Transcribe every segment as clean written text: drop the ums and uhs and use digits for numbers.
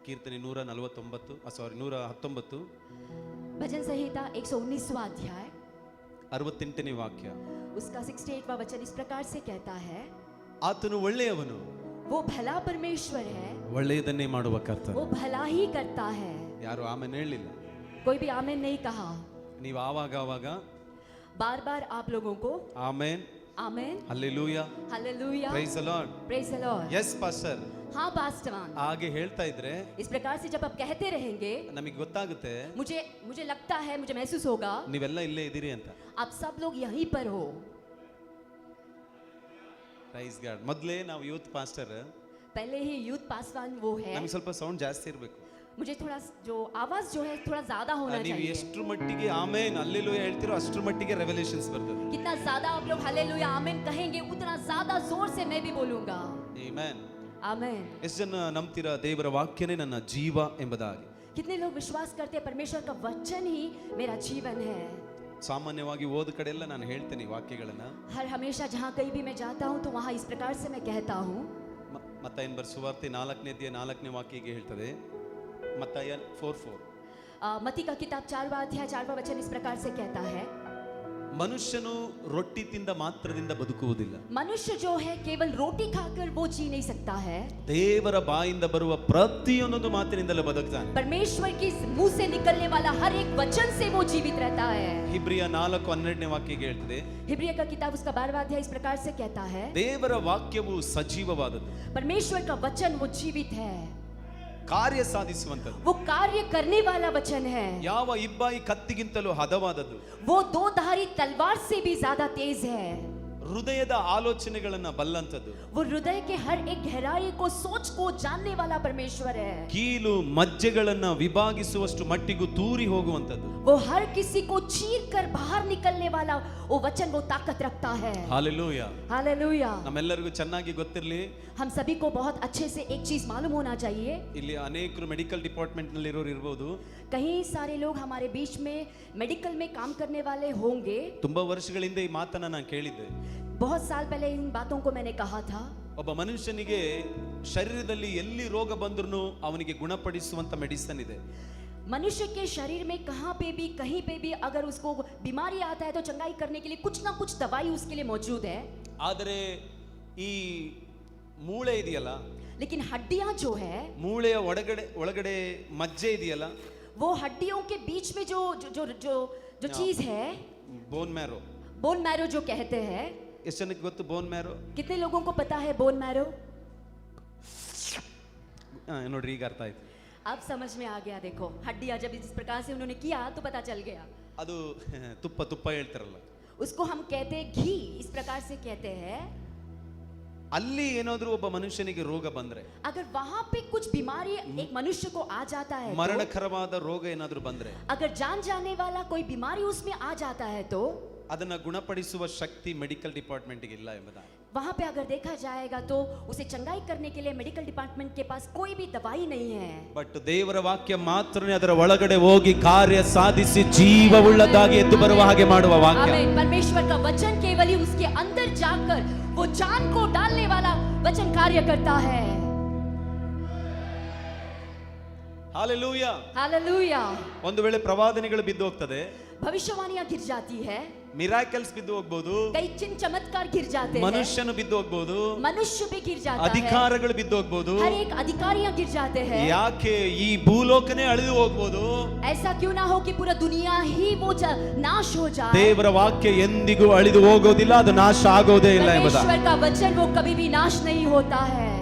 ಕೀರ್ತನೆ 119 भजन संहिता 119वां अध्याय 68ನೇ ವಾಕ್ಯ. उसका 68वां वचन इस प्रकार से कहता है, ಆತನು ಒಳ್ಳೆಯವನು, वो भला परमेश्वर है, ಒಳ್ಳೆಯದನ್ನೇ ಮಾಡುವ ಕರ್ತನು. वो भला ही करता है. ಯಾರು ಆಮೆನ್ ಹೇಳಿಲ್ಲ. कोई भी आमेन नहीं कहा. ನೀವು ಆವಾಗ बार बार आप लोगों को amen, amen, hallelujah, hallelujah, praise the lord, praise the lord. Yes pastor. हाँ पास्टरवान, ಹಾಗೆ ಹೇಳ್ತಾ ಇದ್ರೆ इस प्रकार से जब आप कहते रहेंगे ನಮಗೆ ಗೊತ್ತಾಗುತ್ತೆ मुझे लगता है, मुझे महसूस होगा ನೀವೆಲ್ಲ ಇಲ್ಲೇ ಇದ್ದೀರಿ ಅಂತ. आप सब लोग यहीं पर हो. Praise God. ಮೊದಲೇ ನಾವು ಯೂತ್ ಪಾಸ್ಟರ್, पहले ही यूथ पासवान वो है. ನಮಗೆ ಸ್ವಲ್ಪ ಸೌಂಡ್ ಜಾಸ್ತಿ ಇರಬೇಕು. मुझे थोड़ा जो आवाज जो है थोड़ा ज्यादा होना ನೀವು चाहिए. ಎಷ್ಟು ಮಟ್ಟಿಗೆ ಆಮೆನ್ ಹಲ್ಲೆಲೂಯಾ ಹೇಳ್ತಿರೋ ಅಷ್ಟರ ಮಟ್ಟಿಗೆ ರೆವಲೇಷನ್ಸ್ ಬರ್ತದೆ. कितना ज्यादा आप लोग हालेलुया आमेन कहेंगे, उतना ज्यादा जोर से मैं भी बोलूंगा. ಆಮೆನ್. आमेन. ಎಷ್ಟು ಜನ ನಂಬ್ತೀರಾ ದೇವರ ವಾಕ್ಯನೇ ನನ್ನ ಜೀವ ಎಂಬುದಾಗಿ? कितने लोग विश्वास करते हैं परमेश्वर का वचन ही मेरा जीवन है. ಸಾಮಾನ್ಯವಾಗಿ ಓದ ಕಡೆ ಎಲ್ಲ ನಾನು ಹೇಳ್ತೇನೆ ವಾಕ್ಯಗಳನ್ನ. हर हमेशा जहाँ कहीं भी मैं जाता हूँ तो वहाँ इस प्रकार से मैं कहता हूँ. ಮತ್ತಾಯನ ಬರೆದ ಸುವಾರ್ತೆ 4ನೇ ಅಧ್ಯಾಯ 4ನೇ ವಾಕ್ಯಕ್ಕೆ ಹೇಳ್ತದೆ. ಮತ್ತಾಯ 4:4 मत्ती का किताब 4वां अध्याय 4वां वचन इस प्रकार से कहता है, ಮನುಷ್ಯನು ರೊಟ್ಟಿ ತಿಂದ ಮಾತ್ರದಿಂದ ಬದುಕುವುದಿಲ್ಲ. मनुष्य जो है केवल रोटी खाकर वो जी नहीं सकता है, ದೇವರ ಬಾಯಿಂದ ಬರುವ ಪ್ರತಿಯೊಂದು ಮಾತಿನಿಂದಲೇ ಬದುಕ್ತಾನೆ. परमेश्वर की मुंह से निकलने वाला हर एक वचन से वो जीवित रहता है. ಇಬ್ರಿಯ 4:12ನೇ ವಾಕ್ಯಕ್ಕೆ ಹೇಳ್ತದೆ, हिब्रिया का किताब उसका 12वां अध्याय इस प्रकार से कहता है, ದೇವರ ವಾಕ್ಯವು ಸಜೀವವಾದದ್ದು, परमेश्वर का वचन वो जीवित है, ಕಾರ್ಯ ಸಾಧಿಸುವಂತದ್ದು, वो कार्य करने वाला वचन है, ಯಾವ ಇಬ್ಬಾಯಿ ಕತ್ತಿಗಿಂತಲೂ ಹದವಾದದ್ದು, वो दो धारी तलवार से भी ज्यादा तेज है, ಹೃದಯದ ಆಲೋಚನೆಗಳನ್ನ ಬಲ್ಲಂತದ್ದು, वो हृदय के हर एक गहराई को सोच को जानने वाला परमेश्वर है, ಕೀಲು ಮಜ್ಜೆಗಳನ್ನ ವಿಭಾಗಿಸುವಷ್ಟು ಮಟ್ಟಿಗೂ ತೂರಿ ಹೋಗುವಂತದ್ದು. वो हर किसी को चीर कर बाहर निकलने वाला वो वचन वो ताकत रखता है. ಹಾಲೆಲೂಯಾ. हालेलुया. ನಮ್ಮೆಲ್ಲರಿಗೂ ಚೆನ್ನಾಗಿ ಗೊತ್ತಿರಲಿ, हम सभी को बहुत अच्छे से एक चीज मालूम होना चाहिए, ಇಲ್ಲಿ ಅನೇಕರು ಮೆಡಿಕಲ್ ಡಿಪಾರ್ಟ್ಮೆಂಟ್ ನಲ್ಲಿ ಇರೋರು ಇರಬಹುದು, कहीं सारे लोग हमारे बीच में मेडिकल में काम करने वाले होंगे. ತುಂಬಾ ವರ್ಷಗಳಿಂದ ಈ ಮಾತನ್ನ ನಾನು ಕೇಳಿದ್ದೆ. बहुत साल पहले इन बातों को मैंने कहा था. ಒಬ್ಬ ಮನುಷ್ಯನಿಗೆ ಶರೀರದಲ್ಲಿ ಎಲ್ಲಿ ರೋಗ ಬಂದ್ರೂ ಅವನಿಗೆ ಗುಣಪಡಿಸುವಂತ ಮೆಡಿಸಿನ್ ಇದೆ. मनुष्य के शरीर में कहीं पे भी अगर उसको बीमारी आता है तो चंगाई करने के लिए कुछ ना कुछ दवाई उसके लिए मौजूद है. ಆದರೆ ಈ ಮೂಳೆ ಇದೆಯಲ್ಲ, लेकिन हड्डियां जो है, ಮೂಳೆಯ ಒಳಗಡೆ ಮಜ್ಜೆ ಇದೆಯಲ್ಲ, वो हड्डियों के बीच में जो जो जो जो, जो चीज है, ಬೋನ್ ಮ್ಯಾರೋ. बोन मैरो जो कहते हैं. ಎಷ್ಟು ಜನಕ್ಕೆ ಗೊತ್ತು ಬೋನ್ ಮ್ಯಾರೋ? कितने लोगों को पता है बोन मैरो? ನೋಡ್ರಿ ಈಗ ಅರ್ಥ ಆಯ್ತು. अब समझ में आ गया. देखो हड्डियां जब इस प्रकार से उन्होंने किया तो पता चल गया. ಅದು ತುಪ್ಪ ಹೇಳ್ತಾರಲ್ಲ, उसको हम कहते हैं घी, इस प्रकार से कहते हैं. ಅಲ್ಲಿ ಏನಾದ್ರೂ ಒಬ್ಬ ಮನುಷ್ಯನಿಗೆ ರೋಗ ಬಂದ್ರೆ, अगर वहां पे कुछ बीमारी एक मनुष्य को आ जाता है, ಮರಣಕರವಾದ ರೋಗ ಏನಾದ್ರೂ ಬಂದ್ರೆ, अगर जान जाने वाला कोई बीमारी उसमें आ जाता है तो ಅದನ್ನ ಗುಣಪಡಿಸುವ ಶಕ್ತಿ ಮೆಡಿಕಲ್ ಡಿಪಾರ್ಟ್ಮೆಂಟ್ಗೆ ಇಲ್ಲ ಎಂಬುದಾಗಿ. वहां पे अगर देखा जाएगा तो उसे चंगाई करने के लिए मेडिकल डिपार्टमेंट के पास कोई भी दवाई नहीं है. ಬಟ್ ದೇವರ ವಾಕ್ಯ ಮಾತ್ರನೇ ಅದರ ಒಳಗಡೆ ಹೋಗಿ ಕಾರ್ಯ ಸಾಧಿಸಿ ಜೀವವುಳ್ಳದಾಗಿ ಎದ್ದು ಬರುವ ಹಾಗೆ ಮಾಡುವ ವಾಕ್ಯ. आमीन. परमेश्वर का वचन केवल ही उसके अंदर जाकर वो जान को डालने वाला वचन कार्य करता है. ಹಾಲೆಲೂಯಾ. हालेलुया. ಒಂದು ವೇಳೆ ಪ್ರವಾದನೆಗಳು ಬಿದ್ದು ಹೋಗ್ತದೆ, भविष्यवाणियां गिर जाती है, ಮಿರಾಕಲ್ಸ್ ಬಿದ್ದು ಹೋಗ್ಬೋದು, कई चिन्ह चमत्कार गिर जाते हैं, ಮನುಷ್ಯನು ಬಿದ್ದು ಹೋಗ್ಬೋದು, मनुष्य भी गिर जाता है, ಅಧಿಕಾರಗಳು ಬಿದ್ದು ಹೋಗ್ಬೋದು, हर एक अधिकारियां गिर जाते हैं. ಯಾಕೆ ಈ ಭೂಲೋಕನೇ ಅಳಿದು ಹೋಗ್ಬೋದು, ऐसा क्यों ना हो कि पूरा दुनिया ही वो नाश हो जाए. ದೇವರ ವಾಕ್ಯ ಎಂದಿಗೂ ಅಳಿದು ಹೋಗೋದಿಲ್ಲ, ಅದು ನಾಶ ಆಗೋದೇ ಇಲ್ಲ ಎಂಬುದಾಗಿ. परमेश्वर का वचन वो कभी भी नाश नहीं होता है.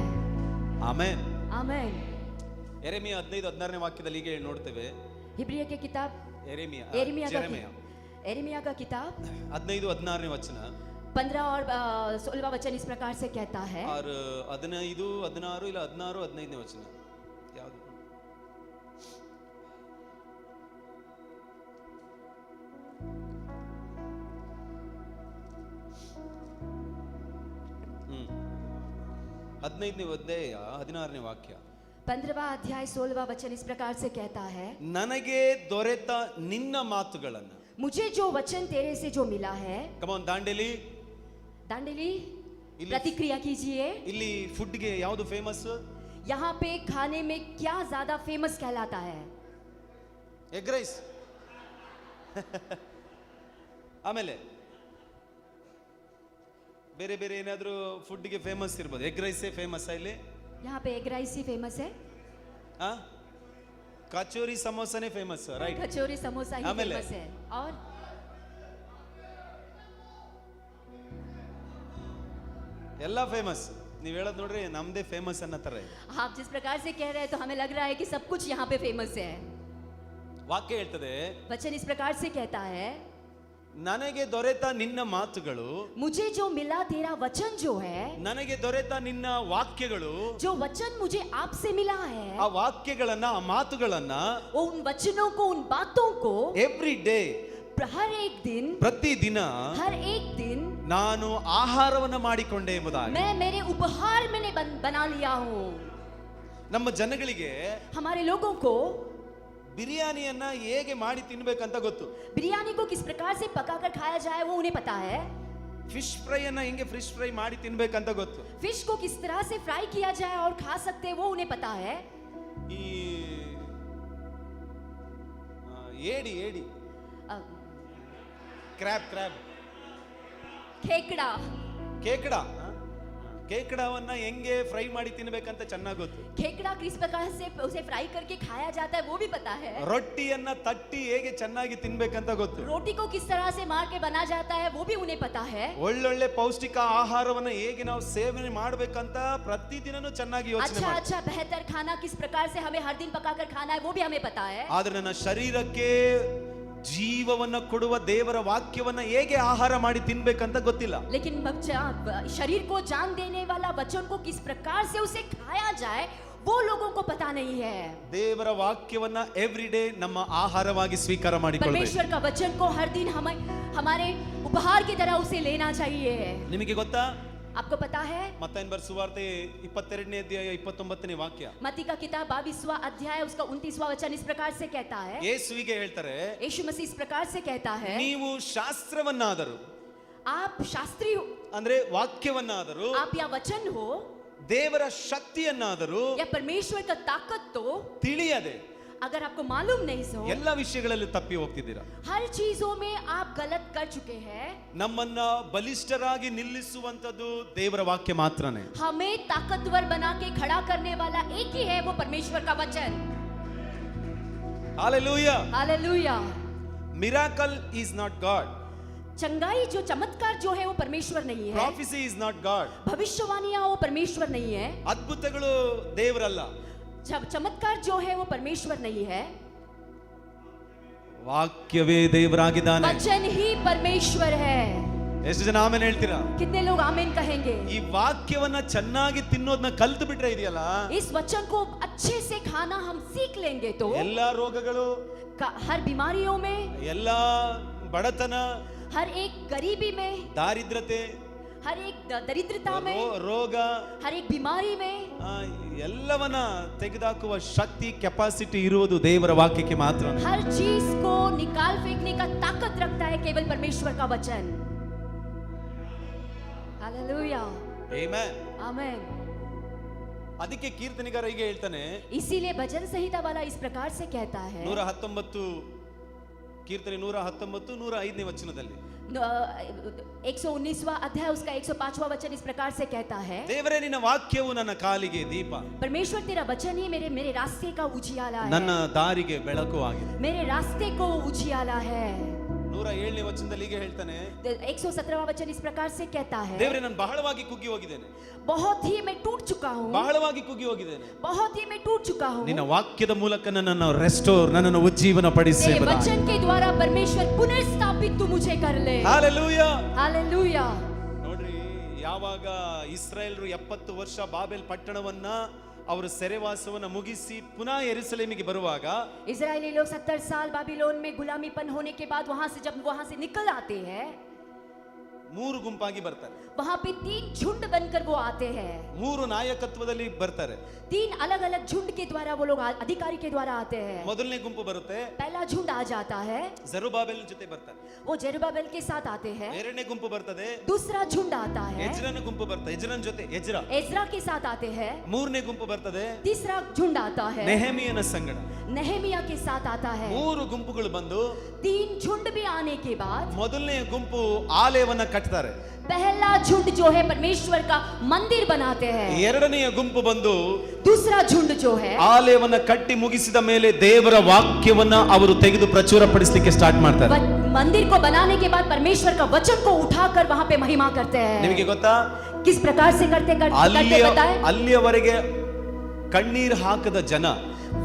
ಆಮೆನ್. आमीन. ಯೆರೆಮೀಯ 15:16ನೇ ವಾಕ್ಯದಲ್ಲಿ ಹೀಗೆ ನೋಡ್ತೇವೆ. हिब्रिया की किताब ಯೆರೆಮೀಯ एरेमिया का किताब 15:16ನೇ ವಚನ 15 और 16वां वचन इस प्रकार से कहता है. 15, 16 ಇಲ್ಲ 16, 15ನೇ ವಚನ ಯಾವುದು? ಹದಿನೈದನೇ ಅಧ್ಯಾಯ 16ನೇ ವಾಕ್ಯ. 15वां अध्याय 16वां वचन इस प्रकार से कहता है, ನನಗೆ ದೊರೆತ ನಿನ್ನ ಮಾತುಗಳನ್ನು, मुझे जो वचन तेरे से जो मिला है. ಕಮ್ ಆನ್ ದಾಂಡೇಲಿ, प्रतिक्रिया कीजिए. ಇಲ್ಲಿ ಫುಡ್ಗೆ ಯಾವುದು ಫೇಮಸ್? यहाँ पे खाने में क्या ज्यादा फेमस कहलाता है? Egg rice. ಆಮೇಲೆ ಬೇರೆ ಬೇರೆ ಏನಾದರೂ ಫುಡ್ಗೆ ಫೇಮಸ್ ಇರ್ಬೋದು. ಎಗ್ ರೈಸೇ ಫೇಮಸ್ ಇಲ್ಲಿ. यहाँ पे एग राइस ही फेमस है, ಕಚೋರಿ ಸಮೋಸನೇ ಫೇಮಸ್, ರೈಟ್? कचौरी समोसा ही आमेले? फेमस है. और ಎಲ್ಲ ಫೇಮಸ್. ನೀವು ಹೇಳೋದು ನೋಡ್ರಿ ನಮ್ದೇ ಫೇಮಸ್ ಅನ್ನತ್ತಾರೆ. आप जिस प्रकार से कह रहे हैं तो हमें लग रहा है कि सब कुछ यहाँ पे फेमस है. ವಾಕ್ಯ ಹೇಳ್ತದೆ, वचन इस प्रकार से कहता है, ನನಗೆ ದೊರೆತ ನಿನ್ನ ಮಾತುಗಳು, मुझे जो मिला तेरा वचन जो है, ನನಗೆ ದೊರೆತ ನಿನ್ನ ವಾಕ್ಯಗಳು, जो वचन मुझे आपसे मिला है, ಆ ವಾಕ್ಯಗಳನ್ನ ಆ ಮಾತುಗಳನ್ನ उन वचनों को, उन बातों को ಎವ್ರಿ ಡೇ, हर एक दिन, ಪ್ರತಿದಿನ हर एक दिन ನಾನು ಆಹಾರವನ್ನ ಮಾಡಿಕೊಂಡೆ ಎಂಬುದಾಗಿ. मैं मेरे उपहार मैंने बना लिया हूँ. ನಮ್ಮ ಜನಗಳಿಗೆ हमारे लोगों को ಬಿರಿಯಾನಿಯನ್ನ ಹೇಗೆ ಮಾಡಿ ತಿನ್ಬೇಕಂತ ಗೊತ್ತು. बिरयानी को किस प्रकार से पकाकर खाया जाए वो उन्हें पता है. ಫಿಶ್ ಫ್ರೈ ಅನ್ನ ಹೆಂಗೆ ಫಿಶ್ ಫ್ರೈ ಮಾಡಿ ತಿನ್ಬೇಕಂತ ಗೊತ್ತು. फिश को किस तरह से फ्राई किया जाए और खा सकते हैं वो उन्हें पता है. ಈ ಏಡಿ ಏಡಿ अ, ಕ್ರ್ಯಾಬ್ ಕ್ರ್ಯಾಬ್ खेकड़ा, ಕೇಕಡ ಕೇಕಡವನ್ನ ಹೆಂಗೆ ಫ್ರೈ ಮಾಡಿ ತಿನ್ಬೇಕಂತ ಚೆನ್ನಾಗಿ ಗೊತ್ತು. खेकड़ा किस प्रकार से उसे फ्राई करके खाया जाता है वो भी पता है. ರೊಟ್ಟಿಯನ್ನ ತಟ್ಟಿ ಹೇಗೆ ಚೆನ್ನಾಗಿ ತಿನ್ಬೇಕಂತ ಗೊತ್ತು. रोटी को किस तरह से मार के बना जाता है वो भी उन्हें पता है. ಒಳ್ಳೊಳ್ಳೆ ಪೌಷ್ಟಿಕ ಆಹಾರವನ್ನ ಹೇಗೆ ನಾವು ಸೇವನೆ ಮಾಡ್ಬೇಕಂತ ಪ್ರತಿದಿನನೂ ಚೆನ್ನಾಗಿ ಯೋಚನೆ अच्छा ಮಾಡಿ. अच्छा बेहतर खाना किस प्रकार से हमें हर दिन पकाकर खाना है वो भी हमें पता है. ಆದ್ರೆ ನನ್ನ ಶರೀರಕ್ಕೆ ಜೀವವನ್ನ ಕೊಡುವ ದೇವರ ವಾಕ್ಯವನ್ನ ಹೇಗೆ ಆಹಾರ ಮಾಡಿ ತಿನ್ಬೇಕಂತ ಗೊತ್ತಿಲ್ಲ. लेकिन शरीर को जान देने वाला वचन को किस प्रकार से उसे खाया जाए वो लोगों को पता नहीं है. ದೇವರ ವಾಕ್ಯವನ್ನ ಎವ್ರಿ ಡೇ ನಮ್ಮ ಆಹಾರವಾಗಿ ಸ್ವೀಕಾರ ಮಾಡಿಕೊಳ್ಳಬೇಕು. परमेश्वर का वचन को हर दिन हमें हमारे उपहार की तरह उसे लेना चाहिए. ನಿಮಗೆ ಗೊತ್ತಾ, आपको पता है ಮತ್ತಾಯನ ಬರೆದ ಸುವಾರ್ತೆ 22ನೇ ಅಧ್ಯಾಯ 29ನೇ ವಾಕ್ಯ, मत्ती का किताब 22वां अध्याय उसका 29वां वचन इस प्रकार से कहता है. ಯೇಸುವಿಗೆ ಹೇಳ್ತಾರೆ, यीशु मसीह इस प्रकार से कहता है, ನೀವು ಶಾಸ್ತ್ರವನ್ನಾದರೂ, आप शास्त्री हो, ಅಂದ್ರೆ ವಾಕ್ಯವನ್ನಾದರೂ, आप या वचन हो ದೇವರ ಶಕ್ತಿಯನ್ನಾದರೂ या परमेश्वर का ताकत तो ತಿಳಿಯದೆ अगर आपको मालूम नहीं हो, ಎಲ್ಲ ವಿಷಯಗಳಲ್ಲಿ ತಪ್ಪಿ ಹೋಗ್ತಿದ್ದೀರಾ. हर चीजों में आप गलत कर चुके हैं. ನಮ್ಮನ್ನ ಬಲಿಷ್ಠರಾಗಿ ನಿಲ್ಲಿಸುವಂತದ್ದು ದೇವರ ವಾಕ್ಯ ಮಾತ್ರನೇ. हमें ताकतवर बना के खड़ा करने वाला एक ही है, वो परमेश्वर का वचन. Hallelujah. Hallelujah. Miracle is not god. चंगाई जो चमत्कार जो है वो परमेश्वर नहीं है. ಪ್ರಾಫಿಸಿ ಈಸ್ ನಾಟ್ ಗಾಡ್. भविष्यवाणियां वो परमेश्वर नहीं है. ಅದ್ಭುತಗಳು ದೇವರಲ್ಲ. जब चमत्कार जो है वो परमेश्वर नहीं है. ವಾಕ್ಯವೇ ದೇವರಾಗಿದ್ದಾನೆ. वचन ही परमेश्वर है. ಎಷ್ಟು ಜನ ಆಮೇಲೆ ಹೇಳ್ತೀರಾ? कितने लोग आमीन कहेंगे? ಈ ವಾಕ್ಯವನ್ನ ಚೆನ್ನಾಗಿ ತಿನ್ನೋದನ್ನ ಕಲ್ತು ಬಿಟ್ರೆ ಇದೆಯಲ್ಲ, इस वचन को अच्छे से खाना हम सीख लेंगे तो ಎಲ್ಲಾ ರೋಗಗಳು, हर बीमारियों में, ಎಲ್ಲಾ ಬಡತನ, हर एक गरीबी में, ದಾರಿದ್ರತೆ, हर एक दरिद्रता में, ರೋಗ, हर एक बीमारी में ಎಲ್ಲವನ್ನ ತೆಗೆದುಹಾಕುವ ಶಕ್ತಿ, ಕೆಪಾಸಿಟಿ ಇರುವುದು ದೇವರ ವಾಕ್ಯಕ್ಕೆ ಮಾತ್ರ. हर चीज को निकाल फेंकने का ताकत रखता है केवल परमेश्वर का वचन. हालेलुया. ಆಮೆನ್. आमेन. ಅದಕ್ಕೆ ಕೀರ್ತನೆಗಾರ ಹೀಗೆ ಹೇಳ್ತಾನೆ, इसीलिए भजन संहिता वाला इस प्रकार से कहता है, 119 ಕೀರ್ತನೆ 119 105ನೇ ವಚನದಲ್ಲಿ, 119वां अध्याय उसका 105वां वचन इस प्रकार से कहता है, ದೇವರೇ ನಿನ್ನ ವಾಕ್ಯವು ನನ್ನ ಕಾಲಿಗೆ ದೀಪ, परमेश्वर तेरा वचन ही मेरे रास्ते का उजियाला है, ನನ್ನ ದಾರಿಗೆ ಬೆಳಕು ಆಗಿದೆ. मेरे रास्ते को उजियाला है. 107ನೇ ವಚನದಲ್ಲಿ ಹೀಗೆ ಹೇಳ್ತಾನೆ, 117वां वचन इस प्रकार से कहता है, ದೇವರೇ ನಾನು ಬಹಳವಾಗಿ ಕುಗ್ಗಿ ಹೋಗಿದ್ದೇನೆ, बहुत ही मैं टूट चुका हूँ, ಬಹಳವಾಗಿ ಕುಗ್ಗಿ ಹೋಗಿದ್ದೇನೆ, बहुत ही मैं टूट चुका हूँ. ನಿನ್ನ ವಾಕ್ಯದ ಮೂಲಕ ನನ್ನನ್ನು ರೆಸ್ಟೋರ್, ನನ್ನನ್ನು ಉಜ್ಜೀವನ ಪಡಿಸಿ. तेरे वचन के द्वारा परमेश्वर पुनर्स्थापित तू मुझे कर ले. ಹಾಲೆಲೂಯಾ. हालेलुया. ನೋಡ್ರಿ, ಯಾವಾಗ ಇಸ್ರಾಯೇಲ್ರು 70 ವರ್ಷ ಬಾಬೆಲ್ ಪಟ್ಟಣವನ್ನ ಅವರು ಸೆರೆವಾಸವನ್ನ ಮುಗಿಸಿ ಪುನಃ ಯೆರೂಸಲೇಮಿಗೆ ಬರುವಾಗ, इजरायली लोग 70 साल बाबिलोन में गुलामीपन होने के बाद जब वहां से निकल आते हैं, ಮೂರು ಗುಂಪಾಗಿ ಬರ್ತಾರೆ. वहां पे 3 झुंड बनकर वो आते हैं. ಮೂರು ನಾಯಕತ್ವದಲ್ಲಿ ಬರ್ತಾರೆ. 3 अलग अलग झुंड के द्वारा वो लोग अधिकारी के द्वारा आते हैं. ಮೊದಲನೇ ಗುಂಪು ಬರುತ್ತೆ, पहला झुंड आ जाता है, ಜೆರುಬ್ಬಾಬೆಲ್ ಜೊತೆ ಬರ್ತಾರೆ. वो जेरुब्बाबेल के साथ आते हैं. ಎರಡನೇ ಗುಂಪು ಬರ್ತದೆ, दूसरा झुंड आता है, ಎಜ್ರನ ಗುಂಪು ಬರ್ತದೆ, ಎಜ್ರನ ಜೊತೆ ಎಜ್ರಾ. एज्रा के साथ आते हैं. ಮೂರನೇ ಗುಂಪು ಬರ್ತದೆ, तीसरा झुंड आता है, ನೆಹೆಮಿಯನ ಸಂಗಡ. नेहेमिया के साथ आता है. ಮೂರು ಗುಂಪುಗಳು ಬಂದು 3 झुंड भी आने के बाद ಮೊದಲನೇ ಗುಂಪು ಆಲಯವನ್ನ ಕಟ್ತಾರೆ. पहला झुंड जो है परमेश्वर का मंदिर बनाते हैं. ಎರಡನೆಯ ಗುಂಪು ಬಂದು दूसरा झुंड जो है ಆಲಯವನ್ನ ಕಟ್ಟಿ ಮುಗಿಸಿದ ಮೇಲೆ ದೇವರ ವಾಕ್ಯವನ್ನ ಅವರು ತೆಗೆದು ಪ್ರಚುರಪಡಿಸಲಿಕ್ಕೆ ಸ್ಟಾರ್ಟ್ ಮಾಡ್ತಾರೆ. मंदिर को बनाने के बाद परमेश्वर का वचन को उठाकर वहां पे महिमा करते हैं. ನಿಮಗೆ ಗೊತ್ತಾ, किस प्रकार से करते बताए? ಅಲ್ಲಿಯವರೆಗೆ ಕಣ್ಣೀರು ಹಾಕದ ಜನ,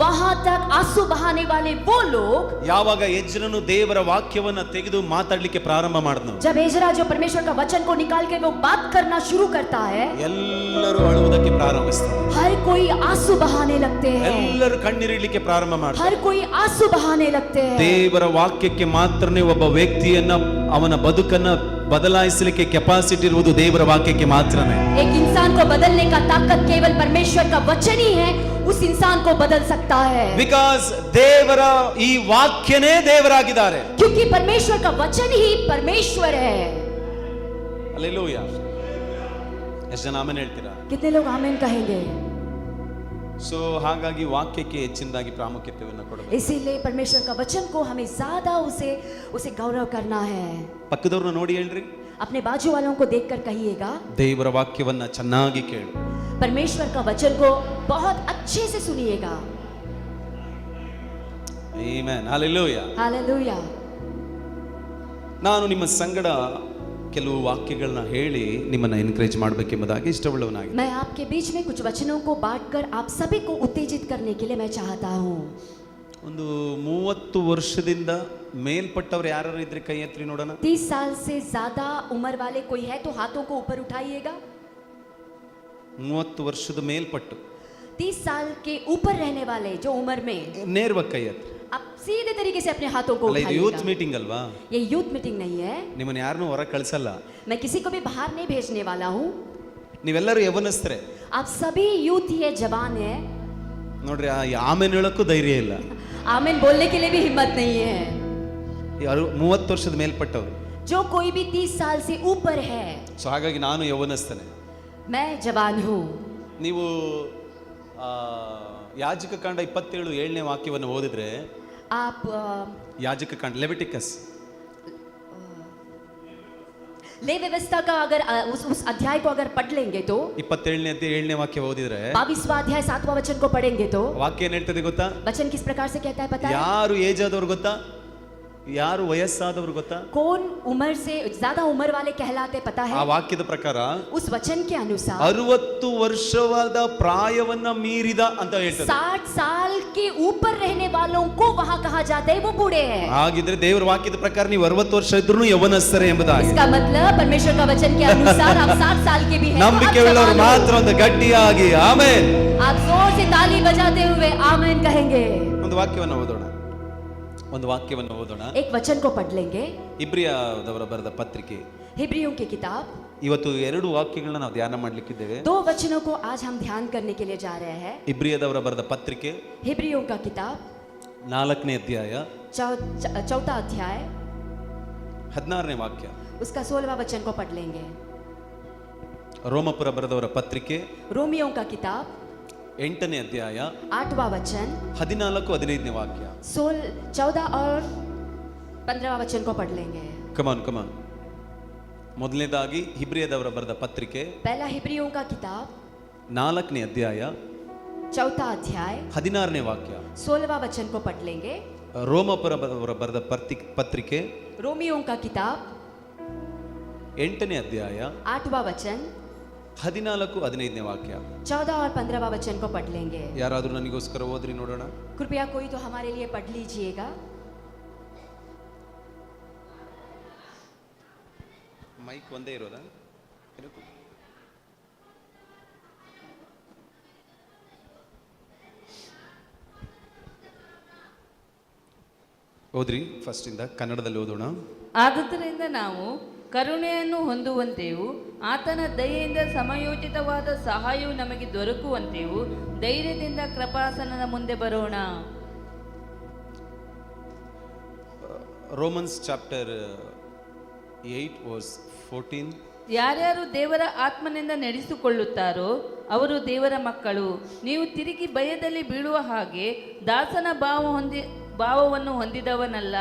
वहां तक आंसू बहाने वाले वो लोग, ಯಾವಾಗ ಎಜ್ರನು ದೇವರ ವಾಕ್ಯವನ್ನ ತೆಗೆದು ಮಾತಾಡ್ಲಿಕ್ಕೆ ಪ್ರಾರಂಭ ಮಾಡಿದ್ನು, जब एजरा जो परमेश्वर का वचन को निकाल के वो बात करना शुरू करता है, ಎಲ್ಲರೂ ಅಳುವುದಕ್ಕೆ ಪ್ರಾರಂಭಿಸ್ತಾರೆ. हर कोई आंसू बहाने लगते हैं. ಎಲ್ಲರೂ ಕಣ್ಣೀರಿಡ್ಲಿಕ್ಕೆ ಪ್ರಾರಂಭ ಮಾಡ್ತಾರೆ. हर कोई आंसू बहाने लगते हैं. ದೇವರ ವಾಕ್ಯಕ್ಕೆ ಮಾತ್ರನೇ ಒಬ್ಬ ವ್ಯಕ್ತಿಯನ್ನ ಅವನ ಬದುಕನ್ನ ಬದಲಾಯಿಸಲಿಕ್ಕೆ ಕೆಪಾಸಿಟಿ ಇರುವುದು ದೇವರ ವಾಕ್ಯಕ್ಕೆ ಮಾತ್ರನೇ. एक इंसान को बदलने का ताकत केवल परमेश्वर का वचन ही है, उस इंसान को बदल सकता है. ಬಿಕಾಸ್ ದೇವರ ಈ ವಾಕ್ಯನೇ ದೇವರಾಗಿದ್ದಾರೆ. क्योंकि परमेश्वर का वचन ही परमेश्वर है. ಹಲ್ಲೆಲೂಯಾ. ಎಷ್ಟು ಜನ ಆಮೆನ್ ಹೇಳ್ತೀರಾ? कितने लोग आमीन कहेंगे? ಸೊ ಹಾಗಾಗಿ ವಾಕ್ಯಕ್ಕೆ ಹೆಚ್ಚಿನದಾಗಿ ಪ್ರಾಮುಖ್ಯತೆಯನ್ನು ಕೊಡಬೇಕು. इसीलिए परमेश्वर का वचन को हमें ज्यादा उसे गौरव करना है. ಪಕ್ಕದವ್ರನ್ನ ನೋಡಿ ಹೇಳ್ರಿ, अपने बाजू वालों को देखकर कहिएगा, ದೇವರ ವಾಕ್ಯವನ್ನ ಚೆನ್ನಾಗಿ ಕೇಳು. परमेश्वर का वचन को बहुत अच्छे से सुनिएगा. ಆಮೆನ್. ಹಲ್ಲೆಲೂಯಾ. हालेलुया. ನಾನು ನಿಮ್ಮ ಸಂಗಡ ಕೆಲವು ವಾಕ್ಯಗಳನ್ನ ಹೇಳಿ ನಿಮ್ಮನ್ನ ಎನ್ಕರೇಜ್ ಮಾಡಬೇಕೆಂಬುದಾಗಿ ಇಷ್ಟವುಳ್ಳವನಾಗಿ. मैं आपके बीच में कुछ वचनों को बांटकर आप सभी को उत्तेजित करने के लिए मैं चाहता हूँ. ಒಂದು 30 ವರ್ಷದಿಂದ ಮೇಲ್ಪಟ್ಟವ್ರು ಯಾರು ಇದ್ರೆ ಕೈ ಎತ್ತಿ ನೋಡೋಣ. 30 साल से ज्यादा उम्र वाले कोई है तो हाथों को ऊपर उठाइएगा. 30 ವರ್ಷದ ಮೇಲ್ಪಟ್ಟು 30 साल के ऊपर रहने वाले जो उम्र में, ನೇರವಾಗಿ ಕೈ ಎತ್ತಿ. आप सीधे तरीके से अपने हाथों को ಅಲ್ಲ, ಇದು ಯೂತ್ उठाइएगा. ಮೀಟಿಂಗ್ ಅಲ್ವಾ? ये यूथ मीटिंग नहीं है. ನಿಮ್ಮನ್ನ ಯಾರನ್ನೂ ಹೊರ ಕಳಿಸಲ್ಲ. मैं किसी को भी बाहर नहीं भेजने वाला हूँ. ನೀವೆಲ್ಲರೂ ಯೌವನಸ್ಥರೇ. आप सभी यूथ ही है, जवान है. ನೋಡ್ರಿ, ಆಮೇಲೆ ಹೇಳಕ್ಕೂ ಧೈರ್ಯ ಇಲ್ಲ. आमीन बोलने के लिए भी हिम्मत नहीं है. ಯಾರು 30 ವರ್ಷದ ಮೇಲ್ಪಟ್ಟವರು. जो कोई भी 30 साल से ऊपर है, ಸೊ ಹಾಗಾಗಿ ನಾನು ಯೌವನಸ್ಥನೇ. मैं जवान हूँ. ನೀವು ಯಾಜಕ ಕಾಂಡ 27 7ನೇ ವಾಕ್ಯವನ್ನು ಓದಿದ್ರೆ, आप ಯಾಜಕ ಕಾಂಡ ಲೆವಿಟಿಕಸ್ ले व्यवस्था का अगर उस अध्याय को अगर पढ़ लेंगे तो 27ನೇ ಅಧ್ಯಾಯ 7ನೇ ವಾಕ್ಯ ಓದಿದ್ರೆ 22वां अध्याय 7वां वचन को पढ़ेंगे तो ವಾಕ್ಯ ಏನ್ ಹೇಳ್ತದೆ ಗೊತ್ತಾ? वचन किस प्रकार से कहता है पता है? ಯಾರು ಏಜ್ ಆದವ್ರು ಗೊತ್ತಾ? ಯಾರು ವಯಸ್ಸಾದವ್ರು ಗೊತ್ತಾ? कौन उम्र से ज्यादा उम्र वाले कहलाते पता ಆ है? ವಾಕ್ಯದ ಪ್ರಕಾರ उस वचन के अनुसार 60 ವರ್ಷವಾದ ಪ್ರಾಯವನ್ನ ಮೀರಿದ ಅಂತ ಹೇಳ್ತದೆ. 60 साल के ऊपर रहने वालों को वहां कहा जाता है वो बूढ़े हैं. ಹಾಗಿದ್ರೆ ದೇವರ ವಾಕ್ಯದ ಪ್ರಕಾರ ನೀವು 60 ವರ್ಷ ಇದ್ರೂ ಯೌವನಸ್ಥರೇ ಎಂಬುದಾಗಿ. इसका मतलब परमेश्वर का वचन के अनुसार आप 60 साल के भी हैं. ನಂಬಿಕೆ ಉಳ್ಳವರು ಮಾತ್ರ ಒಂದು ಗಟ್ಟಿಯಾಗಿ ಆಮೆನ್. आप जोर से ताली बजाते हुए आमीन कहेंगे. ಒಂದು ವಾಕ್ಯವನ್ನು ಓದೋಣ. एक वचन को पढ़ लेंगे. ಇಬ್ರಿಯದವರ ಬರೆದ ಪತ್ರಿಕೆ, हिब्रियों की किताब. ಇವತ್ತು 2 ವಾಕ್ಯಗಳನ್ನ ನಾವು ಧ್ಯಾನ ಮಾಡ್ಲಿಕ್ಕಿದ್ದೇವೆ. 2 वचनों को आज हम ध्यान करने के लिए जा रहे हैं. ಇಬ್ರಿಯದವರ ಬರೆದ ಪತ್ರಿಕೆ हिब्रियों का किताब 4ನೇ ಅಧ್ಯಾಯ 4वां अध्याय 16ನೇ ವಾಕ್ಯ. उसका 16वां वचन को पढ़ लेंगे. ರೋಮಪುರ ಬರೆದವರ ಪತ್ರಿಕೆ रोमियों का किताब 8ನೇ ಅಧ್ಯಾಯ 8वां वचन 14-15ನೇ ವಾಕ್ಯ. 14 और 15वां वचन को पढ़ लेंगे. ಕಮಾನ್. ಮೊದಲನೇದಾಗಿ ಇಬ್ರಿಯದವರ ಬರೆದ ಪತ್ರಿಕೆ पहला हिब्रियों का किताब 4ನೇ ಅಧ್ಯಾಯ 4वां अध्याय 16ನೇ ವಾಕ್ಯ. 16वां वचन को पढ़ लेंगे. ರೋಮಪುರದವರ ಬರೆದ ಪತ್ರಿಕೆ रोमियों का किताब 8ನೇ ಅಧ್ಯಾಯ 8वां वचन 14-15ನೇ ವಾಕ್ಯ. 14 और 15वां वचन को पढ़ लेंगे. ಯಾರಾದ್ರೂ ನನಗೋಸ್ಕರ ಓದ್ರಿ ನೋಡೋಣ. कृपया कोई तो हमारे लिए पढ़ लीजिएगा. ಮೈಕ್ ಒಂದೇ ಇರೋದಾ? ಓದ್ರಿ, ಫಸ್ಟ್ ಇಂದ ಕನ್ನಡದಲ್ಲಿ ಓದೋಣ. ಆದುದರಿಂದ ನಾವು ಕರುಣೆಯನ್ನು ಹೊಂದುವಂತೆಯೂ ಆತನ ದಯೆಯಿಂದ ಸಮಯೋಚಿತವಾದ ಸಹಾಯವು ನಮಗೆ ದೊರಕುವಂತೆಯೂ ಧೈರ್ಯದಿಂದ ಕೃಪಾಸನದ ಮುಂದೆ ಬರೋಣ. Romans chapter 8 verse 14. ಯಾರ್ಯಾರು ದೇವರ ಆತ್ಮನಿಂದ ನಡೆಸಿಕೊಳ್ಳುತ್ತಾರೋ ಅವರು ದೇವರ ಮಕ್ಕಳು. ನೀವು ತಿರುಗಿ ಭಯದಲ್ಲಿ ಬೀಳುವ ಹಾಗೆ ದಾಸನ ಭಾವವನ್ನು ಹೊಂದಿದವರಲ್ಲ,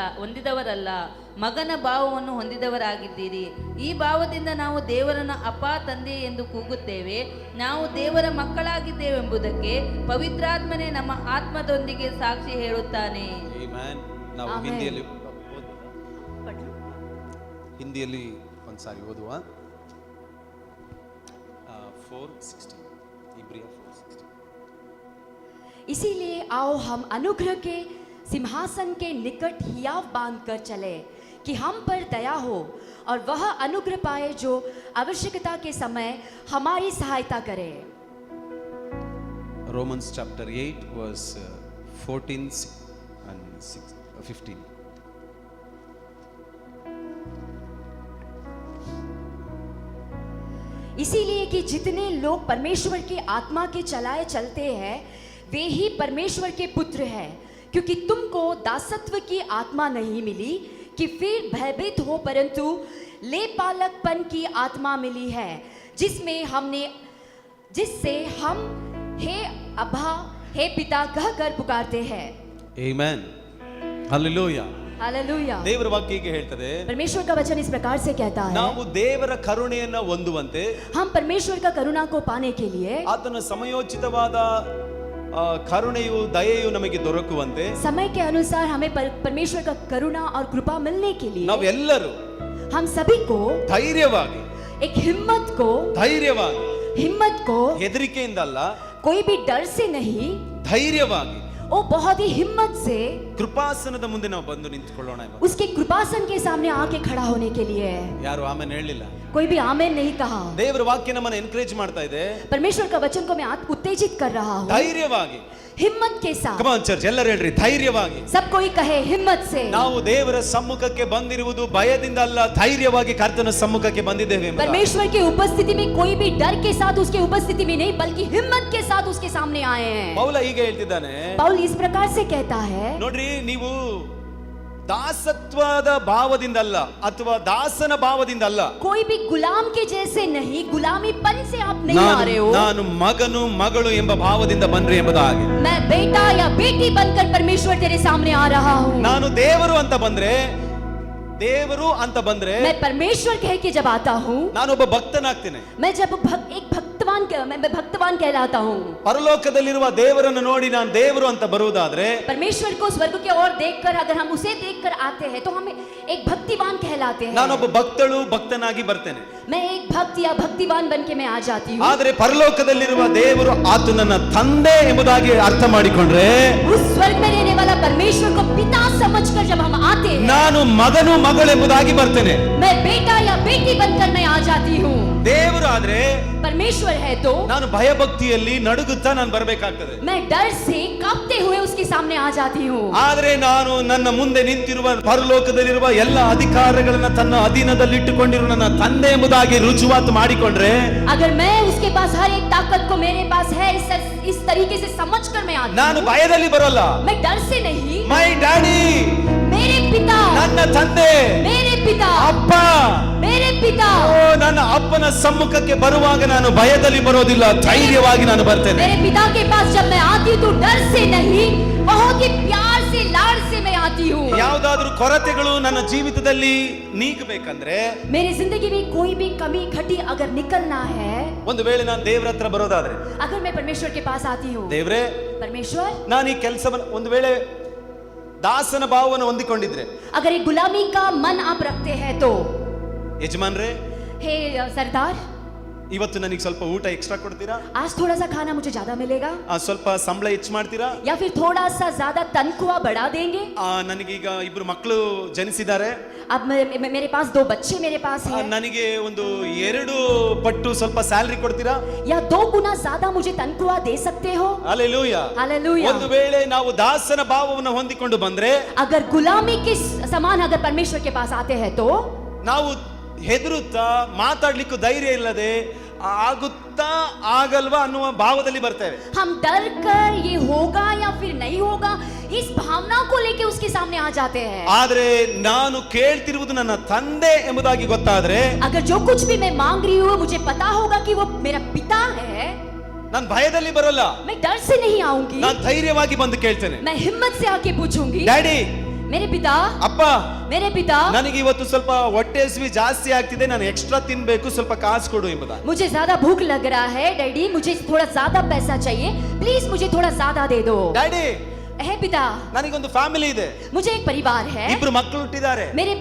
ಮಗನ ಭಾವವನ್ನು ಹೊಂದಿದವರಾಗಿದ್ದೀರಿ. ಈ ಭಾವದಿಂದ ನಾವು ದೇವರನ್ನು ಅಪ್ಪ, ತಂದೆ ಎಂದು ಕೂಗುತ್ತೇವೆ. ನಾವು ದೇವರ ಮಕ್ಕಳಾಗಿದ್ದೇವೆಂಬುದಕ್ಕೆ ಪವಿತ್ರಾತ್ಮನೇ ನಮ್ಮ ಆತ್ಮದೊಂದಿಗೆ ಸಾಕ್ಷಿ ಹೇಳುತ್ತಾನೆ. Amen. ನಾವು Amen. ಹಿಂದಿಯಲ್ಲಿ ಒಂದ್ಸಾರಿ ಓದುವ. 4:16 ಇಬ್ರಿಯ 4:16. इसीलिए आओ हम अनुग्रह के सिंहासन के निकट हियाव बांधकर चले कि हम पर दया हो और वह अनुग्रह पाए जो आवश्यकता के समय हमारी सहायता करे. Romans chapter 8 verse 14 and 15. इसीलिए कि जितने लोग परमेश्वर की आत्मा के चलाए चलते हैं वे ही परमेश्वर के पुत्र हैं, क्योंकि तुमको दासत्व की आत्मा नहीं मिली कि फिर भयभीत हो, परंतु लेपालकपन की आत्मा मिली है जिससे हम हे अब्बा, हे पिता कहकर पुकारते हैं. Amen. Hallelujah. हालेलुया. ದೇವರ ವಾಕ್ಯ ಹೀಗೆ ಹೇಳ್ತದೆ, परमेश्वर का वचन इस प्रकार से कहता है, ನಾವು ದೇವರ ಕರುಣೆಯನ್ನ ಹೊಂದುವಂತೆ हम परमेश्वर का करुणा को पाने के लिए, ಆತನ ಸಮಯೋಚಿತವಾದ ಕರುಣೆಯು ದಯೆಯು ನಮಗೆ ದೊರಕುವಂತೆ, समय के अनुसार हमें परमेश्वर का करुणा और कृपा मिलने के लिए ನಾವೆಲ್ಲರೂ हम सभी को ಧೈರ್ಯವಾಗಿ एक हिम्मत को ಹೆದರಿಕೆಯಿಂದ ಅಲ್ಲ, कोई भी डर से नहीं, ಧೈರ್ಯವಾಗಿ वो बहुत ही हिम्मत से ಕೃಪಾಸನದ ಮುಂದೆ ನಾವು ಬಂದು ನಿಂತುಕೊಳ್ಳೋಣ. उसके कृपासन के सामने आके खड़ा होने के लिए. ಯಾರು ಆಮೇಲೆ ಹೇಳಲಿಲ್ಲ, कोई भी आमेन नहीं कहा. ದೇವರ ವಾಕ್ಯ ನಮ್ಮನ್ನು ಎನ್ಕರೇಜ್ ಮಾಡ್ತಾ ಇದೆ, परमेश्वर का वचन को मैं उत्तेजित कर रहा हूँ, ಧೈರ್ಯವಾಗಿ. हिम्मत के साथ. ಕಮ್ ಆನ್ ಚರ್ಚ್, ಎಲ್ಲರೂ ಹೇಳ್ರಿ ಧೈರ್ಯವಾಗಿ. सब कोई कहे हिम्मत से. ನಾವು ದೇವರ ಸಮ್ಮುಖಕ್ಕೆ ಬಂದಿರುವುದು ಭಯದಿಂದ ಅಲ್ಲ, ಧೈರ್ಯವಾಗಿ ಕರ್ತನ ಸಮ್ಮುಖಕ್ಕೆ ಬಂದಿದ್ದೇವೆ. परमेश्वर की उपस्थिति में कोई भी डर के साथ उसके उपस्थिति में नहीं, बल्कि हिम्मत के साथ उसके सामने आए हैं. ಪೌಲ ಹೀಗೆ ಹೇಳ್ತಿದ್ದಾನೆ, पौल इस प्रकार से कहता है, ನೋಡ್ರಿ, ನೀವು ದಾಸತ್ವದ ಭಾವದಿಂದ ಅಲ್ಲ ಅಥವಾ ದಾಸನ ಭಾವದಿಂದ ಅಲ್ಲ, कोई भी गुलाम के जैसे नहीं, गुलामीपन से आप नहीं आ रहे हो. ನಾನು ಮಗನು ಮಗಳು ಎಂಬ ಭಾವದಿಂದ ಬಂದ್ರಿ ಎಂಬುದಾಗಿ. मैं बेटा या बेटी बनकर परमेश्वर तेरे सामने आ रहा हूँ. ನಾನು ದೇವರು ಅಂತ ಬಂದ್ರೆ मैं परमेश्वर कह के जब आता हूँ, ನಾನೊಬ್ಬ ಭಕ್ತನಾಗ್ತೇನೆ. मैं जब एक भक्तवान कहलाता हूँ. ಪರಲೋಕದಲ್ಲಿರುವ ದೇವರನ್ನು ನೋಡಿ ನಾನು ದೇವರು ಅಂತ ಬರುವುದಾದ್ರೆ, परमेश्वर को स्वर्ग के ओर देखकर अगर हम उसे देखकर आते हैं तो हम एक भक्तिवान कहलाते हैं. ನಾನೊಬ್ಬ ಭಕ್ತನಾಗಿ ಬರ್ತೇನೆ. मैं एक भक्त या भक्तिवान बन के मैं आ जाती हूँ. ಆದರೆ ಪರಲೋಕದಲ್ಲಿರುವ ದೇವರು ಆತನನ್ನ ತಂದೆ ಎಂಬುದಾಗಿ ಅರ್ಥ ಮಾಡಿಕೊಂಡ್ರೆ, उस स्वर्ग में रहने वाला परमेश्वर को पिता समझकर जब हम आते हैं, ನಾನು ಮಗನು ಮಗಳು ಎಂಬುದಾಗಿ ಬರ್ತೇನೆ. मैं बेटा या बेटी बनकर मैं आ जाती हूँ. ದೇವರು ಆದ್ರೆ परमेश्वर है तो ನಾನು ಭಯಭಕ್ತಿಯಲ್ಲಿ ನಡುಗುತ್ತಾ ನಾನು ಬರಬೇಕಾಗ್ತದೆ. मैं डर से कांपते हुए उसके सामने आ जाती हूँ. ಆದ್ರೆ ನಾನು ನನ್ನ ಮುಂದೆ ನಿಂತಿರುವ ಪರಲೋಕದಲ್ಲಿರುವ ಎಲ್ಲ ಅಧಿಕಾರಗಳನ್ನ ತನ್ನ ಅಧೀನದಲ್ಲಿಟ್ಟುಕೊಂಡಿರುವ ನನ್ನ ತಂದೆ ಎಂಬುದಾಗಿ ರುಜುವಾತು ಮಾಡಿಕೊಂಡ್ರೆ, अगर मैं उसके पास हर एक ताकत को मेरे पास है इस तरीके से समझकर मैं आती ನಾನು हूँ. ಭಯದಲ್ಲಿ ಬರೋಲ್ಲ. मैं डर से नहीं, ಮೈ ಡ್ಯಾಡಿ, मेरे पिता, ನನ್ನ ತಂದೆ, मेरे पिता, ಅಪ್ಪ, मेरे पिता, ಓ, ನನ್ನ ಅಪ್ಪನ ಸಮ್ಮುಖಕ್ಕೆ ಬರುವಾಗ ನಾನು ಭಯದಲ್ಲಿ ಬರೋದಿಲ್ಲ, ಧೈರ್ಯವಾಗಿ ನಾನು ಬರ್ತೇನೆ. मेरे पिता के पास जब मैं आती हूँ तो डर से नहीं, बहुत ही प्यार से लाड से मैं आती हूँ. ಯಾವುದಾದ್ರೂ ಕೊರತೆಗಳು ನನ್ನ ಜೀವಿತದಲ್ಲಿ ನೀಗಬೇಕಂದ್ರೆ, मेरी जिंदगी में कोई भी कमी घटी अगर निकलना है, ಒಂದು ವೇಳೆ ನಾನು ದೇವರ ಹತ್ರ ಬರೋದಾದ್ರೆ, अगर मैं परमेश्वर के पास आती हूँ, ದೇವ್ರೇ, परमेश्वर, ನಾನು ಈ ಕೆಲಸವನ್ನು ಒಂದು ವೇಳೆ ದಾಸನ ಭಾವವನ್ನು ಹೊಂದಿಕೊಂಡಿದ್ರೆ, अगर ये गुलामी का मन आप रखते हैं तो, ಯಜಮಾನ್ರೇ, हे सरदार, ಇವತ್ತು ನನಗೆ ಸ್ವಲ್ಪ ಊಟ ಎಕ್ಸ್ಟ್ರಾ ಕೊಡ್ತೀರಾ? आज थोड़ा सा खाना मुझे ज्यादा मिलेगा, ಸ್ವಲ್ಪ ಸಂಬಳ ಹೆಚ್ಚು ಮಾಡ್ತೀರಾ? या फिर थोड़ा सा ज्यादा तनख्वाह बढ़ा देंगे. ನನಗೀಗ ಇಬ್ರು ಮಕ್ಕಳು ಜನಿಸಿದ್ದಾರೆ, अब मेरे पास 2 बच्चे मेरे पास हैं, ನನಗೆ ಒಂದು 2 ಪಟ್ಟು ಸ್ವಲ್ಪ ಸ್ಯಾಲರಿ ಕೊಡ್ತೀರಾ? या 2 गुना ज्यादा मुझे तनख्वाह दे सकते हो. ಹಲ್ಲೆಲೂಯಾ. हालेलुया. ಒಂದು ವೇಳೆ ನಾವು ದಾಸನ ಭಾವವನ್ನು ಹೊಂದಿಕೊಂಡು ಬಂದ್ರೆ, अगर गुलामी के समान अगर परमेश्वर के पास आते हैं तो ನಾವು ಹೆದರುತ್ತಾ ಮಾತಾಡ್ಲಿಕ್ಕೂ ಧೈರ್ಯ ಇಲ್ಲದೆ ಆಗುತ್ತಾ ಆಗಲ್ವಾ ಅನ್ನುವ ಭಾವದಲ್ಲಿ ಬರ್ತೇವೆ. हम डर कर ये होगा या फिर नहीं होगा इस भावना को लेके उसके सामने आ जाते हैं. ಆದ್ರೆ ನಾನು ಕೇಳ್ತಿರುವುದು ನನ್ನ ತಂದೆ ಎಂಬುದಾಗಿ ಗೊತ್ತಾದ್ರೆ, अगर जो कुछ भी मैं मांग रही हूँ मुझे पता होगा कि वो मेरा पिता है, ನಾನು ಭಯದಲ್ಲಿ ಬರೋಲ್ಲ, मैं डर से नहीं आऊंगी, ನಾನು ಧೈರ್ಯವಾಗಿ ಬಂದು ಕೇಳ್ತೇನೆ. मैं हिम्मत से आके पूछूंगी, ಡ್ಯಾಡಿ, मेरे पिता, ಅಪ್ಪ, मेरे पिता, ನನಗೆ ಇವತ್ತು ಸ್ವಲ್ಪ ಹೊಟ್ಟೆ ಹಸಿವು ಜಾಸ್ತಿ ಆಗ್ತಿದೆ, ನಾನು ಎಕ್ಸ್ಟ್ರಾ ತಿನ್ಬೇಕು, ಸ್ವಲ್ಪ ಕಾಸು ಕೊಡು ಎಂಬುದಾಗಿ. मुझे ज्यादा भूख लग रहा है डैडी, मुझे थोड़ा ज्यादा पैसा चाहिए, प्लीज मुझे थोड़ा ज्यादा दे दो. ಡ್ಯಾಡಿ, है पिता, ನನಗೊಂದು ಫ್ಯಾಮಿಲಿ ಇದೆ, मुझे एक परिवार है, ಇಬ್ರು ಮಕ್ಕಳು ಹುಟ್ಟಿದ್ದಾರೆ, मेरे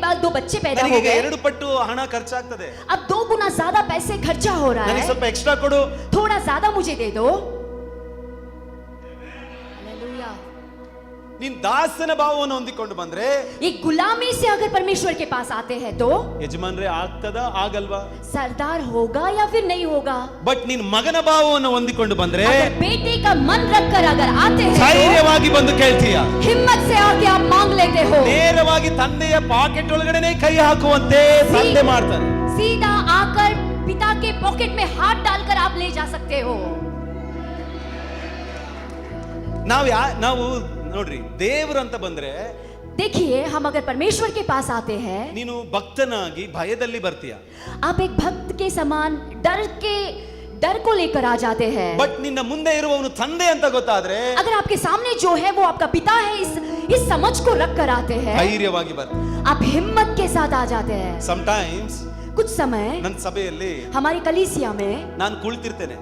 पास 2 बच्चे पैदा हो ನನಗೆ गए, 2 ಪಟ್ಟು ಹಣ ಖರ್ಚಾಗ್ತದೆ, अब 2 गुना ज्यादा पैसे खर्चा हो रहा ನನಗೆ है, ಸ್ವಲ್ಪ ಎಕ್ಸ್ಟ್ರಾ ಕೊಡು. थोड़ा ज्यादा मुझे दे दो. हालेलुया. ನೀನ್ ದಾಸನ ಭಾವವನ್ನು ಹೊಂದಿಕೊಂಡು ಬಂದ್ರೆ, ये गुलामी से अगर परमेश्वर के पास आते हैं तो ಯಜಮಾನ್ರೆ ಆಗ್ತದ ಆಗಲ್ವಾ? सरदार होगा या फिर नहीं होगा. ಬಟ್ ನೀನ್ ಮಗನ ಭಾವವನ್ನು ಹೊಂದಿಕೊಂಡು ಬಂದ್ರೆ अगर बेटे का मन रखकर अगर आते हैं ಧೈರ್ಯವಾಗಿ ಬಂದು ಕೇಳ್ತೀಯ. तो हिम्मत से आके आप मांग लेते हो. ನೇರವಾಗಿ ತಂದೆಯ ಪಾಕೆಟ್ ಒಳಗಡೆನೆ ಕೈ ಹಾಕುವಂತೆ ತಂದೆ ಮಾಡ್ತಾನೆ. सीधा आकर पिता के पॉकेट में हाथ डालकर आप ले जा सकते हो. ನಾವು ನೋಡ್ರಿ, ದೇವರು ಅಂತ ಬಂದ್ರೆ देखिए, हम अगर परमेश्वर के पास आते हैं, ನೀನು ಭಕ್ತನಾಗಿ ಭಯದಲ್ಲಿ ಬರ್ತೀಯ, आप एक भक्त के समान डर को लेकर आ जाते हैं. ಬಟ್ ನಿನ್ನ ಮುಂದೆ ಇರುವವನು ತಂದೆ ಅಂತ ಗೊತ್ತಾದ್ರೆ अगर आपके सामने जो है वो आपका पिता है, इस समझ को रख कर आते हैं, ಧೈರ್ಯವಾಗಿ ಬರ್ತೀಯ. आप हिम्मत के साथ आ जाते हैं. ಸಮಟೈಮ್ಸ್ कुछ समय ನನ್ನ ಸಭೆಯಲ್ಲಿ हमारी कलीसिया में ನಾನು ಕುಳಿತಿರ್ತೇನೆ,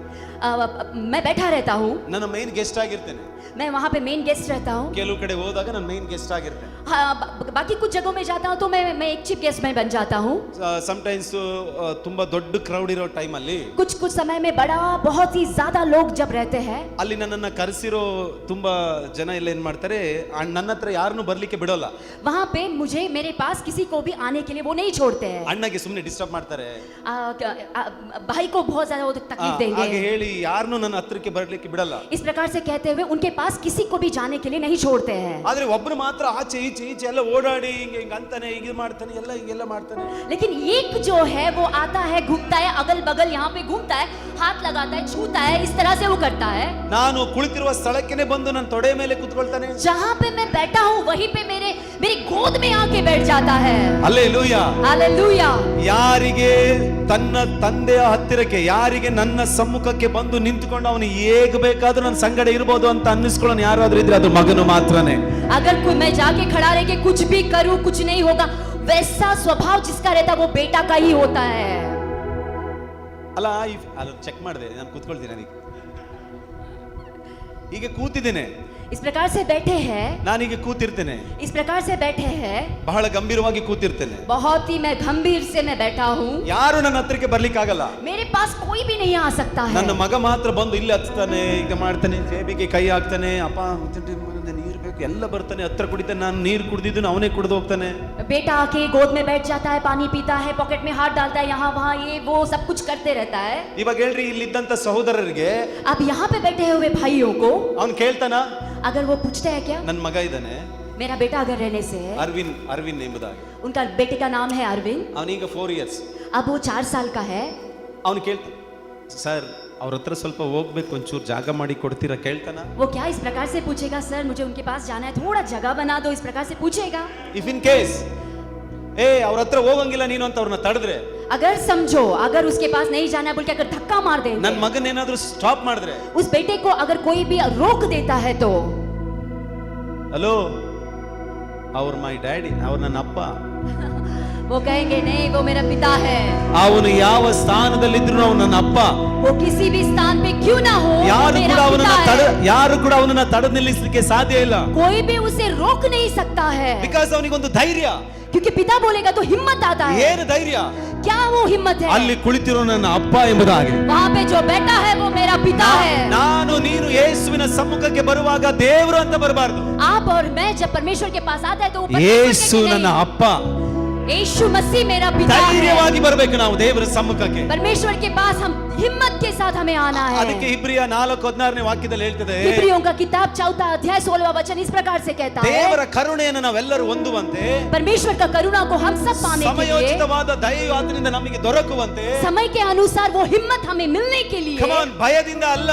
मैं बैठा रहता हूँ, ನನ್ನ ಮೈನ್ ಗೆಸ್ಟ್ ಆಗಿರ್ತೇನೆ. मैं वहाँ पे मेन गेस्ट रहता हूँ. ಕೆಲವು ಕಡೆ ಹೋದಾಗ ನಾನು ಮೈನ್ ಗೆಸ್ಟ್ ಆಗಿರ್ತೇನೆ. हाँ, बाकी कुछ जगहों में जाता हूँ तो मैं एक चीफ गेस्ट में बन जाता हूँ. ಸಮಟೈಮ್ಸ್ ತುಂಬಾ ದೊಡ್ಡ ಕ್ರೌಡ್ ಇರೋ ಟೈಮ್ ಅಲ್ಲಿ, कुछ समय में बहुत ही ज्यादा लोग जब रहते हैं, ಅಲ್ಲಿ ನನ್ನನ್ನ ಕರೆಸಿರೋ ತುಂಬಾ ಜನ ಎಲ್ಲ ಏನ್ ಮಾಡ್ತಾರೆ, ನನ್ನ ಹತ್ರ ಯಾರನ್ನು ಬರ್ಲಿಕ್ಕೆ ಬಿಡೋಲ್ಲ. वहाँ पे मेरे पास किसी को भी आने के लिए वो नहीं छोड़ते हैं. ಅಣ್ಣಗೆ ಸುಮ್ಮನೆ ಡಿಸ್ಟರ್ಬ್ ಮಾಡ್ತಾರೆ, भाई को बहुत ज्यादा वो तकलीफ ಹಾಗೆ देंगे, ಹೇಳಿ ಯಾರನ್ನು ನನ್ನ ಹತ್ರಕ್ಕೆ ಬರ್ಲಿಕ್ಕೆ ಬಿಡಲ್ಲ. इस प्रकार से कहते हुए उनके पास किसी को भी जाने के लिए नहीं छोड़ते हैं. ಆದ್ರೆ ಒಬ್ರು ಮಾತ್ರ ಆಚೆ ಈಚೆ ಎಲ್ಲ ಓಡಾಡಿ ಹಿಂಗ ಅಂತಾನೆ, ಹೀಗೆ ಮಾಡ್ತಾನೆ, ಎಲ್ಲ ಹಿಂಗೆಲ್ಲ ಮಾಡ್ತಾನೆ. लेकिन एक जो है वो आता है, घूमता है, अगल बगल यहाँ पे घूमता है, हाथ लगाता है, छूता है, इस तरह से वो करता है. ನಾನು ಕುಳಿತಿರುವ ಸ್ಥಳಕ್ಕೆ ಬಂದು ನನ್ನ ತೊಡೆ ಮೇಲೆ ಕುತ್ಕೊಳ್ತಾನೆ. जहाँ पे मैं बैठा हूँ वहीं पे मेरे गोद में आके बैठ जाता है. ಹಲ್ಲೆಲೂಯಾ. हालेलुया. ಯಾರಿಗೆ ತನ್ನ ತಂದೆಯ ಹತ್ತಿರಕ್ಕೆ, ಯಾರಿಗೆ ನನ್ನ ಸಮ್ಮುಖಕ್ಕೆ ಬಂದು ನಿಂತುಕೊಂಡು ಅವನು ಹೇಗೆ ಬೇಕಾದ್ರೂ ನನ್ನ ಸಂಗಡ ಇರಬಹುದು ಅಂತ ಅನ್ನಿಸ್ಕೊಳ್ಳೋನು ಯಾರಾದ್ರೂ ಇದ್ರೆ ಅದು ಮಗನು ಮಾತ್ರನೇ. अगर कोई मैं जाके खड़ा रह के कुछ भी करूं कुछ नहीं होगा, वैसा स्वभाव जिसका रहता वो बेटा का ही होता है. ಅಲ್ಲ, ಚೆಕ್ ಮಾಡಿದೆ, ನಾನು ಕೂತ್ಕೊಳ್ತೀನಿ, ನನಗೆ ಈಗ ಕೂತಿದ್ದೇನೆ, इस प्रकार से बैठे हैं, ನಾನೀಗ ಕೂತಿರ್ತೇನೆ, इस प्रकार से बैठे हैं, ಬಹಳ ಗಂಭೀರವಾಗಿ ಕೂತಿರ್ತೇನೆ. बहुत ही मैं गंभीर से मैं बैठा हूँ. ಯಾರು ನನ್ನ ಹತ್ರಕ್ಕೆ ಬರ್ಲಿಕ್ಕೆ ಆಗಲ್ಲ. मेरे पास कोई भी नहीं आ सकता है. ನನ್ನ ಮಗ ಮಾತ್ರ ಬಂದು ಇಲ್ಲಿ ಹತ್ತಾನೆ, ಈಗ ಮಾಡ್ತಾನೆ, ಜೇಬಿಗೆ ಕೈ ಹಾಕ್ತಾನೆ, ಅಪ್ಪ ನೀರು ಬೇಕು ಎಲ್ಲ ಬರ್ತಾನೆ, ಹತ್ರ ಕುಡಿತಾನೆ, ನಾನು ನೀರು ಕುಡಿದಿದ್ದು ಅವನೇ ಕುಡಿದು ಹೋಗ್ತಾನೆ. बेटा आके गोद में बैठ जाता है, पानी पीता है, पॉकेट में हाथ डालता है, यहाँ वहाँ ये वो सब कुछ करते रहता है. ಇವಾಗ ಹೇಳ್ರಿ, ಇಲ್ಲಿದ್ದಂತ ಸಹೋದರರಿಗೆ अब यहाँ पे बैठे हुए भाइयों को ಅವ್ನು ಕೇಳ್ತಾನ, अगर वो पूछते हैं क्या, ನನ್ನ ಮಗ ಇದ್ದಾನೆ मेरा बेटा अगर रहने से है, ಅರವಿಂದ್ ಎಂಬುದಾಗಿ, उनका बेटे का नाम है अरविंद, ಅವನೀಗ 4 years. अब वो 4 साल का है. ಅವನು ಕೇಳ್ತಾನೆ, ಸರ್ ಅವ್ರ ಹತ್ರ ಸ್ವಲ್ಪ ಹೋಗ್ಬೇಕು, ಒಂಚೂರು ಜಾಗ ಮಾಡಿ ಕೊಡ್ತೀರಾ ಕೇಳ್ತಾನ. वो क्या इस प्रकार से पूछेगा, सर मुझे उनके पास जाना है, थोड़ा जगह बना दो, इस प्रकार से पूछेगा. ಇಫ್ ಇನ್ ಕೇಸ್ ಅವ್ರ ಹತ್ರ ಹೋಗಂಗಿಲ್ಲ ನೀನು ಅಂತ ಅವ್ರನ್ನ ತಡೆದ್ರೆ, अगर समझो अगर उसके पास नहीं जाना है बोल के अगर धक्का मार देंगे, ನನ್ನ ಮಗನ ಏನಾದ್ರೂ ಸ್ಟಾಪ್ ಮಾಡಿದ್ರೆ, उस बेटे को अगर कोई भी रोक देता है तो ಹಲೋ ಅವ್ರ ಮೈ ಡ್ಯಾಡಿ, ಅವ್ರ ನನ್ನ ಅಪ್ಪ, वो कहेंगे नहीं वो मेरा पिता है. ಅವನು ಯಾವ ಸ್ಥಾನದಲ್ಲಿದ್ರು ಅವನು ನನ್ನ ಅಪ್ಪ. वो किसी भी स्थान पे क्यों ना हो, वो ಯಾರು मेरा ಕೂಡ ಅವನನ್ನ पिता है. ಯಾರು ಕೂಡ ಅವನನ್ನ ತಡೆದು ನಿಲ್ಲಿಸಲಿಕ್ಕೆ ಸಾಧ್ಯ ಇಲ್ಲ. कोई भी उसे रोक नहीं सकता है, ಬಿಕಾಸ್ ಅವನಿಗೊಂದು ಧೈರ್ಯ. क्योंकि पिता बोलेगा तो हिम्मत आता है. ಏನು ಧೈರ್ಯ? क्या वो हिम्मत है? ಅಲ್ಲಿ ಕುಳಿತಿರೋ ನನ್ನ ಅಪ್ಪ ಎಂಬುದಾಗಿ. वहाँ पे जो बैठा है वो मेरा पिता है. ನಾನು ನೀನು ಯೇಸುವಿನ ಸಮ್ಮುಖಕ್ಕೆ ಬರುವಾಗ ದೇವರು ಅಂತ ಬರಬಾರದು. आप और मैं जब परमेश्वर के पास आता है तो वो ಯೇಸು ನನ್ನ ಅಪ್ಪ, यीशु मसीह मेरा पिता है. ಧೈರ್ಯವಾಗಿ ಬರಬೇಕು ನಾವು ದೇವರ ಸಮ್ಮುಖಕ್ಕೆ. परमेश्वर के पास हम हिम्मत के साथ हमें आना है। ಅದಕ್ಕೆ ಇಬ್ರಿಯ 4:16ನೇ ವಾಕ್ಯದಲ್ಲಿ ಹೇಳ್ತದೆ, इब्रियों का किताब 4 अध्याय 16वां वचन इस प्रकार से कहता है, ದೇವರ ಕರುಣೆಯನ್ನು ನಾವೆಲ್ಲರೂ ಹೊಂದುವಂತೆ, परमेश्वर का करुणा को हम सब पाने के लिए, ಸಮಯೋಚಿತವಾದ ದಯೆಯು ಆತನಿಂದ ನಮಗೆ ದೊರಕುವಂತೆ, समय के अनुसार वो हिम्मत हमें मिलने के लिए, Come on, ಭಯದಿಂದ ಅಲ್ಲ,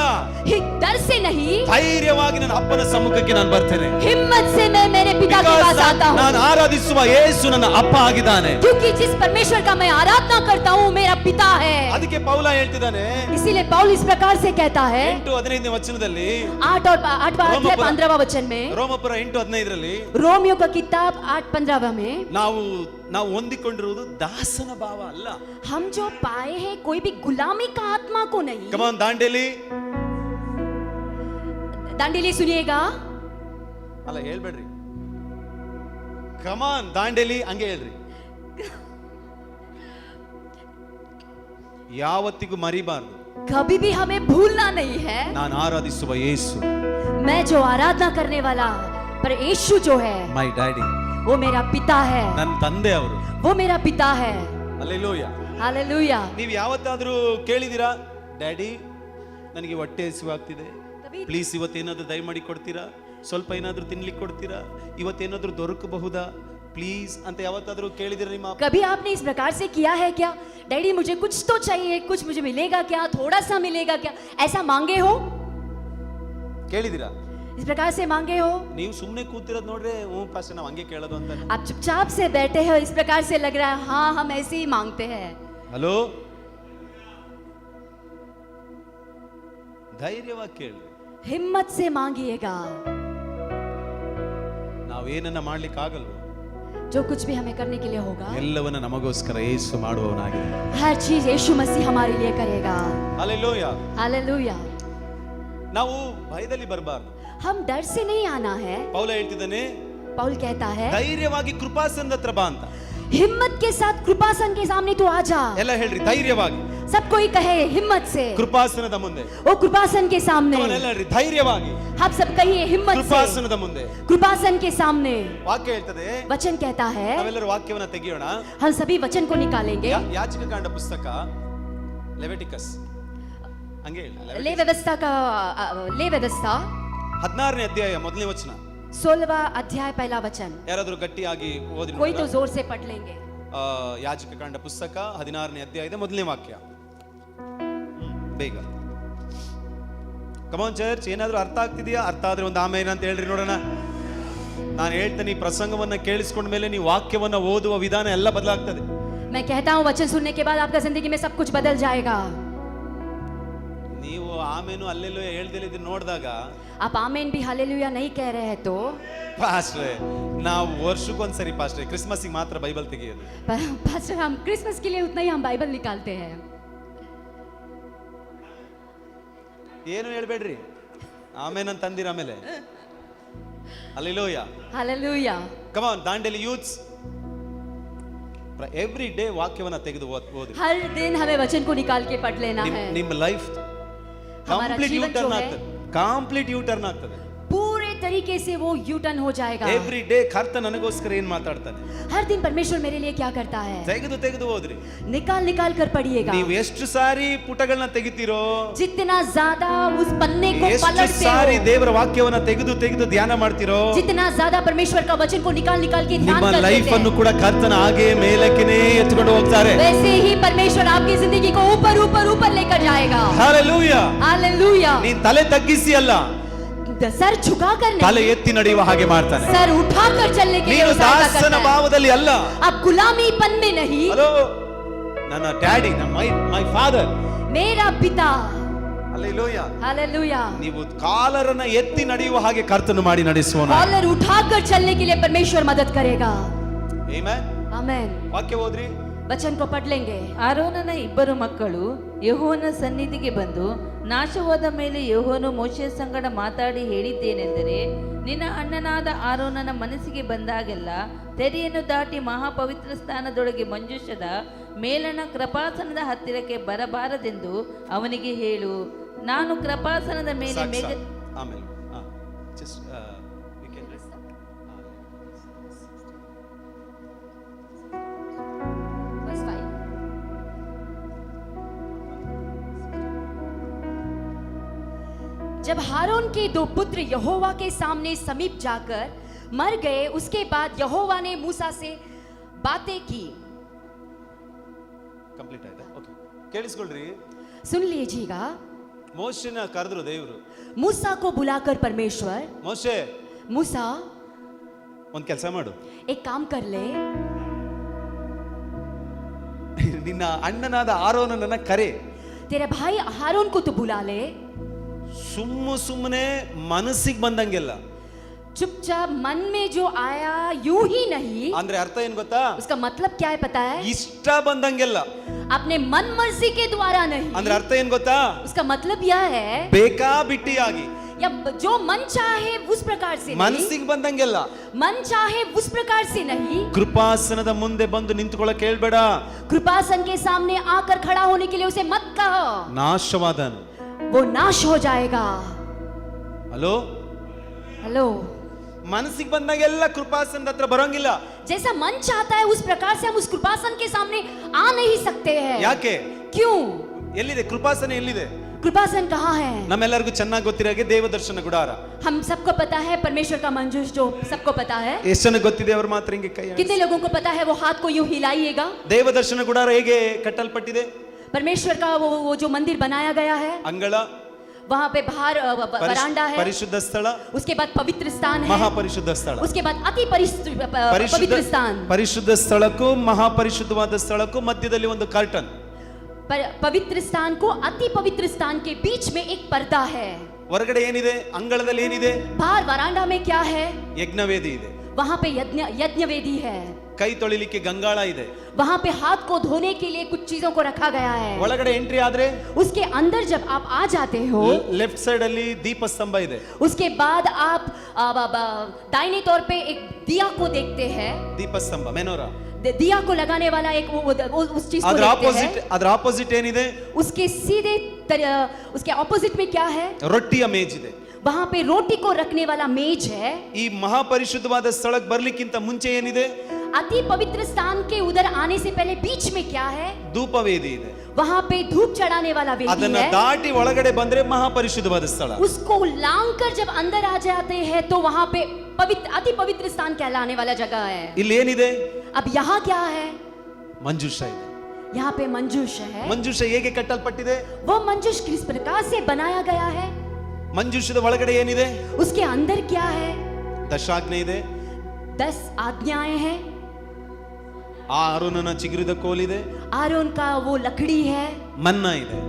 डर से नहीं, ಧೈರ್ಯವಾಗಿ ನನ್ನ ಅಪ್ಪನ ಸಮ್ಮುಖಕ್ಕೆ ನಾನು ಬರ್ತೇನೆ. हिम्मत से मैं मेरे पिता के पास आता हूँ, ನಾನು ಆರಾಧಿಸುವ ಯೇಸು ನನ್ನ ಅಪ್ಪ ಆಗಿದ್ದಾನೆ. क्योंकि जिस परमेश्वर का मैं आराधना करता हूँ मेरा पिता है। ಅದಕ್ಕೆ ಪೌಲ ಹೇಳ್ತಿದ್ದಾನೆ, इसीलिए पौल इस प्रकार से कहता है 8:15ನೇ ವಚನದಲ್ಲಿ, 8वां अध्याय 15वां वचन में, ರೋಮಪುರ 8:15ರಲ್ಲಿ, रोमियो का किताब 8:15 में, ನಾವು ಹೊಂದಿಕೊಂಡಿರುವುದು ದಾಸನ ಭಾವ ಅಲ್ಲ. हम जो पाए हैं कोई भी गुलामी का आत्मा को नहीं। Come on, दांडेली सुनिएगा, ಅಲ್ಲ ಹೇಳ್ಬೇಡ್ರಿ. ಕಮಾನ್ ದಾಂಡೇಲಿ ಹಂಗೆ ಹೇಳ್ರಿ. ಯಾವತ್ತಿಗೂ ಮರಿಬಾರ್ದು, कभी भी हमें भूलना नहीं है, ನಾನು ಆರಾಧಿಸುವ ಯೇಸು, मैं जो आराधना करने वाला पर यीशु जो है ಮೈ ಡ್ಯಾಡಿ, वो मेरा पिता है, ನನ್ನ ತಂದೆ ಅವರು. वो मेरा पिता है। ಅಲ್ಲೆಲೂಯ. हालेलुया। ನೀವು ಯಾವತ್ತಾದ್ರೂ ಕೇಳಿದಿರಾ, ಡ್ಯಾಡಿ ನನಗೆ ಹೊಟ್ಟೆ ಹಸಿವಾಗ್ತಿದೆ, ಪ್ಲೀಸ್ ಇವತ್ತೇನಾದ್ರೂ ದಯಮಾಡಿ ಕೊಡ್ತೀರಾ, ಸ್ವಲ್ಪ ಏನಾದ್ರೂ ತಿನ್ಲಿಕ್ಕೆ ಕೊಡ್ತೀರಾ, ಇವತ್ತೇನಾದ್ರೂ ದೊರಕಬಹುದಾ ಪ್ಲೀಸ್ ಅಂತ ಯಾವತ್ತಾದ್ರೂ ಕೇಳಿದಿರಾ ನಿಮ್ಮ ಅಪ್ಪ? कभी आपने इस प्रकार से किया है क्या, डैडी मुझे कुछ तो चाहिए, कुछ मुझे मिलेगा क्या, थोड़ा सा मिलेगा क्या, ऐसा मांगे हो? ಕೇಳಿದಿರಾ? इस प्रकार से मांगे हो? ನೀವು ಸುಮ್ಮನೆ ಕೂತಿರೋದು ನೋಡ್ರೆ ಹ್ಞೂ ಪಾಸ್ ನಾವು ಹಂಗೆ ಕೇಳೋದು ಅಂತ. आप चुपचाप से बैठे हो, इस प्रकार से लग रहा है हाँ हम ऐसे ही मांगते हैं। ಹಲೋ, ಧೈರ್ಯವಾಗಿ ಕೇಳಿ, हिम्मत से मांगिएगा, ನಾವೇನನ್ನ ಮಾಡ್ಲಿಕ್ಕೆ ಆಗಲ್ವೋ जो कुछ भी हमें करने के लिए होगा ಎಲ್ಲವನ್ನ ನಮಗೋಸ್ಕರ ಯೇಸು ಮಾಡುವವನಾಗಿದೆ. हर चीज यीशु मसीह हमारे लिए करेगा। ಹಲ್ಲೆಲೂಯಾ. हालेलुया। ನಾವು ಭಯದಲ್ಲಿ ಬರಬಾರ್ದು. हम डर से नहीं आना है। ಪೌಲ ಹೇಳ್ತಿದ್ದಾನೆ, पौल कहता है ಧೈರ್ಯವಾಗಿ ಕೃಪಾಸನದ ಹತ್ರ ಬಾ ಅಂತ. हिम्मत के साथ कृपासन के सामने तू आ जा। ಎಲ್ಲ ಹೇಳ್ರಿ, ಧೈರ್ಯವಾಗಿ सब कोई कहे हिम्मत से, ಕೃಪಾಸನದ ಮುಂದೆ. वो कृपासन के सामने। ಎಲ್ಲ ಹೇಳ್ರಿ, ಧೈರ್ಯವಾಗಿ आप सब कहिए हिम्मत से, ಕೃಪಾಸನದ ಮುಂದೆ. कृपासन के सामने। ವಾಕ್ಯ ಹೇಳ್ತದೆ, वचन कहता है, ನಾವೆಲ್ಲರೂ ವಾಕ್ಯವನ್ನ ತೆಗೆಯೋಣ. हम सभी वचन को निकालेंगे। ಯಾಜಕ ಕಾಂಡ ಪುಸ್ತಕ ಲೆವಿಟಿಕಸ್, ಹಂಗೆ ಹೇಳಿ, ले व्यवस्था का ले व्यवस्था 16ನೇ ಅಧ್ಯಾಯ ಮೊದಲನೇ ವಚನ. 16वां अध्याय पहला वचन। ಯಾರಾದ್ರೂ ಗಟ್ಟಿಯಾಗಿ ಓದಿ कोई तो ನೋಡೋಣ? जोर से पढ़ लेंगे। ಯಾಜಕ ಕಾಂಡ ಪುಸ್ತಕ 16ನೇ ಅಧ್ಯಾಯದ ಮೊದಲನೇ ವಾಕ್ಯ. ಬೇಗ ಕಮಾನ್ ಚರ್ಚ್, ಏನಾದ್ರೂ ಅರ್ಥ ಆಗ್ತಿದೆಯಾ? ಅರ್ಥ ಆದ್ರೆ ಒಂದು ಆಮೇಲೆ ಅಂತ ಹೇಳ್ರಿ ನೋಡೋಣ. ನಾನು ಹೇಳ್ತೇನೆ, ಈ ಪ್ರಸಂಗವನ್ನ ಕೇಳಿಸ್ಕೊಂಡ ಮೇಲೆ ನೀವು ವಾಕ್ಯವನ್ನ ಓದುವ ವಿಧಾನ ಎಲ್ಲ ಬದಲಾಗ್ತದೆ. मैं कहता हूँ वचन सुनने के बाद आपका जिंदगी में सब कुछ बदल जाएगा। ನೀವು ಆಮೇನು ಅಲ್ಲೆಲ್ಲೋ ಹೇಳ್ದಿಲ್ಲ ಇದನ್ನ ನೋಡಿದಾಗ, आप आमेन भी हालेलुया नहीं कह रहे हैं तो ಪಾಸ್ಟ್ರೆ ನಾವು ವರ್ಷಕ್ಕೊಂದ್ಸರಿ ಪಾಸ್ಟ್ರೆ ಕ್ರಿಸ್ಮಸ್ಗೆ ಮಾತ್ರ ಬೈಬಲ್ ತೆಗೆಯೋದು. पास्टर हम क्रिसमस के लिए उतना ही हम बाइबल निकालते हैं। ಏನು ಹೇಳ್ಬೇಡ್ರಿ, ಆಮೇನಂತ ಅಂದಿರ ಆಮೇಲೆ. Hallelujah. Hallelujah. Come on Dandeli youths, every day ವಾಕ್ಯವನ್ನ ತೆಗೆದು ಓದಿ. हर दिन हमें वचन को निकाल के पढ़ लेना है। ನಿಮ್ಮ ಲೈಫ್ हमारा ಕಂಪ್ಲೀಟ್ ಯೂ जीवन जो ಟರ್ನ್ है ಆಗ್ತದೆ, ಕಂಪ್ಲೀಟ್ ಯೂ ಟರ್ನ್ ಆಗ್ತದೆ. पूरे तरीके से वो यू टर्न हो जाएगा। ಎವ್ರಿ ಡೇ ಕರ್ತ ನನಗೋಸ್ಕರ ಏನ್ ಮಾತಾಡ್ತಾನೆ, हर दिन परमेश्वर मेरे लिए क्या करता है, ತೆಗೆದು ಓದ್ರಿ. निकाल निकाल कर पढ़िएगा। ನೀವು ಎಷ್ಟು ಸಾರಿ ಪುಟಗಳನ್ನ ತೆಗಿತೀರೋ, जितना ज्यादा उस पन्ने को ಎಷ್ಟು पलटते ಸಾರಿ हो, ದೇವರ ವಾಕ್ಯವನ್ನ ತೆಗೆದು ಧ್ಯಾನ ಮಾಡ್ತಿರೋ, जितना ज्यादा परमेश्वर का वचन को निकाल निकाल के ध्यान ನಿಮ್ಮ करते ಲೈಫ್ ಅನ್ನು हैं, ಕೂಡ ಕರ್ತನ ಹಾಗೆ ಮೇಲಕ್ಕೆ ಎತ್ಕೊಂಡು ಹೋಗ್ತಾರೆ. वैसे ही परमेश्वर आपकी जिंदगी को ऊपर ऊपर ऊपर लेकर जाएगा। ಹಲ್ಲೆಲೂಯಾ. हालेलुया। ನೀನ್ ತಲೆ ತಗ್ಗಿಸಿ ಅಲ್ಲ, सर झुकाकर ತಲೆ नहीं, ಎತ್ತಿ ನಡೆಯುವ ಹಾಗೆ ಮಾಡ್ತಾನೆ. सर उठाकर चलने के लिए ನೀನು वो सहायता ದಾಸನ करता है। ಭಾವದಲ್ಲಿ ಅಲ್ಲ. आप गुलामीपन में नहीं, ಹಲೋ, ನನ್ನ ಡ್ಯಾಡಿ, ಮೈ ಫಾದರ್, मेरा पिता। ಹಲ್ಲೆಲೂಯಾ. हालेलुया। ನೀವು ಕಾಲರನ್ನ ಎತ್ತಿ ನಡೆಯುವ ಹಾಗೆ ಕರ್ತನು ಮಾಡಿ ನಡೆಸುವನು. कॉलर उठाकर चलने के लिए परमेश्वर मदद करेगा। ಆಮೆನ್. आमेन। ವಾಕ್ಯ ಓದ್ರಿ. वचन को पढ़ लेंगे। ಆರೋನನ ಇಬ್ಬರು ಮಕ್ಕಳು ಯೆಹೋವನ ಸನ್ನಿಧಿಗೆ ಬಂದು, ನಾಶವಾದ ಮೇಲೆ ಯೆಹೋವನು ಮೋಶೆಯ ಸಂಗಡ ಮಾತಾಡಿ ಹೇಳಿದ್ದೇನೆಂದರೆ, ನಿನ್ನ ಅಣ್ಣನಾದ ಆರೋನನ ಮನಸ್ಸಿಗೆ ಬಂದಾಗೆಲ್ಲ ತೆರೆಯನ್ನು ದಾಟಿ ಮಹಾಪವಿತ್ರ ಸ್ಥಾನದೊಳಗೆ ಮಂಜೂಷದ ಮೇಲಣ ಕೃಪಾಸನದ ಹತ್ತಿರಕ್ಕೆ ಬರಬಾರದೆಂದು ಅವನಿಗೆ ಹೇಳು. ನಾನು ಕೃಪಾಸನದ ಮೇಲೆ ಮೇಘ ಆಮೇಲೆ just we can Verse 5. जब हारून के दो पुत्र यहोवा के सामने समीप जाकर मर गए, उसके बाद यहोवा ने मूसा से बातें की। ಕಂಪ್ಲೀಟ್ ಆಯ್ತಾ? ಓಕೆ, ಕೇಳಿಸ್ಕೊಳ್ರಿ. सुन लीजिएगा, ಮೋಶೆನ ಕರೆದ್ರು ದೇವರು. मूसा को बुलाकर परमेश्वर, ಮೋಶೆ, मूसा ಒಂದ್ ಕೆಲಸ ಮಾಡು, एक काम कर ले, ನಿನ್ನ ಅಣ್ಣನಾದ ಆರೋನನ್ನ ಕರೆ. तेरे भाई हारून को तो बुला ले। ಸುಮ್ಮನೆ ಮನಸ್ಸಿಗೆ ಬಂದಂಗೆಲ್ಲ, चुपचाप मन में जो आया यूं ही नहीं। ಅಂದ್ರೆ ಅರ್ಥ ಏನ್ ಗೊತ್ತಾ? उसका मतलब क्या है पता है? ಇಷ್ಟ ಬಂದಂಗೆಲ್ಲ. अपने मन मर्जी के द्वारा नहीं। ಅಂದ್ರೆ ಅರ್ಥ ಏನ್ ಗೊತ್ತಾ? उसका मतलब यह है ಬೇಕಾ ಬಿಟ್ಟಿಯಾಗಿ, या जो मन चाहे उस प्रकार से नहीं, ಮನಸ್ಸಿಗೆ ಬಂದಂಗೆಲ್ಲ. मन चाहे उस प्रकार से नहीं। ಕೃಪಾಸನದ ಮುಂದೆ ಬಂದು ನಿಂತ್ಕೊಳ್ಳಕ್ಕೆ ಹೇಳ್ಬೇಡ. कृपासन के सामने आकर खड़ा होने के लिए उसे मत कहो, ನಾಶವಾದನು. वो नाश हो जाएगा। ಹಲೋ, हेलो, ಮನಸ್ಸಿಗೆ ಬಂದಾಗೆಲ್ಲ ಕೃಪಾಸನದ ಹತ್ರ ಬರೋಂಗಿಲ್ಲ. जैसा मन चाहता है उस प्रकार से हम उस कृपासन के सामने आ नहीं सकते हैं। ಯಾಕೆ? क्यों? ಎಲ್ಲಿದೆ ಕೃಪಾಸನ? ಎಲ್ಲಿದೆ? कृपासन कहाँ है? ನಮ್ಮೆಲ್ಲರಿಗೂ ಚೆನ್ನಾಗಿ ಗೊತ್ತಿರೋಗೆ ದೇವದರ್ಶನ ಗುಡಾರ. हम सबको पता है परमेश्वर का मंजूष, जो सबको पता है। ಎಷ್ಟು ಜನ ಗೊತ್ತಿದೆ? ಅವ್ರು ಮಾತ್ರ ಹಿಂಗೆ ಕೈ. कितने लोगों को पता है? वो हाथ को यूं हिलाइएगा। ದೇವದರ್ಶನ ಗುಡಾರ ಹೇಗೆ ಕಟ್ಟಲ್ಪಟ್ಟಿದೆ? परमेश्वर का वो जो मंदिर बनाया गया है, ಅಂಗಳ, वहाँ पे बाहर वरांडा है, ಪರಿಶುದ್ಧ ಸ್ಥಳ, उसके बाद पवित्र स्थान है, ಮಹಾಪರಿಶುದ್ಧ ಸ್ಥಳ. उसके बाद अति पवित्र स्थान। ಪರಿಶುದ್ಧ ಸ್ಥಳಕ್ಕೂ ಮಹಾಪರಿಶುದ್ಧವಾದ ಸ್ಥಳಕ್ಕೂ ಮಧ್ಯದಲ್ಲಿ ಒಂದು ಕರ್ಟನ್. पवित्र स्थान को अति पवित्र स्थान के बीच में एक पर्दा है। ಹೊರಗಡೆ ಏನಿದೆ? ಅಂಗಳದಲ್ಲಿ ಏನಿದೆ? बाहर वरांडा में क्या है? ಯಜ್ಞವೇದಿ ಇದೆ. वहाँ पे यज्ञ वेदी है। ಕೈ ತೊಳಿಲಿಕ್ಕೆ ಗಂಗಾಳ ಇದೆ. वहाँ पे हाथ को धोने के लिए कुछ चीजों को रखा गया है। ಒಳಗಡೆ ಎಂಟ್ರಿ ಆದ್ರೆ उसके अंदर जब आप आ जाते हो, ಲೆಫ್ಟ್ ಸೈಡ್ ಅಲ್ಲಿ ದೀಪಸ್ತಂಭ ಇದೆ. उसके बाद आप दाहिने तौर पे एक दिया को देखते हैं। ದೀಪಸ್ತಂಭ, ಮೆನೋರಾ. दिया को लगाने वाला एक उस चीज को ಅದ್ರ देखते ಆಪೋಸಿಟ್, हैं। ಅದ್ರ ಆಪೋಸಿಟ್ ಏನಿದೆ? उसके उसके ऑपोजिट में क्या है? ರೊಟ್ಟಿಯ ಮೇಜ್ ಇದೆ. वहाँ पे रोटी को रखने वाला मेज है। ಈ ಮಹಾಪರಿಶುದ್ಧವಾದ ಸ್ಥಳಕ್ಕೆ ಬರ್ಲಿಕ್ಕಿಂತ ಮುಂಚೆ ಏನಿದೆ? अति पवित्र स्थान के उधर आने से पहले बीच में क्या है? ಧೂಪವೇದಿ ಇದೆ. वहाँ पे धूप चढ़ाने वाला वेदी ಅದನ್ನ है। ದಾಟಿ ಒಳಗಡೆ ಬಂದ್ರೆ ಮಹಾಪರಿಶುದ್ಧವಾದ ಸ್ಥಳ. उसको लांग कर जब अंदर आ जाते हैं तो वहाँ पे अति पवित्र स्थान कहलाने वाला जगह है। ಇಲ್ಲಿ ಏನಿದೆ? अब यहाँ क्या है? ಮಂಜೂಷ ಇದೆ. यहाँ पे मंजूष है। ಮಂಜೂಷ ಹೇಗೆ ಕಟ್ಟಲ್ಪಟ್ಟಿದೆ? वो मंजूष किस प्रकार से बनाया गया है? ಮಂಜೂಷದ ಒಳಗಡೆ ಏನಿದೆ? उसके अंदर क्या है? ದಶಾಜ್ಞೆ ಇದೆ. 10 आज्ञाएं हैं। ಆರೋನನ ಚಿಗುರಿದ ಕೋಲಿದೆ. आरोन का वो लकड़ी है। ಮನ್ನಾ ಇದೆ.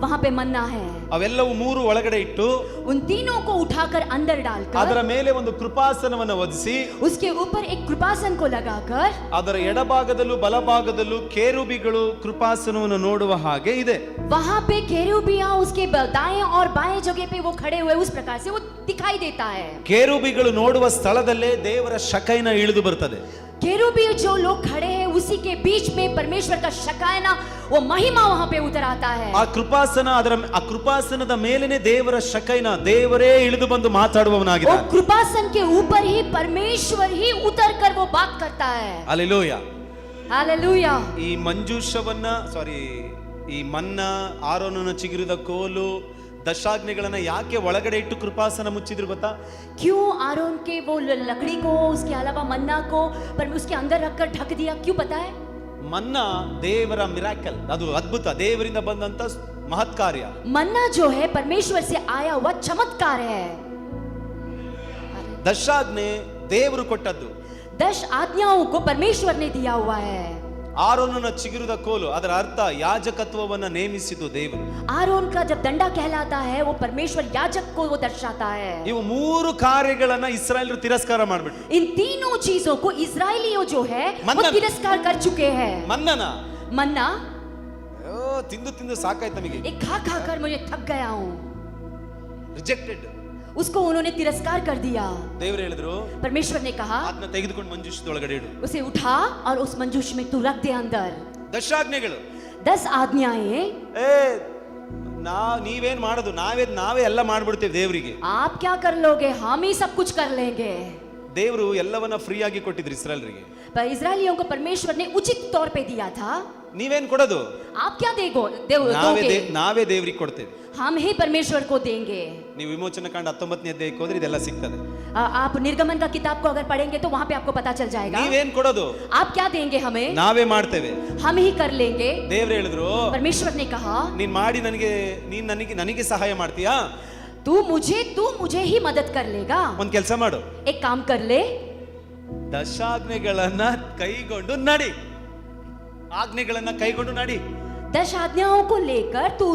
वहाँ पे मन्ना है। ಅವೆಲ್ಲವೂ ಮೂರು ಒಳಗಡೆ ಇಟ್ಟು उन तीनों को उठाकर अंदर डालकर ಅದರ ಮೇಲೆ ಒಂದು ಕೃಪಾಸನವನ್ನು ಒದಿಸಿ उसके ऊपर एक कृपासन को लगाकर ಅದರ ಎಡಭಾಗದಲ್ಲೂ ಬಲಭಾಗದಲ್ಲೂ ಕೇರುಬಿಗಳು ಕೃಪಾಸನವನ್ನು ನೋಡುವ ಹಾಗೆ ಇದೆ. वहाँ पे केरूबियां उसके दाएं और बाएं जगह पे वो खड़े हुए उस प्रकार से वो दिखाई देता है। ಕೇರುಬಿಗಳು ನೋಡುವ ಸ್ಥಳದಲ್ಲೇ ದೇವರ ಶಕೈನ ಇಳಿದು ಬರ್ತದೆ. केरूबी जो लोग खड़े हैं उसी के बीच में परमेश्वर का शकायना, वो महिमा वहाँ पे उतर आता है। ಆ ಕೃಪಾಸನದ ಮೇಲೇನೆ ದೇವರ ಶಕೈನ, ದೇವರೇ ಇಳಿದು ಬಂದು ಮಾತಾಡುವವನಾಗಿದ್ದಾನೆ. वो कृपासन के ऊपर ही परमेश्वर ही उतर कर वो बात करता है। ಹಲ್ಲೆಲೂಯ. हालेलुया। ಈ ಮಂಜೂಷವನ್ನ ಈ ಮನ್ನಾ, ಆರೋನನ ಚಿಗುರಿದ ಕೋಲು, ದಶಾಜ್ಞೆಗಳನ್ನ ಯಾಕೆ ಒಳಗಡೆ ಇಟ್ಟು ಕೃಪಾಸನ ಮುಚ್ಚಿದ್ರು ಗೊತ್ತಾ? क्यों आरोन के वो लकड़ी को, उसके अलावा मन्ना को पर उसके अंदर रखकर ढक दिया? क्यों पता है? ಮನ್ನಾ ದೇವರ ಮಿರಾಕಲ್, ಅದು ಅದ್ಭುತ, ದೇವರಿಂದ ಬಂದಂತ ಮಹತ್ ಕಾರ್ಯ. मन्ना जो है परमेश्वर से आया हुआ चमत्कार है। ದಶಾಜ್ಞೆ ದೇವರು ಕೊಟ್ಟದ್ದು. 10 आज्ञाओं को परमेश्वर ने दिया हुआ है। ಆರೋನನ ಚಿಗುರಿದ ಕೋಲು, ಅದರ ಅರ್ಥ ಯಾಜಕತ್ವವನ್ನ ನೇಮಿಸಿದ್ದು ದೇವರು. आरोन का जब दंडा कहलाता है वो परमेश्वर याजक को वो दर्शाता है। ಇವು ಮೂರು ಕಾರ್ಯಗಳನ್ನ ಇಸ್ರಾಯೇಲರು ತಿರಸ್ಕಾರ ಮಾಡ್ಬಿಟ್ರು. इन तीनों चीजों को इजरायलियों जो है वो मन्ना- तिरस्कार कर चुके हैं। ಮನ್ನನ मन्ना ತಿಂದು ತಿಂದು ಸಾಕಾಯ್ತು ನಮಗೆ. एक खा खा कर मुझे थक गया हूँ, ರಿಜೆಕ್ಟೆಡ್. उसको उन्होंने तिरस्कार कर दिया। ದೇವರು ಹೇಳಿದ್ರು, परमेश्वर ने कहा ಅದನ್ನ ತೆಗೆದುಕೊಂಡು ಮಂಜೂಷದೊಳಗಡೆ ಇಡು. उसे उठा और उस मंजूष में तू रख दे अंदर। ದಶಾಜ್ಞೆಗಳು 10 आज्ञाएं। ನೀವೇನ್ ಮಾಡೋದು? ನಾವೇ ಎಲ್ಲ ಮಾಡ್ಬಿಡ್ತೇವೆ ದೇವರಿಗೆ. आप क्या कर लोगे? हम ही सब कुछ कर लेंगे। ದೇವರು ಎಲ್ಲವನ್ನ ಫ್ರೀ ಆಗಿ ಕೊಟ್ಟಿದ್ರು ಇಸ್ರಾಯೇಲ್ರಿಗೆ. पर इजरायलियों को परमेश्वर ने उचित तौर पे दिया था. ನೀವೇನ್ ಕೊಡೋದು? आप क्या दोगे? ನಾವೇ ದೇವರಿಗೆ ಕೊಡ್ತೇವೆ. हम ही परमेश्वर को देंगे. ನೀವು ವಿಮೋಚನ ಕಾಂಡ 19ನೇ ಅಧ್ಯಾಯಕ್ಕೆ ಹೋದ್ರೆ ಇದೆಲ್ಲ ಸಿಗ್ತದೆ. आप निर्गमन का किताब को अगर पढ़ेंगे तो वहाँ पे आपको पता चल जाएगा. ನೀವೇನ್ ಕೊಡೋದು? आप क्या देंगे हमें? ನಾವೇ ಮಾಡ್ತೇವೆ. हम ही कर लेंगे. ದೇವರು ಹೇಳಿದ್ರು, परमेश्वर ने कहा, ನೀನ್ ಮಾಡಿ ನನಗೆ ಸಹಾಯ ಮಾಡ್ತೀಯಾ? तू मुझे ही मदद कर लेगा. ಒಂದ್ ಕೆಲಸ ಮಾಡು, एक काम कर ले, ದಶಾಜ್ಞೆಗಳನ್ನ ಕೈಗೊಂಡು ನಡಿ. ಆಜ್ಞೆಗಳನ್ನ ಕೈಗೊಂಡು ನಡಿ. 10 आज्ञाओं को लेकर तू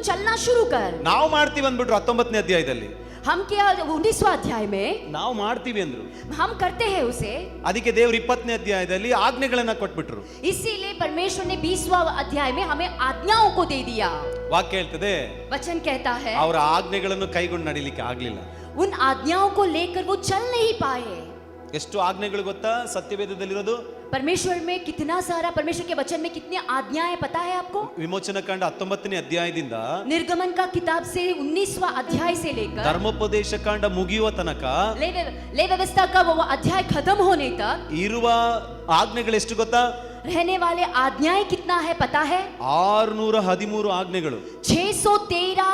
चलना शुरू कर. ನಾವು ಮಾಡ್ತೀವಿ ಅಂದ್ಬಿಟ್ರು 19ನೇ ಅಧ್ಯಾಯದಲ್ಲಿ. हम क्या 19वां अध्याय में ನಾವು ಮಾಡ್ತೀವಿ ಅಂದ್ರು. हम करते हैं उसे. ಅದಕ್ಕೆ ದೇವರು 20ನೇ ಅಧ್ಯಾಯದಲ್ಲಿ ಆಜ್ಞೆಗಳನ್ನ ಕೊಟ್ಬಿಟ್ರು. इसीलिए परमेश्वर ने 20वां अध्याय में हमें आज्ञाओं को दे दिया. ವಾಕ್ಯ ಹೇಳ್ತದೆ, वचन कहता है ಅವರ ಆಜ್ಞೆಗಳನ್ನು ಕೈಗೊಂಡು ನಡಿಲಿಕ್ಕೆ ಆಗ್ಲಿಲ್ಲ. उन आज्ञाओं को लेकर वो चल नहीं पाए. ಎಷ್ಟು ಆಜ್ಞೆಗಳು ಗೊತ್ತಾ ಸತ್ಯವೇದದಲ್ಲಿರೋದು? परमेश्वर में कितना सारा, परमेश्वर के वचन में कितनी आज्ञाएं पता है आपको? ವಿಮೋಚನ ಕಾಂಡ 19ನೇ ಅಧ್ಯಾಯದಿಂದ निर्गमन का किताब से 19वां अध्याय से लेकर ಧರ್ಮೋಪದೇಶ ಕಾಂಡ ಮುಗಿಯುವ ತನಕ ले व्यवस्था का वो अध्याय खत्म होने तक ಇರುವ ಆಜ್ಞೆಗಳು ಎಷ್ಟು ಗೊತ್ತಾ? रहने वाले आज्ञाएं कितना है पता है? 613 ಆಜ್ಞೆಗಳು. 613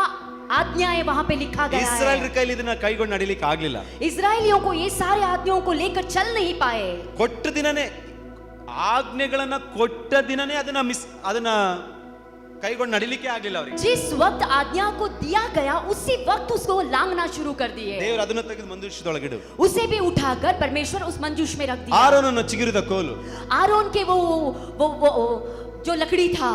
आज्ञाएं वहां पे लिखा गया है. ಇಸ್ರಾಯೇಲ್ ಕೈಲಿ ಇದನ್ನ ಕೈಗೊಂಡು ನಡಿಲಿಕ್ಕೆ ಆಗ್ಲಿಲ್ಲ. इजरायलियों को ये सारे आज्ञाओं को लेकर चल नहीं पाए. ಕೊಟ್ಟ ದಿನನೇ ಆಜ್ಞೆಗಳನ್ನ ಕೊಟ್ಟ ದಿನನೇ ಅದನ್ನ ಕೈಗೊಂಡು ನಡಿಲಿಕ್ಕೆ ಆಗ್ಲಿಲ್ಲ ಅವರಿಗೆ. जिस वक्त आज्ञा को दिया गया उसी वक्त उसको लांघना शुरू कर दिए. ದೇವರು ಅದನ್ನ ತೆಗೆದು ಮಂಜೂಷದೊಳಗಿಡು. उसे भी उठाकर परमेश्वर उस मंजूष में रख दिया. ಆರೋನನ ಚಿಗುರಿದ ಕೋಲು, आरोन के वो जो लकड़ी था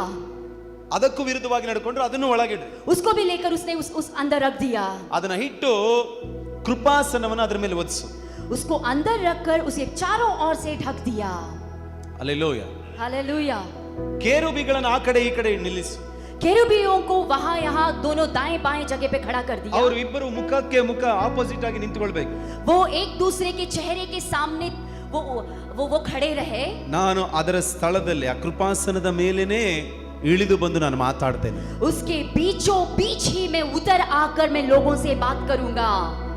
ಅದಕ್ಕೂ ವಿರುದ್ಧವಾಗಿ ನಡ್ಕೊಂಡ್ರು, ಅದನ್ನು ಒಳಗಿಡು. उसको भी लेकर उसने उस अंदर रख दिया. ಅದನ್ನ ಇಟ್ಟು ಕೃಪಾಸನವನ್ನು ಅದರ ಮೇಲೆ ಒದಿಸು. उसको अंदर रखकर उसे चारों ओर से ढक दिया. ಹಲ್ಲೆಲೂಯಾ. हालेलुया. ಕೇರುಬಿಗಳನ್ನು ಆ ಕಡೆ ಈ ಕಡೆ ನಿಲ್ಲಿಸು. केरूबियों को वहां यहाँ दोनों दाएं बाएं जगह पे खड़ा कर दिया. ಅವರು ಇಬ್ಬರು ಮುಖಕ್ಕೆ ಮುಖ ಆಪೋಸಿಟ್ ಆಗಿ ನಿಂತುಕೊಳ್ಬೇಕು. वो एक दूसरे के चेहरे के सामने वो खड़े रहे. ನಾನು ಅದರ ಸ್ಥಳದಲ್ಲಿ ಆ ಕೃಪಾಸನದ ಮೇಲೇನೆ ಇಳಿದು ಬಂದು ನಾನು ಮಾತಾಡ್ತೇನೆ. उसके बीचों बीच ही मैं उतर आकर मैं लोगों से बात करूंगा.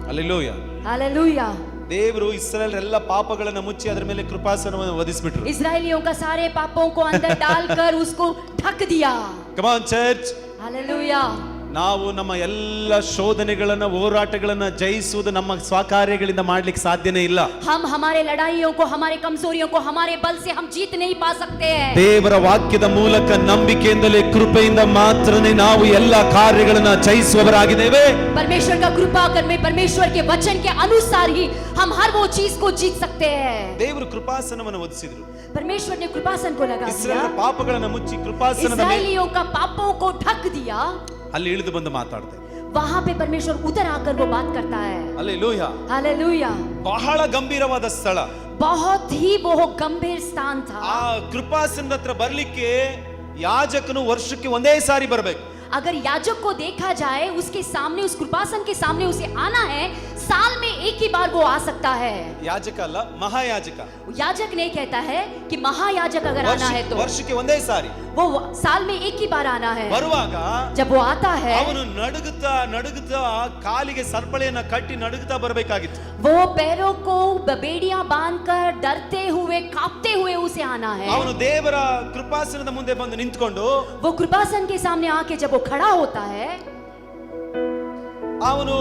ಹಲ್ಲೆಲೂಯಾ. हालेलुया. ದೇವರು ಇಸ್ರಾಯೇಲ್ ಎಲ್ಲ ಪಾಪಗಳನ್ನ ಮುಚ್ಚಿ ಅದರ ಮೇಲೆ ಕೃಪಾಸನವನ್ನು ಒದಿಸಿಬಿಟ್ರು. इजरायलियों का सारे पापों को अंदर डालकर उसको ढक दिया. Come on church. हालेलुया. ನಾವು ನಮ್ಮ ಎಲ್ಲ ಶೋಧನೆಗಳನ್ನ ಹೋರಾಟಗಳನ್ನ ಜಯಿಸುವುದು ನಮ್ಮ ಸ್ವಕಾರ್ಯಗಳಿಂದ ಮಾಡ್ಲಿಕ್ಕೆ ಸಾಧ್ಯನೇ ಇಲ್ಲ. हम हमारे लड़ाइयों को, हमारे कमजोरियों को हमारे बल से हम जीत नहीं पा सकते हैं. ದೇವರ ವಾಕ್ಯದ ಮೂಲಕ ನಂಬಿಕೆಯಿಂದಲೇ ಕೃಪೆಯಿಂದ ಮಾತ್ರನೇ ನಾವು ಎಲ್ಲ ಕಾರ್ಯಗಳನ್ನ ಜಯಿಸುವವರಾಗಿದ್ದೇವೆ. परमेश्वर का कृपा कर में परमेश्वर के वचन के अनुसार ही हम हर वो चीज को जीत सकते हैं. ದೇವರು ಕೃಪಾಸನವನ್ನು ಒದಿಸಿದ್ರು. परमेश्वर ने कृपासन को लगा दिया. ಇಸ್ರಾಯೇಲ್ ಪಾಪಗಳನ್ನ ಮುಚ್ಚಿ ಕೃಪಾಸನದ ಮೇಲೆ इस्राएलियों का पापों को ढक दिया. ಅಲ್ಲಿ ಇಳಿದು ಬಂದು ಮಾತಾಡ್ತೇವೆ. वहां पे परमेश्वर उतर आकर वो बात करता है. ಹಲ್ಲೆಲೂಯಾ. हालेलुया. ಬಹಳ ಗಂಭೀರವಾದ ಸ್ಥಳ. बहुत ही वो गंभीर स्थान था. ಆ ಕೃಪಾಸನದ ಹತ್ರ ಬರ್ಲಿಕ್ಕೆ ಯಾಜಕನು ವರ್ಷಕ್ಕೆ ಒಂದೇ ಸಾರಿ ಬರಬೇಕು. अगर याजक को देखा जाए उसके सामने, उस कृपासन के सामने उसे आना है, साल में एक ही बार वो आ सकता है. ಯಾಜಕ ಅಲ್ಲ, ಮಹಾಯಾಜಕ. याजक नहीं कहता है कि महायाजक अगर आना है तो ವರ್ಷಕ್ಕೆ ಒಂದೇ ಸಾರಿ वो साल में एक ही बार आना है. ಬರುವಾಗ जब वो आता है ಅವನು ನಡುಗುತ್ತಾ ಕಾಲಿಗೆ ಸರ್ಪಳೆಯನ್ನ ಕಟ್ಟಿ ನಡುಗುತ್ತಾ ಬರಬೇಕಾಗಿತ್ತು. वो पैरों को बेड़ियां बांधकर डरते हुए, कांपते हुए उसे आना है. ಅವನು ದೇವರ ಕೃಪಾಸನದ ಮುಂದೆ ಬಂದು ನಿಂತ್ಕೊಂಡು वो कृपासन के सामने आके जब वो खड़ा होता है, ಅವನು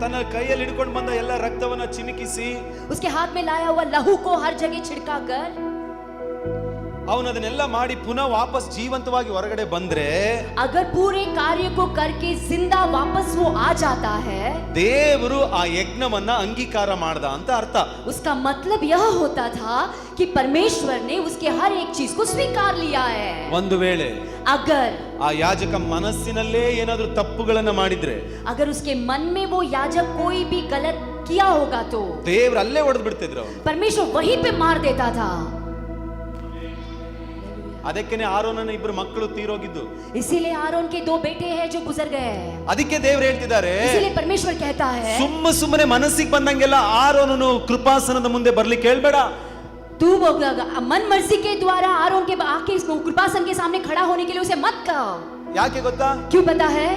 ತನ್ನ ಕೈಯಲ್ಲಿ ಹಿಡ್ಕೊಂಡು ಬಂದ ಎಲ್ಲ ರಕ್ತವನ್ನ ಚಿಮುಕಿಸಿ उसके हाथ में लाया हुआ लहू को हर जगह छिड़का कर ಅವನು ಅದನ್ನೆಲ್ಲ ಮಾಡಿ ಪುನಃ ವಾಪಸ್ ಜೀವಂತವಾಗಿ ಹೊರಗಡೆ ಬಂದ್ರೆ, अगर पूरे कार्य को करके जिंदा वापस वो आ जाता है, ದೇವರು ಆ ಯಜ್ಞವನ್ನ ಅಂಗೀಕಾರ ಮಾಡ್ದ ಅಂತ ಅರ್ಥ. उसका मतलब यह होता था कि परमेश्वर ने उसके हर एक चीज को स्वीकार लिया है. ಒಂದು ವೇಳೆ अगर ಆ ಯಾಜಕ ಮನಸ್ಸಿನಲ್ಲೇ ಏನಾದ್ರೂ ತಪ್ಪುಗಳನ್ನ ಮಾಡಿದ್ರೆ, अगर उसके मन में वो याजक कोई भी गलत किया होगा तो ದೇವ್ರು ಅಲ್ಲೇ ಹೊಡೆದು ಬಿಡ್ತಿದ್ರು. परमेश्वर वहीं पे मार देता था. ಅದಕ್ಕೇನೆ ಆರೋನನ ಇಬ್ಬರು ಮಕ್ಕಳು ತೀರೋಗಿದ್ದು. इसीलिए आरोन के 2 बेटे हैं जो गुजर गए. ಅದಕ್ಕೆ ದೇವ್ರು ಹೇಳ್ತಿದ್ದಾರೆ, इसीलिए परमेश्वर कहता है, ಸುಮ್ಮನೆ ಮನಸ್ಸಿಗೆ ಬಂದಂಗೆಲ್ಲ ಆರೋನನು ಕೃಪಾಸನದ ಮುಂದೆ ಬರ್ಲಿಕ್ಕೆ ಹೇಳ್ಬೇಡ. तू मन मर्जी के द्वारा आरोन के आके इसको कृपासन के सामने खड़ा होने के लिए उसे मत कहो. ಯಾಕೆ ಗೊತ್ತಾ? क्यों पता है?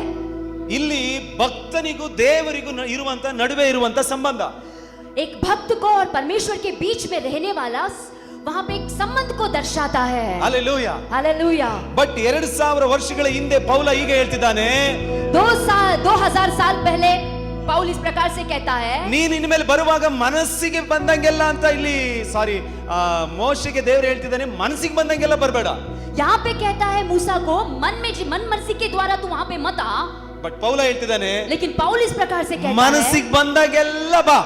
ಇಲ್ಲಿ ಭಕ್ತನಿಗೂ ದೇವರಿಗೂ ಇರುವಂತ ನಡುವೆ ಇರುವಂತ ಸಂಬಂಧ. एक भक्त को और परमेश्वर के बीच में रहने वाला वहां पे एक संबंध को दर्शाता है। Hallelujah. हालेलुया। ಬಟ್ 2000 ವರ್ಷಗಳ ಹಿಂದೆ ಪೌಲ ಈಗ ಹೇಳ್ತಿದ್ದಾನೆ, 2000 साल पहले पौल इस प्रकार से कहता है, ನೀನ್ ಇನ್ಮೇಲೆ ಬರುವಾಗ ಮನಸ್ಸಿಗೆ ಬಂದಂಗೆಲ್ಲ ಅಂತ ಇಲ್ಲಿ ಮೋಶೆಗೆ ದೇವರು ಹೇಳ್ತಿದ್ದಾನೆ, ಮನಸ್ಸಿಗೆ ಬಂದಂಗೆಲ್ಲ ಬರಬೇಡ. यहाँ पे कहता है मूसा को मन मर्जी के द्वारा तू वहां पे मत आ, ಬಟ್ ಪೌಲ ಹೇಳ್ತಿದ್ದಾನೆ, लेकिन पौल इस प्रकार से कहता है, ಮನಸ್ಸಿಗೆ ಬಂದಾಗೆಲ್ಲ ಬಾ.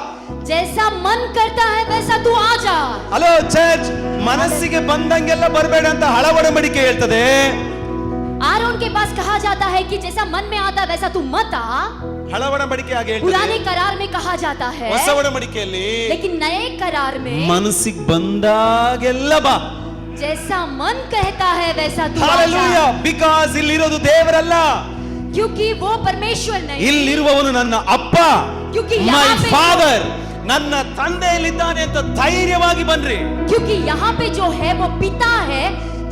जैसा मन करता है वैसा तू आ जा. ಹಲೋ ಚರ್ಚ್, ಮನಸ್ಸಿಗೆ ಬಂದಂಗೆಲ್ಲ ಬರಬೇಡ ಅಂತ ಹಳ ಒಡಂಬಡಿಕೆ ಹೇಳ್ತದೆ. आरोन के पास कहा जाता है कि जैसा मन में आता है वैसा तू मत आ. ಹಳ ಒಡಂಬಡಿಕೆ ಹಾಗೆ ಹೇಳ್ತದೆ. पुराने करार में कहा जाता है, ಹೊಸ ಒಡಂಬಡಿಕೆಯಲ್ಲಿ लेकिन नए करार में ಮನಸ್ಸಿಗೆ ಬಂದಾಗೆಲ್ಲ ಬಾ. जैसा मन कहता है वैसा तू आ Hallelujah. जा. ಬಿಕಾಸ್ ಇಲ್ಲಿರೋದು ದೇವರಲ್ಲ, क्योंकि वो परमेश्वर नहीं, ಇಲ್ಲಿರುವವನು ನನ್ನ ಅಪ್ಪ, क्योंकि ಮೈ यहाँ पे ಫಾದರ್, ನನ್ನ ತಂದೆಯಲ್ಲಿದ್ದಾನೆ ಅಂತ ಧೈರ್ಯವಾಗಿ ಬನ್ರಿ. क्योंकि यहाँ पे जो है वो पिता है.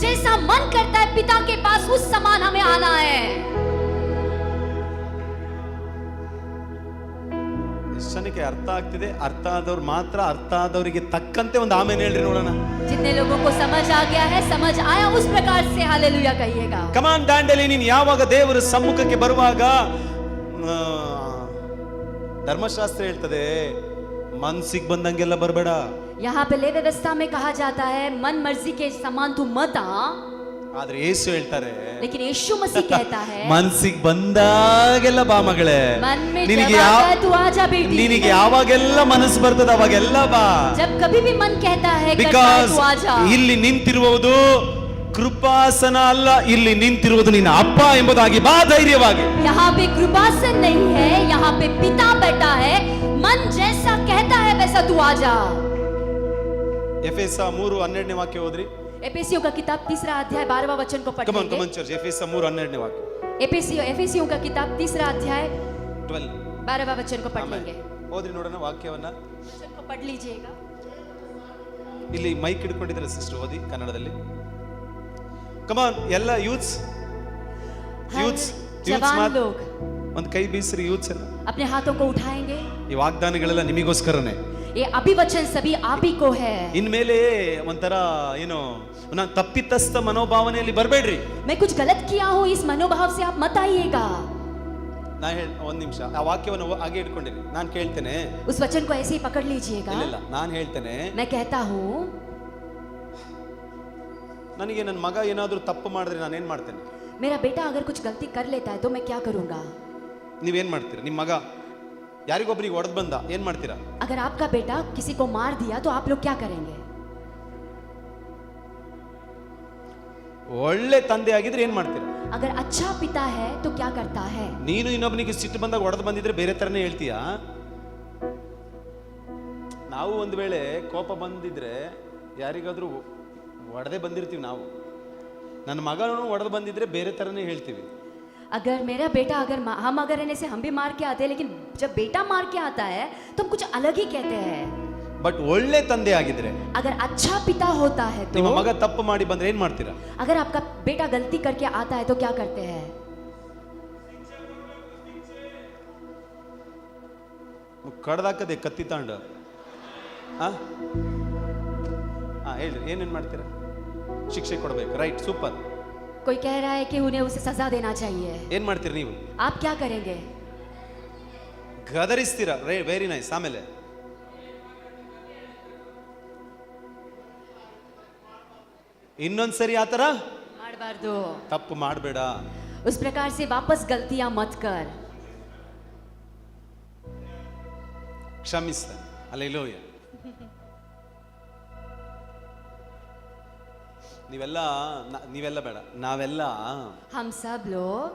जैसा मन करता है पिता के पास उस समान हमें आना है. ಎಷ್ಟು ಜನಕ್ಕೆ ಅರ್ಥ ಆಗ್ತಿದೆ? ಅರ್ಥ ಆದವ್ರು ಮಾತ್ರ ಅರ್ಥ ಆದವರಿಗೆ ತಕ್ಕಂತೆ ಒಂದು ಆಮೇಲೆ ಹೇಳ್ರಿ ನೋಡೋಣ. जितने लोगों को समझ आ गया है, समझ आया, उस प्रकार से हालेलुया कहिएगा. ಕಮಾನ್ ದಾಂಡಲಿ, ನೀನು ಯಾವಾಗ ದೇವರ ಸಮ್ಮುಖಕ್ಕೆ ಬರುವಾಗ ಧರ್ಮಶಾಸ್ತ್ರ ಹೇಳ್ತದೆ, ಮನ್ಸಿಗೆ ಬಂದಂಗೆಲ್ಲ ಬರಬೇಡ. यहाँ पे ले व्यवस्था में कहा जाता है मन मर्जी के समान तू मत आ, ಆದ್ರೆ ಯೇಸು ಹೇಳ್ತಾರೆ, लेकिन यीशु मसीह कहता है ಮನ್ಸಿಗೆ ಬಂದಾಗೆಲ್ಲ ಬಾ ಮಗಳೇ. मन में ನಿನಗೆ जब आता है तू आ जा बेटी. ನಿನಗೆ ಯಾವಾಗೆಲ್ಲ ಮನಸ್ಸು ಬರ್ತದೆ ಅವಾಗೆಲ್ಲ ಬಾ. जब कभी भी मन कहता है करता है ಬಿಕಾಸ್ तू आ जा. ಇಲ್ಲಿ ನಿಂತಿರುವುದು ಕೃಪಾಸನ ಅಲ್ಲ, ಇಲ್ಲಿ ನಿಂತಿರುವುದು ನಿನ್ನ ಅಪ್ಪ ಎಂಬುದಾಗಿ ಬಾ ಧೈರ್ಯವಾಗಿ. यहाँ पे कृपासन नहीं है, यहाँ पे पिता बैठा है. मन जैसा कहता है वैसा तू आ जा. ಎಫೆಸ 3:12 ವಾಕ್ಯ ಓದ್ರಿ. एफेसियों का किताब 3 अध्याय 12 वचन को ಕಮಾನ್ पढ़ेंगे. ಕಮಾನ್ ಚರ್ಚ್, ಎಫೆಸ 3:12 ವಾಕ್ಯ. एफेसियों का किताब 3 अध्याय 12 12 वचन को पढ़ लेंगे. ಓದ್ರಿ ನೋಡೋಣ ವಾಕ್ಯವನ್ನ. वचन को पढ़ लीजिएगा. ಇಲ್ಲಿ ಮೈಕ್ ಹಿಡ್ಕೊಂಡಿದ್ರೆ ಸಿಸ್ಟರ್ ಓದಿ ಕನ್ನಡದಲ್ಲಿ. ಕಮಾನ್ ಎಲ್ಲ ಯೂತ್ಸ್ जवान लोग ಒಂದು ಕೈ ಬೀಸ್ರಿ ಯೂತ್ಸ್ ಎಲ್ಲ. अपने हाथों को उठाएंगे. ಈ ವಾಗ್ದಾನಗಳೆಲ್ಲ ನಿಮಗೋಸ್ಕರನೇ. ये अभिवचन सभी आप ही को है. ಇನ್ಮೇಲೆ ಒಂಥರ ಏನು ನಾನು ತಪ್ಪಿತಸ್ಥ ಮನೋಭಾವನೆಯಲ್ಲಿ ಬರಬೇಡ್ರಿ. मैं कुछ गलत किया हूँ इस मनोभाव से आप मत आइएगा. ನಾ ಒಂದ್ ನಿಮಿಷ ಆ ವಾಕ್ಯವನ್ನು ಹಾಗೆ ಇಟ್ಕೊಂಡಿರಿ. ನಾನು ಕೇಳ್ತೇನೆ, उस वचन को ऐसे ही पकड़ लीजिएगा. ಇಲ್ಲ ನಾನು ಹೇಳ್ತೇನೆ, मैं कहता हूँ ನನಗೆ ನನ್ನ ಮಗ ಏನಾದ್ರೂ ತಪ್ಪು ಮಾಡಿದ್ರೆ ನಾನು ಏನ್ ಮಾಡ್ತೇನೆ? मेरा बेटा अगर कुछ गलती कर लेता है तो मैं क्या करूंगा. ನೀವೇನ್ ಮಾಡ್ತೀರಾ? ನಿಮ್ಮ ಮಗ ಯಾರಿಗೊಬ್ಬರಿಗೆ ಹೊಡೆದ್ ಬಂದ ಏನ್ ಮಾಡ್ತೀರಾ? अगर आपका बेटा किसी को मार दिया तो आप लोग क्या करेंगे. ಒಳ್ಳೆ ತಂದೆ ಆಗಿದ್ರೆ ಏನ್ ಮಾಡ್ತೀರಾ? अगर अच्छा पिता है तो क्या करता है. ನೀನು ಇನ್ನೊಬ್ಬನಿಗೆ ಸಿಟ್ಟು ಬಂದಾಗ ಹೊಡೆದು ಬಂದಿದ್ರೆ ಬೇರೆ ತರನೇ ಹೇಳ್ತೀಯಾ? ನಾವು ಒಂದು ವೇಳೆ ಕೋಪ ಬಂದಿದ್ರೆ ಯಾರಿಗಾದ್ರೂ ಹೊಡೆದೇ ಬಂದಿರ್ತೀವಿ. ನಾವು ನನ್ನ ಮಗನೂ ಹೊಡೆದು ಬಂದಿದ್ರೆ ಬೇರೆ ತರನೇ ಹೇಳ್ತೀವಿ. अगर मेरा बेटा हम अगर रहने से हम भी मार के आते हैं, लेकिन जब बेटा मार के आता है तो हम कुछ अलग ही कहते हैं. ಬಟ್ ಒಳ್ಳೆ ತಂದೆ ಆಗಿದ್ರೆ, अगर अच्छा पिता होता है तो ನಿಮ್ಮ ಮಗ ತಪ್ಪು ಮಾಡಿ ಬಂದ್ರೆ ಏನ್ ಮಾಡ್ತೀರಾ? अगर आपका बेटा गलती करके आता है तो क्या करते हैं. ಕಡ್ದಾಕದೆ ಕತ್ತಿ ತಾಂಡ ಹೇಳ್ರಿ ಏನೇನ್ ಮಾಡ್ತೀರಾ? ಶಿಕ್ಷೆ ಕೊಡ್ಬೇಕು, ರೈಟ್, ಸೂಪರ್. कोई कह रहा है कि उन्हें उसे सजा देना चाहिए. ಏನ್ ಮಾಡ್ತೀರಿ ನೀವು? आप क्या करेंगे. ಗದರಿಸ್ತೀರಾ, ವೆರಿ ನೈಸ್. ಆಮೇಲೆ ಇನ್ನೊಂದ್ಸರಿ ಆತರ ಮಾಡಬಾರ್ದು, ತಪ್ಪು ಮಾಡಬೇಡ. उस प्रकार से वापस गलतियां मत कर. ಕ್ಷಮಿಸ. ಹಲ್ಲೆಲೂಯ. ನೀವೆಲ್ಲ ಬೇಡ, ನಾವೆಲ್ಲ हम सब लोग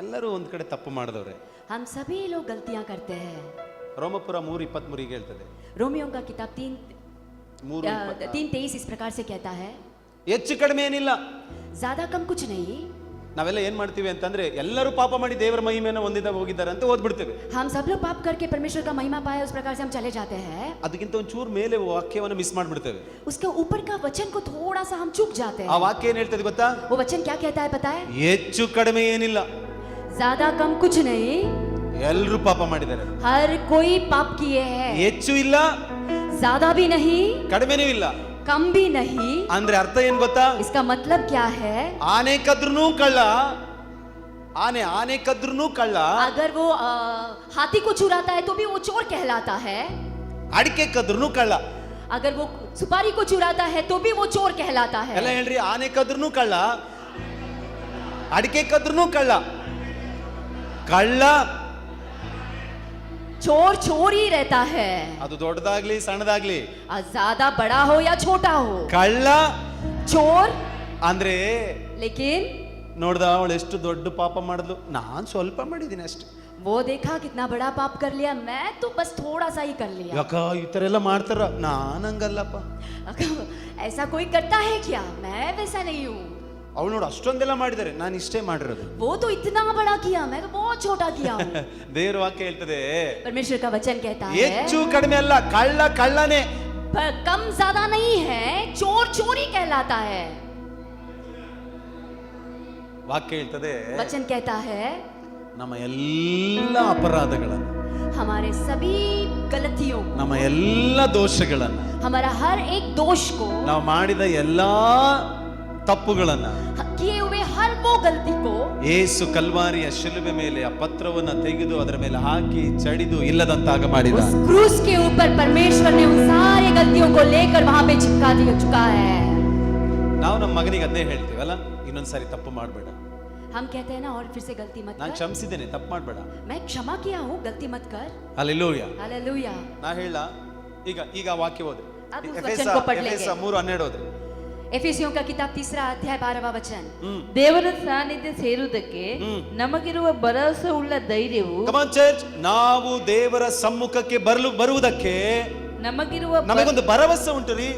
ಎಲ್ಲರೂ ಒಂದ್ ಕಡೆ ತಪ್ಪು ಮಾಡಿದವ್ರೆ. हम सभी लोग गलतियां करते हैं. ರೋಮಪುರ 3:23 ಹೇಳ್ತದೆ. रोमियो का किताब 3:23 इस प्रकार से कहता है, ಹೆಚ್ಚು ಕಡಿಮೆ ಏನಿಲ್ಲ. ज्यादा कम कुछ नहीं. ನಾವೆಲ್ಲ ಏನ್ ಮಾಡ್ತೀವಿ ಅಂತಂದ್ರೆ ಎಲ್ಲರೂ ಪಾಪ ಮಾಡಿ ದೇವರ ಮಹಿಮೆಯನ್ನು ಹೋಗಿದ್ದಾರೆ ಅಂತ ಓದ್ಬಿಡ್ತೇವೆ. हम सब लोग पाप करके परमेश्वर का महिमा पाया, उस प्रकार से हम चले जाते हैं. ಅದಕ್ಕಿಂತ ಒಂಚೂರು ಮೇಲೆ ವಾಕ್ಯವನ್ನು ಮಿಸ್ ಮಾಡ್ಬಿಡ್ತೇವೆ. उसके ऊपर का वचन को थोड़ा सा हम चूक जाते ಆ हैं. ವಾಕ್ಯ ಏನ್ ಹೇಳ್ತದೆ ಗೊತ್ತಾ? वो वचन क्या कहता है पता है. ಹೆಚ್ಚು ಕಡಿಮೆ ಏನಿಲ್ಲ. ज्यादा कम कुछ नहीं. ಎಲ್ಲರೂ ಪಾಪ ಮಾಡಿದ್ದಾರೆ. हर कोई पाप किए हैं, ಹೆಚ್ಚು ಇಲ್ಲ, ज्यादा भी नहीं, ಕಡಿಮೆನೂ ಇಲ್ಲ. कम भी नहीं. ಅಂದ್ರೆ ಅರ್ಥ ಏನ್ ಗೊತ್ತಾ? इसका मतलब क्या है? ಆನೆ ಕದ್ರೂ ಕಳ್ಳ, ಆನೆ ಕದ್ರೂ ಕಳ್ಳ, अगर वो हाथी को चुराता है तो भी वो चोर कहलाता है. ಅಡಿಕೆ ಕದ್ರೂ ಕಳ್ಳ. अगर वो सुपारी को चुराता है तो भी वो चोर कहलाता है. ಎಲ್ಲ ಹೇಳ್ರಿ, ಆನೆ ಕದ್ರೂ ಕಳ್ಳ, ಅಡಿಕೆ ಕದ್ರೂ ಕಳ್ಳ. ಕಳ್ಳ चोर चोर ही रहता है, ಅದು ದೊಡ್ಡದಾಗ್ಲಿ ಸಣ್ಣದಾಗ್ಲಿ. ज्यादा बड़ा हो या छोटा हो. ಕಳ್ಳ चोर ಅಂದ್ರೆ लेकिन ನೋಡ್ದ ಅವಳು ಎಷ್ಟು ದೊಡ್ಡ ಪಾಪ ಮಾಡಿದ್ಲು, ನಾನ್ ಸ್ವಲ್ಪ ಮಾಡಿದ್ದೀನಿ ಅಷ್ಟೇ. वो देखा कितना बड़ा पाप कर लिया, मैं तो बस थोड़ा सा ही कर लिया. ಯಾಕ ಈ ತರ ಎಲ್ಲ ಮಾಡ್ತಾರ? ನಾನ್ ಹಂಗಲ್ಲಪ್ಪ. ऐसा कोई करता है क्या? मैं वैसा नहीं हूँ. ಅವಳು ನೋಡು ಅಷ್ಟೊಂದೆಲ್ಲ ಮಾಡಿದ್ದಾರೆ, ನಾನು ಇಷ್ಟೇ ಮಾಡಿರೋದು. वो तो इतना बड़ा किया, मैं तो बहुत छोटा किया हूँ. ದೇವ್ರ ವಾಕ್ಯ ಹೇಳ್ತದೆ, परमेश्वर का वचन कहता है ಹೆಚ್ಚು ಕಡಿಮೆ ಅಲ್ಲ, ಕಳ್ಳ ಕಳ್ಳನೇ. पर कम ज्यादा नहीं है, चोर चोर ही कहलाता है. ವಾಕ್ಯ ಹೇಳ್ತದೆ, वचन कहता है ನಮ್ಮ ಎಲ್ಲ ಅಪರಾಧಗಳನ್ನು, हमारे सभी गलतियों को, ನಮ್ಮ ಎಲ್ಲ ದೋಷಗಳನ್ನ, हमारा हर एक दोष को, ನಾವು ಮಾಡಿದ ಎಲ್ಲಾ ತಪ್ಪುಗಳನ್ನ किए हुए हर वो गलती को ಯೇಸು ಕಲ್ವಾರಿಯ ಶಿಲುಬೆ ಮೇಲೆ ಆ ಪತ್ರವನ್ನ ತೆಗೆದು ಅದರ ಮೇಲೆ ಹಾಕಿ ಚಡಿದು ಇಲ್ಲದಂತಾಗ ಮಾಡಿದ. उस क्रूस के ऊपर परमेश्वर ने उन सारी गलतियों को लेकर वहां पे चिपका दिया चुका है. ನಾವು ನಮ್ಮ मगನಿಗೆ ಅದನ್ನೇ ಹೇಳ್ತೀವಲ್ಲ, ಇನ್ನೊಂದ್ಸಾರಿ ತಪ್ಪು ಮಾಡಬೇಡ. हम कहते हैं ना, और फिर से गलती मत ನಾನು कर. ಕ್ಷಮಿಸಿದ್ದೇನೆ, ತಪ್ಪು ಮಾಡಬೇಡ. मैं क्षमा किया हूँ, गलती मत कर. ಹಲ್ಲೆಲೂಯಾ. हालेलुया. ನಾ ಹೇಳ, ಈಗ ವಾಕ್ಯ ಓದಿ. अब उस ಎಫೆಸ वचन को पढ़ लेंगे. 3:12 ಓದಿ. एफिसियों का किताब 3 अध्याय 12वां वचन. ದೇವರ ಸಾನ್ನಿಧ್ಯ ಸೇರುವುದಕ್ಕೆ ನಮಗಿರುವ ಭರವಸೆ ಉಳ್ಳ ಧೈರ್ಯವು, ಕಮ್ ಆನ್ ಚರ್ಚ್, ನಾವು ದೇವರ ಸಮ್ಮುಖಕ್ಕೆ ಬರುವುದಕ್ಕೆ ನಮಗಿರುವ ನಮಗೊಂದು ಭರವಸೆ ಉಂಟು ರೀ.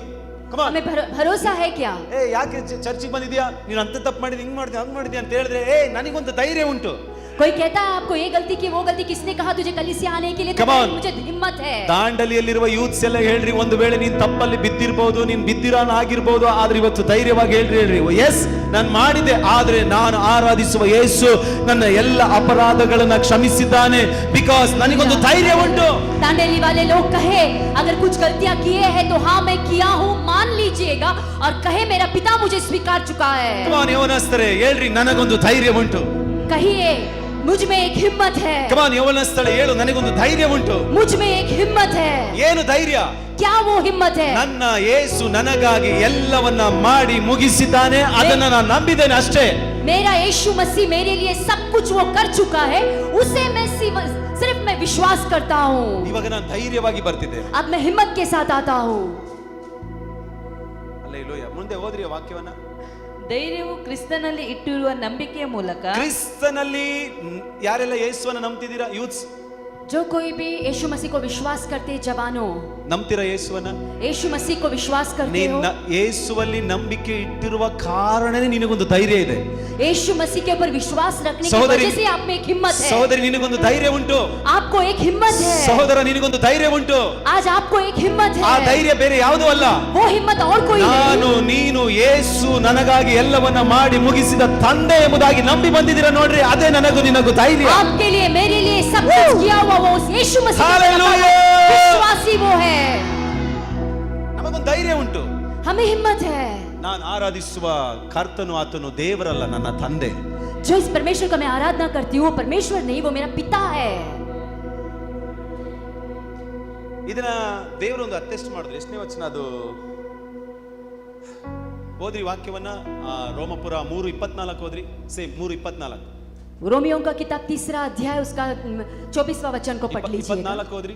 Come on. हमें भरोसा है क्या? ಯಾಕೆ ಚರ್ಚಿಗೆ ಬಂದಿದ್ಯಾ, ನೀನು ಅಂತ ತಪ್ಪು ಮಾಡಿದ್ಯ, ಹಿಂಗ್ ಮಾಡಿದ್ಯಾ, ಹಂಗ್ ಮಾಡಿದ್ಯಾ ಅಂತ ಹೇಳಿದ್ರೆ, ನನಗೊಂದು ಧೈರ್ಯ ಉಂಟು. कोई कहता है आपको ये गलती की, वो गलती, किसने कहा तुझे कलीसिया आने के लिए? Come on. मुझे हिम्मत है. ದಾಂಡಲಿಯಲ್ಲಿರುವ ಯೂತ್ಸ್ ಎಲ್ಲ ಹೇಳ್ರಿ, ಒಂದು ವೇಳೆ ನೀನ್ ತಪ್ಪಲ್ಲಿ ಬಿದ್ದಿರಬಹುದು, ನೀನ್ ಬಿದ್ದಿರಾನ ಆಗಿರ್ಬಹುದು, ಆದ್ರೆ ಇವತ್ತು ಧೈರ್ಯವಾಗಿ ಹೇಳ್ರಿ, ಎಸ್ ನಾನು ಮಾಡಿದೆ, ಆದ್ರೆ ನಾನು ಆರಾಧಿಸುವ ಯೇಸು ನನ್ನ ಎಲ್ಲ ಅಪರಾಧಗಳನ್ನ ಕ್ಷಮಿಸಿದ್ದಾನೆ, ಬಿಕಾಸ್ ನನಗೊಂದು ಧೈರ್ಯ ಉಂಟು. दांडेली वाले लोग कहे अगर कुछ गलतियां किए हैं तो हाँ मैं किया हूँ, मान लीजिएगा, और कहे मेरा पिता मुझे स्वीकार चुका है. ಯವನಸ್ಥರೇ ಹೇಳ್ರಿ, ನನಗೊಂದು ಧೈರ್ಯ ಉಂಟು. कहिए मुझ में एक हिम्मत है. ಯವನಸ್ಥಳೇ ಹೇಳು, ನನಗೊಂದು ಧೈರ್ಯ ಉಂಟು. मुझ में एक हिम्मत है. ಏನು ಧೈರ್ಯ? क्या वो हिम्मत है? ನನ್ನ ಯೇಸು ನನಗಾಗಿ ಎಲ್ಲವನ್ನ ಮಾಡಿ ಮುಗಿಸಿದ್ದಾನೆ, ಅದನ್ನ ನಾನು ನಂಬಿದ್ದೇನೆ ಅಷ್ಟೇ. मेरा यीशु मसीह मेरे लिए सब कुछ वो कर चुका है, उसे मैं सिर्फ मैं विश्वास करता हूँ. ಇವಾಗ ನಾನು ಧೈರ್ಯವಾಗಿ ಬರ್ತಿದ್ದೆ. अब मैं हिम्मत के साथ आता हूँ. ಹಲ್ಲೆಲೂಯಾ. ಮುಂದೆ ಓದ್ರಿ ವಾಕ್ಯವನ್ನ. ಧೈರ್ಯವು ಕ್ರಿಸ್ತನಲ್ಲಿ ಇಟ್ಟಿರುವ ನಂಬಿಕೆಯ ಮೂಲಕ, ಕ್ರಿಸ್ತನಲ್ಲಿ ಯಾರೆಲ್ಲ ಯೇಸುವನ್ನ ನಂಬ್ತಿದ್ದೀರಾ ಯೂತ್ಸ್? जो कोई भी यीशु मसीह को विश्वास करते, जवानों ನಂಬ್ತೀರಾ ಯೇಸುವನ್ನ? यीशु मसीह को विश्वास करते हो? ನೀನು ಯೇಸುವಲ್ಲಿ ನಂಬಿಕೆ ಇಟ್ಟಿರುವ ಕಾರಣನೇ ನಿನಗೊಂದು ಧೈರ್ಯ ಇದೆ. यीशु मसीह के ऊपर विश्वास रखने की सहोदरी, वजह से आप में एक हिम्मत है. ಸಹೋದರಿ ನಿನಗೊಂದು ಧೈರ್ಯ ಉಂಟು. आपको एक हिम्मत है. ಸಹೋದರ ನಿನಗೊಂದು ಧೈರ್ಯ ಉಂಟು. आज आपको एक हिम्मत ಆ है. ಧೈರ್ಯ ಬೇರೆ ಯಾವುದೂ ಅಲ್ಲ. वो हिम्मत और कोई ನಾನು नहीं. ನೀನು ಯೇಸು ನನಗಾಗಿ ಎಲ್ಲವನ್ನ ಮಾಡಿ ಮುಗಿಸಿದ ತಂದೆ ಎಂಬುದಾಗಿ ನಂಬಿ ಬಂದಿದ್ದೀರಾ ನೋಡ್ರಿ, ಅದೇ ನನಗೂ ನಿನಗೂ ಧೈರ್ಯ. आपके लिए मेरे लिए सब कुछ किया हुआ वो यीशु मसीह का हालेलुया. विश्वासी वो है. ನಮಗೊಂದು ಧೈರ್ಯ ಉಂಟು. हमें हिम्मत है. ನಾನು ಆರಾಧಿಸುವ ಕರ್ತನು ಆತನು ದೇವರಲ್ಲ, ನನ್ನ ತಂದೆ. जो इस परमेश्वर का मैं आराधना करती हूँ, परमेश्वर नहीं, वो मेरा पिता है. ಇದನ್ನ ದೇವರೊಂದು ಅಟೆಸ್ಟ್ ಮಾಡಿದ್ರು. ಎಷ್ಟನೇ ವಚನ ಅದು? ಓದ್ರಿ ವಾಕ್ಯವನ್ನ. ರೋಮಪುರ 3:24 ಓದ್ರಿ. ಸೇಮ್ 3:24. रोमियों का किताब 3 अध्याय उसका 24वां वचन को पढ़ लीजिए. 24 ಓದ್ರಿ.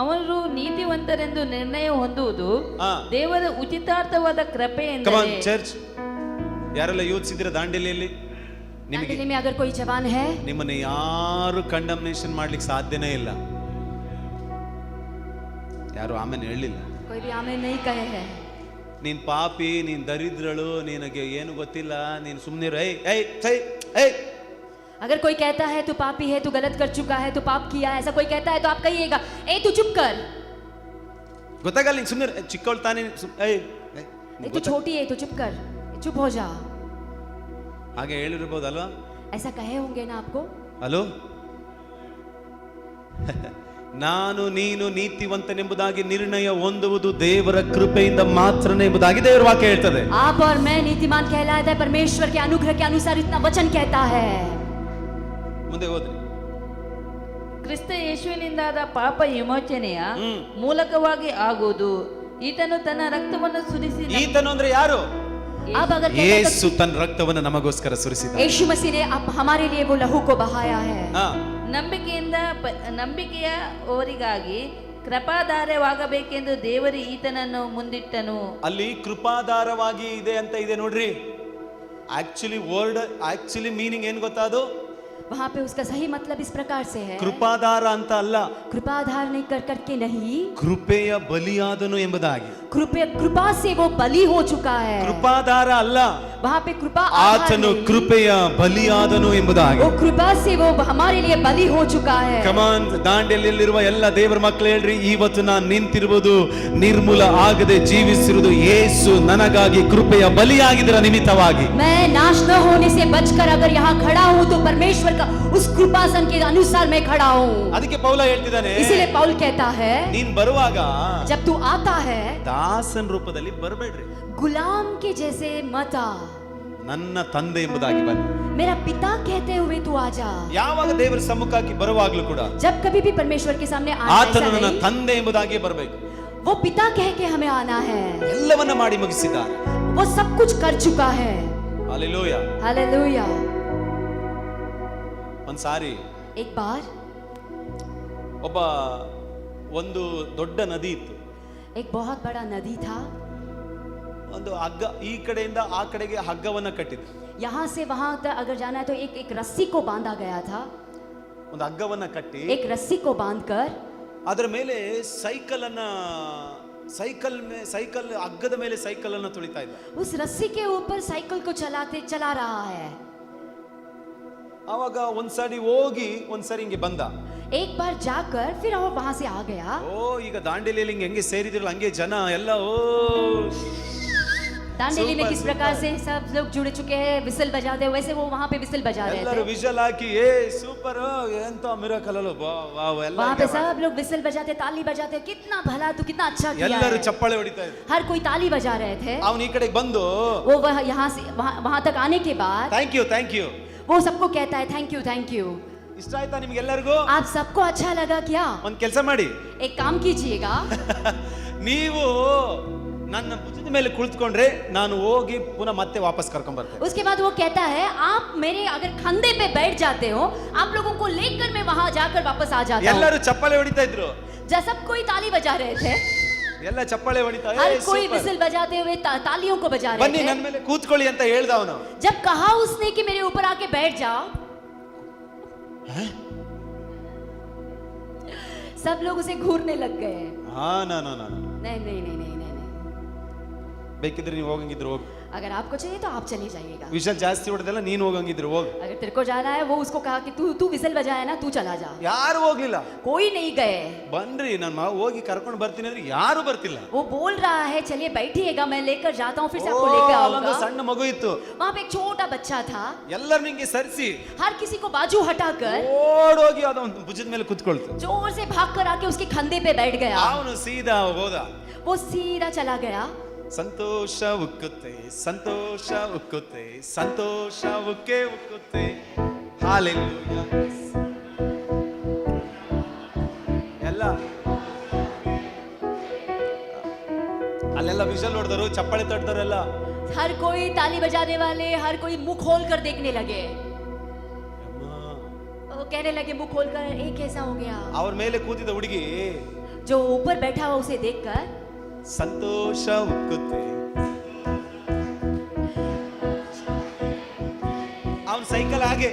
ಅವರು ನೀತಿವಂತರೆಂದು ನಿರ್ಣಯ ಹೊಂದುವುದು ಹಾ. ದೇವರ ಉಚಿತಾರ್ಥವಾದ ಕೃಪೆ ಕಮ್ ಆನ್ ಎಂದರೆ. ಚರ್ಚ್, ಯಾರೆಲ್ಲ ಯೂತ್ಸ್ ಇದ್ದೀರಾ ದಾಂಡೇಲಿಯಲ್ಲಿ, ನಿಮಗೆ दांडेली में अगर कोई जवान है, ನಿಮ್ಮನ್ನ ಯಾರು ಕಂಡಮ್ನೇಷನ್ ಮಾಡ್ಲಿಕ್ಕೆ ಸಾಧ್ಯನೇ ಇಲ್ಲ. ಯಾರು ಆಮೇಲೆ ಹೇಳಲಿಲ್ಲ. कोई भी आमेन नहीं कहे हैं. ನೀನ್ ಪಾಪಿ, ನೀನ್ ದರಿದ್ರಳು, ನಿನಗೆ ಏನು ಗೊತ್ತಿಲ್ಲ, ನೀನ್ ಸುಮ್ಮನೆ अगर कोई कहता है तू पापी है, तू गलत कर चुका है, तू पाप किया है, ऐसा कोई कहता है तो आप कहिएगा ए तू चुप कर. ಗೊತ್ತಾಗಲ್ಲ, ನೀನ್ ಸುಮ್ಮನೆ ಚಿಕ್ಕವಳು ತಾನೇ, तू छोटी है, तू चुप कर, चुप हो जा. ಹಾಗೆ ಹೇಳಿರ್ಬೋದಲ್ವಾ? ऐसा कहे होंगे ना आपको? ಹಲೋ, ನಾನು ನೀನು ನೀತಿವಂತನೆಂಬುದಾಗಿ ನಿರ್ಣಯ ಹೊಂದುವುದು ದೇವರ ಕೃಪೆಯಿಂದ ಮಾತ್ರನೇ ಎಂಬುದಾಗಿ ದೇವರ ವಾಕ್ಯ ಹೇಳ್ತದೆ. आप और मैं नीतिमान कहलाता है परमेश्वर के अनुग्रह के अनुसार, इतना वचन कहता है. ಮುಂದೆ ಹೋದ್ರಿ. ಕ್ರಿಸ್ತ ಯೇಸುವಿನಿಂದಾದ ಪಾಪ ವಿಮೋಚನೆಯ ಮೂಲಕವಾಗಿ ಆಗುವುದು. ಈತನು ತನ್ನ ರಕ್ತವನ್ನು ಸುರಿಸಿ ಈತನು ಅಂದ್ರೆ ಯಾರು? अब अगर ಯೇಸು ತನ್ನ ರಕ್ತವನ್ನು ನಮಗೋಸ್ಕರ ಸುರಿಸಿದ. यीशु मसीह ने अब हमारे लिए वो लहू को बहाया है. ನಂಬಿಕೆಯವರಿಗಾಗಿ ಕೃಪಾಧಾರವಾಗಬೇಕೆಂದು ದೇವರು ಈತನನ್ನು ಮುಂದಿಟ್ಟನು. ಅಲ್ಲಿ ಕೃಪಾಧಾರವಾಗಿ ಇದೆ ಅಂತ ಇದೆ ನೋಡ್ರಿ. ಆಕ್ಚುಲಿ ಮೀನಿಂಗ್ ಏನ್ ಗೊತ್ತಾ? ಅದು वहाँ पे उसका सही मतलब इस प्रकार से है. ಕೃಪಾಧಾರ ಅಂತ ಅಲ್ಲ, कृपाधार नहीं कर करके नहीं, ಕೃಪೆಯ ಬಲಿಯಾದನು ಎಂಬುದಾಗಿ. कृपा से वो बलि हो चुका है. ಕೃಪಾಧಾರ ಅಲ್ಲ, वहाँ पे कृपा ಆತನು ಕೃಪೆಯ ಬಲಿಯಾದನು ಎಂಬುದಾಗಿ. वो कृपा से वो हमारे लिए बलि हो चुका है. ಕಮಾನ್, ದಾಂಡೆಲಿರುವ ಎಲ್ಲ ದೇವರ ಮಕ್ಕಳು ಹೇಳ್ರಿ, ಇವತ್ತು ನಾನು ನಿಂತಿರುವುದು ನಿರ್ಮೂಲ ಆಗದೆ ಜೀವಿಸಿರುವುದು ಯೇಸು ನನಗಾಗಿ ಕೃಪೆಯ ಬಲಿಯಾಗಿದ್ದರ ನಿಮಿತ್ತವಾಗಿ. मैं नाश न होने से बचकर अगर यहाँ खड़ा हूँ तो परमेश्वर का उस कृपासन के अनुसार मैं खड़ा हूँ. ಅದಕ್ಕೆ ಪೌಲ ಹೇಳ್ತಿದ್ದಾನೆ, इसीलिए पौल कहता है, ನೀನ್ ಬರುವಾಗ जब तू आता है ದಾಸನ ರೂಪದಲ್ಲಿ ಬರಬೇಡ್ರಿ, गुलाम के जैसे मत आ, ನನ್ನ ತಂದೆ ಎಂಬುದಾಗಿ ಬನ್ನಿ. मेरा पिता कहते हुए तू आजा. ಯಾವಾಗ ದೇವರ ಸಮ್ಮುಖಕ್ಕೆ ಬರುವಾಗ್ಲೂ ಕೂಡ जब कभी भी परमेश्वर के सामने आना, ಆತನು ऐसा ನನ್ನ नहीं, ತಂದೆ ಎಂಬುದಾಗಿ ಬರಬೇಕು. वो पिता कह के हमें आना है. ಎಲ್ಲವನ್ನ ಮಾಡಿ ಮುಗಿಸಿದ್ದಾನೆ. वो सब कुछ कर चुका है. ಹಾಲೆಲೂಯಾ. हालेलुया. ಒಂದ್ಸಾರಿ एक बार ಒಂದು ದೊಡ್ಡ ನದಿ ಇತ್ತು. एक बहुत बड़ा नदी था. ಒಂದು ಹಗ್ಗ ಈ ಕಡೆಯಿಂದ ಆ ಕಡೆಗೆ ಹಗ್ಗವನ್ನ ಕಟ್ಟಿದ್ರು. यहाँ से वहां तक अगर जाना है तो एक रस्सी को बांधा गया था. ಒಂದು ಹಗ್ಗವನ್ನ ಕಟ್ಟಿ एक रस्सी को बांधकर ಅದರ ಮೇಲೆ ಸೈಕಲ್ ಹಗ್ಗದ ಮೇಲೆ ಸೈಕಲ್ ಅನ್ನು ತುಳಿತಾ ಇದ್ದ. उस रस्सी के ऊपर साइकिल को चला रहा है. ಆವಾಗ ಒಂದ್ಸಾರಿ ಹೋಗಿ ಒಂದ್ಸಾರಿ ಹಿಂಗೆ ಬಂದ. एक बार जाकर फिर और वहां से आ गया. ಈಗ ದಾಂಡೇಲಿಯಲ್ಲಿ ಹೆಂಗೆ ಸೇರಿದಿರಲ್ಲ ಹಂಗೆ ಜನ ಎಲ್ಲ दांडेली में किस प्रकार से सब लोग जुड़ चुके हैं, विसल बजाते हैं, वैसे वो वहां पे विसल बजा रहे ಎಲ್ಲರೂ थे. ವಿಷಲ್ ಹಾಕಿ ಸೂಪರ್ ಎಂತ ಮಿರಾಕಲ್ ಅಲ್ಲ ಎಲ್ಲ वहां पे सब लोग विसल बजाते, ताली बजाते, कितना भला तू कितना अच्छा किया ಎಲ್ಲರೂ है. ಚಪ್ಪಾಳೆ ಹೊಡಿತಾ ಇದ್ರು. हर कोई ताली बजा रहे थे. ಅವನು ಈ ಕಡೆಗೆ ಬಂದು वो यहाँ से वहां तक आने के बाद ಥ್ಯಾಂಕ್ ಯು वो सबको कहता है थैंक यू. ಇಷ್ಟ ಆಯ್ತಾ ನಿಮ್ಗೆಲ್ಲರಿಗೂ? आप सबको अच्छा लगा क्या? ಒಂದ್ ಕೆಲಸ ಮಾಡಿ, एक काम कीजिएगा. ನೀವು ನನ್ನ ಭುಜದ ಮೇಲೆ ಕುಳಿತುಕೊಂಡ್ರೆ ನಾನು ಹೋಗಿ ಪುನಃ ಮತ್ತೆ ವಾಪಸ್ ಕರ್ಕೊಂಡ್ ಬರ್ತೇನೆ. उसके बाद वो कहता है आप मेरे अगर कंधे पे बैठ जाते हो, आप लोगों को लेकर मैं वहां जाकर वापस आ जाता हूं. ಎಲ್ಲರೂ ಚಪ್ಪಾಳೆ ಹೊಡಿತಾ ಇದ್ರು. जब सब कोई ताली बजा रहे थे, ಎಲ್ಲ ಚಪ್ಪಾಳೆ ಹೊಡಿತಾ हर कोई विसल बजाते हुए तालियों को बजा रहे ಬನ್ನಿ थे. ನನ್ನ ಮೇಲೆ ಕೂತ್ಕೊಳ್ಳಿ ಅಂತ ಹೇಳ್ದ ಅವನು. जब कहा उसने कि मेरे ऊपर आके बैठ जाओ, सब लोग उसे घूरने लग गए. नहीं. ಬೇಕಿದ್ರೆ ನೀವು ಹೋಗಂಗಿದ್ರು ಹೋಗಿ. अगर आपको चाहिए तो आप चले जाइएगा. ವಿಷಲ್ ಜಾಸ್ತಿ ಹೊಡೆದಲ್ಲ, ನೀನು ಹೋಗಂಗಿದ್ರು ಹೋಗಿ. अगर तेरे को जाना है, वो उसको कहा कि तू विसल बजाया ना, तू चला जा. ಯಾರು ಹೋಗ್ಲಿಲ್ಲ. कोई नहीं गए. ಬನ್ರಿ ನಾನು ಹೋಗಿ ಕರ್ಕೊಂಡು ಬರ್ತೀನಿ ಅಂದ್ರೆ ಯಾರು ಬರ್ತಿಲ್ಲ. वो बोल रहा है चलिए बैठिएगा, मैं लेकर जाता हूँ, फिर से आपको लेकर आऊंगा. ಸಣ್ಣ ಮಗು ಇತ್ತು. वहाँ पे एक छोटा बच्चा था. ಎಲ್ಲರೂ ನಿಂಗೆ ಸರಿಸಿ हर किसी को बाजू हटाकर ಓಡೋಗಿ ಅದೊಂದು ಭುಜದ ಮೇಲೆ ಕುತ್ಕೊಳ್ತು. जोर से भागकर आके उसके कंधे पे बैठ गया. ಅವನು ಸೀದಾ ಹೋದ. वो सीधा चला गया. ಸಂತೋಷ ಉಕ್ಕುತ್ತೆ, ಸಂತೋಷ ಉಕ್ಕುತ್ತೆ, ಸಂತೋಷ ಉಕ್ಕುತ್ತೆ. ಹಾಲೆಲೂಯಾ. ಎಲ್ಲ ಅಲ್ಲೆಲ್ಲ ವಿಷಲ್ ಹೊಡೆದರು, ಚಪ್ಪಾಳೆ ತಟ್ಟದವರೆಲ್ಲ. हर कोई ताली बजाने वाले, हर कोई मुंह खोल कर देखने लगे. वो कहने लगे मुंह खोल कर, एक कैसा हो गया. ಅವ್ರ ಮೇಲೆ ಕೂತಿದ್ದ ಹುಡುಗಿ जो ऊपर बैठा हुआ उसे देखकर ಸಂತೋಷ ಉಕ್ಕುತ್ತೆ. ಅವನ್ ಸೈಕಲ್ ಹಾಗೆ,